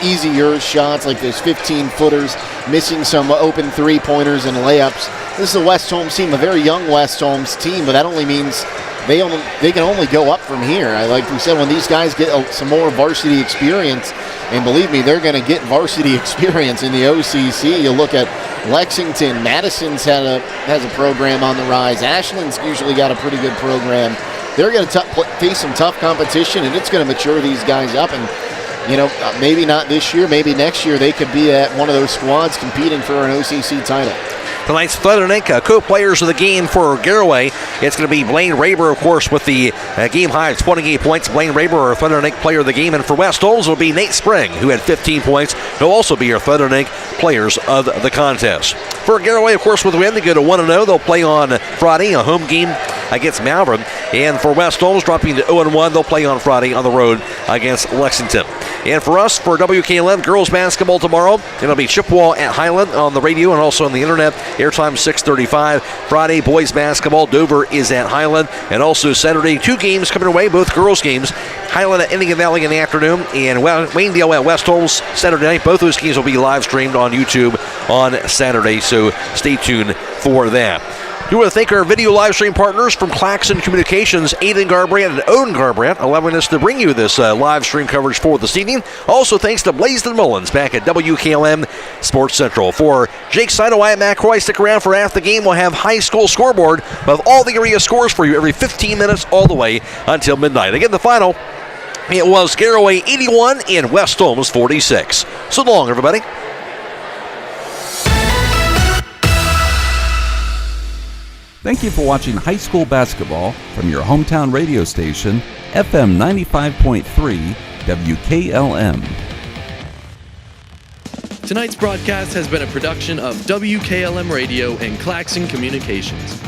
easier shots like those 15-footers, missing some open three-pointers and layups. This is a West Holmes team, a very young West Holmes team, but that only means they can only go up from here. Like we said, when these guys get some more varsity experience, and believe me, they're going to get varsity experience in the OCC. You look at Lexington, Madison's has a program on the rise. Ashland's usually got a pretty good program. They're going to face some tough competition, and it's going to mature these guys up. And, maybe not this year, maybe next year they could be at one of those squads competing for an OCC title. Tonight's Featherneck co-players of the game for Garaway. It's going to be Blaine Raber, of course, with the game high of 28 points. Blaine Raber, our Featherneck player of the game. And for West Holmes will be Nate Spring, who had 15 points. He'll also be our Featherneck players of the contest. For Garaway, of course, with the win, they go to 1-0. They'll play on Friday, a home game against Malvern. And for West Holmes, dropping to 0-1, they'll play on Friday on the road against Lexington. And for us, for WKLM girls basketball tomorrow, it'll be Chippewa at Highland on the radio and also on the internet. Airtime 6:35. Friday, boys basketball, Dover is at Highland. And also Saturday, 2 games coming away, both girls games. Highland at Indian Valley in the afternoon and Waynedale at West Holmes Saturday night. Both those games will be live streamed on YouTube on Saturday, so stay tuned for that. We want to thank our video live stream partners from Claxon Communications, Aidan Garabrandt and Owen Garabrandt, allowing us to bring you this live stream coverage for this evening. Also, thanks to Blaisdon Mullins back at WKLM Sports Central. For Jake Seidel, I am Matt Croy. Stick around for after the game. We'll have high school scoreboard of all the area scores for you every 15 minutes all the way until midnight. Again, the final, it was Garaway 81 and West Holmes 46. So long, everybody. Thank you for watching high school basketball from your hometown radio station, FM 95.3 WKLM. Tonight's broadcast has been a production of WKLM Radio and Claxon Communications.